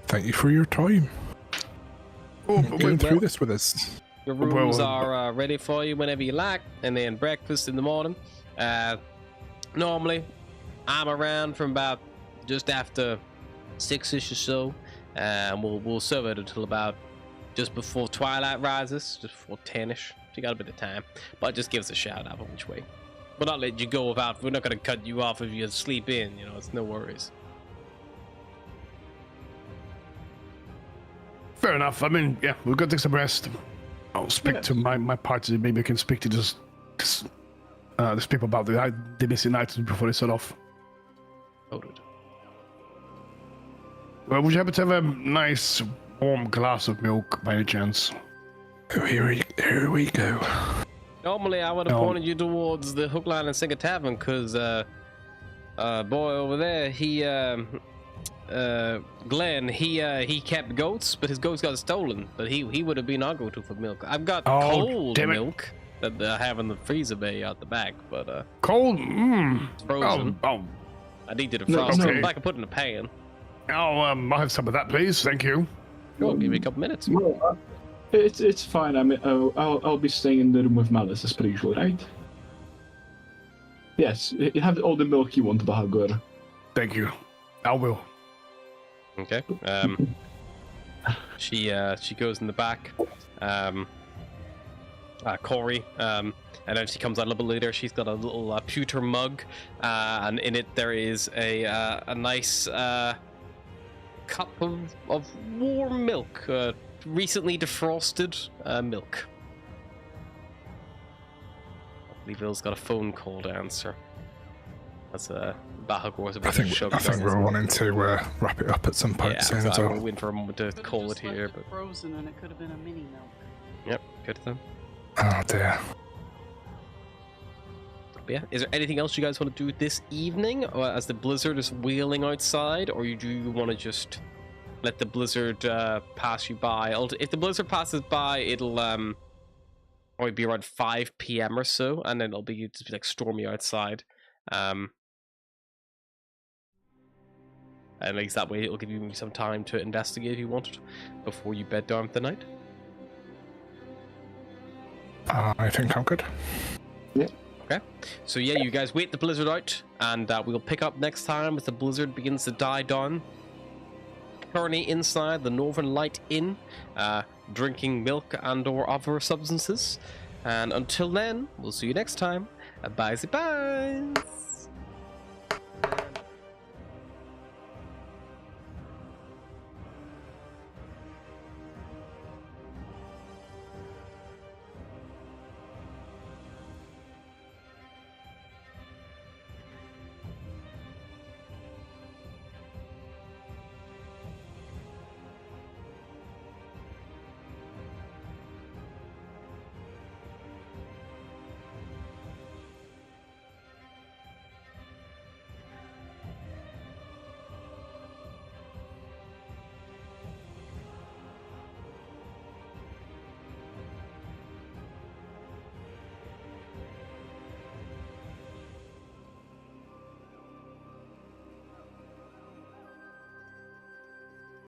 thank you for your time. Going through this with us. Your rooms are ready for you whenever you like, and then breakfast in the morning. Normally, I'm around from about just after 6ish or so, and we'll serve it until about just before twilight rises, just before 10ish. So you got a bit of time, but just give us a shout out on which way. We'll not let you go without. We're not gonna cut you off if you sleep in. It's no worries. fair enough. I mean, yeah, we're going to take some rest. I'll speak to my party. Maybe I can speak to these people about the missing items before they set off. Noted. Well, would you happen to have a nice warm glass of milk by any chance? Oh, here we go. Normally, I would have pointed you towards the Hook, Line, and Sinker Tavern, because boy over there, Glenn, he kept goats, but his goats got stolen. But he would have been our go-to for milk. I've got cold milk that I have in the freezer bay out the back, but cold. it's frozen. I needed to frost it. I can put it in a pan. I'll have some of that, please. Thank you. Sure, give me a couple minutes. Well, it's fine. I mean, I'll be staying in the room with Malice as per usual, right? Yes, you have all the milk you want, Bahagor. Thank you. I will. Okay. She goes in the back. Corey, and then she comes out a little bit later. She's got a little pewter mug, and in it there is a nice cup of warm milk, recently defrosted milk. I believe Will's got a phone call to answer. That's Bahagor's about to shove I think we're wanting to wrap it up at some point soon as I'm well. waiting for a moment to Could've call just it here, left but frozen, and it could have been a mini milk. yep, good then. Oh dear. But yeah, is there anything else you guys want to do this evening, as the blizzard is wailing outside, or do you want to just let the blizzard pass you by? If the blizzard passes by, it'll probably be around 5 p.m. or so, and then it'll be just like stormy outside. And at least that way it'll give you some time to investigate if you wanted before you bed down for the night. I think I'm good. Okay, so yeah, you guys wait the blizzard out, and we'll pick up next time as the blizzard begins to die down. Currently inside the Northern Light Inn, drinking milk and or other substances. And until then, we'll see you next time. Bye-bye.